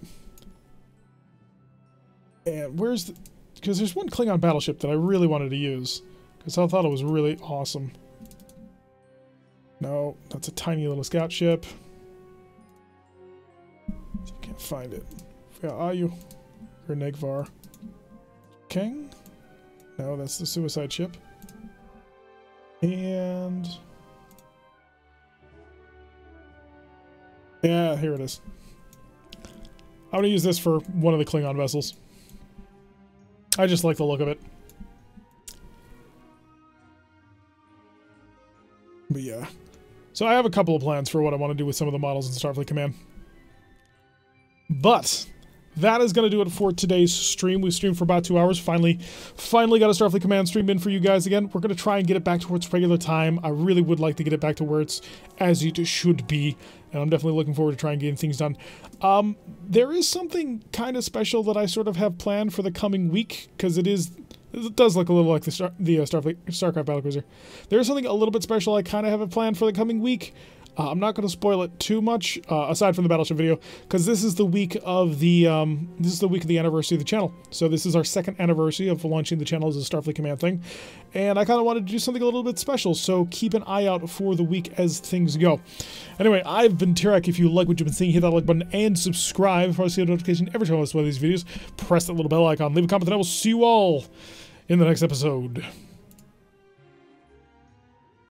And where's the... Because there's one Klingon battleship that I really wanted to use. Because I thought it was really awesome. No, that's a tiny little scout ship. Can't find it. Are you? Or Negvar. King? No, that's the suicide ship. And... yeah, here it is. I'm gonna use this for one of the Klingon vessels. I just like the look of it. But yeah. So I have a couple of plans for what I want to do with some of the models in Starfleet Command. But that is going to do it for today's stream. We streamed for about 2 hours. Finally got a Starfleet Command stream in for you guys again. We're going to try and get it back to its regular time. I really would like to get it back to where it's as it should be. And I'm definitely looking forward to trying getting things done. There is something kind of special that I sort of have planned for the coming week. Because it does look a little like the Starfleet Starcraft battlecruiser. There is something a little bit special I kind of have it planned for the coming week. I'm not going to spoil it too much, aside from the battleship video, because this is the week of the anniversary of the channel. So this is our second anniversary of launching the channel as a Starfleet Command thing, and I kind of wanted to do something a little bit special. So keep an eye out for the week as things go. Anyway, I've been Tarek. If you like what you've been seeing, hit that like button and subscribe if I see a notification every time I post one of these videos. Press that little bell icon, leave a comment, and I will see you all in the next episode.